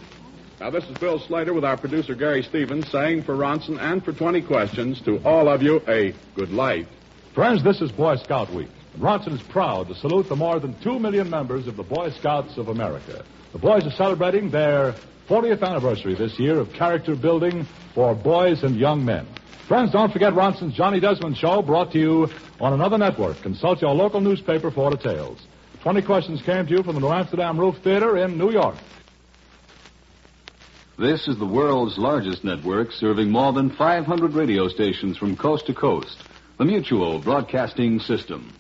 Now, this is Bill Slater with our producer, Gary Stevens, saying for Ronson and for 20 Questions to all of you a good life. Friends, this is Boy Scout Week. And Ronson is proud to salute the more than 2 million members of the Boy Scouts of America. The boys are celebrating their 40th anniversary this year of character building for boys and young men. Friends, don't forget Ronson's Johnny Desmond Show, brought to you on another network. Consult your local newspaper for details. 20 Questions came to you from the New Amsterdam Roof Theater in New York. This is the world's largest network, serving more than 500 radio stations from coast to coast. The Mutual Broadcasting System.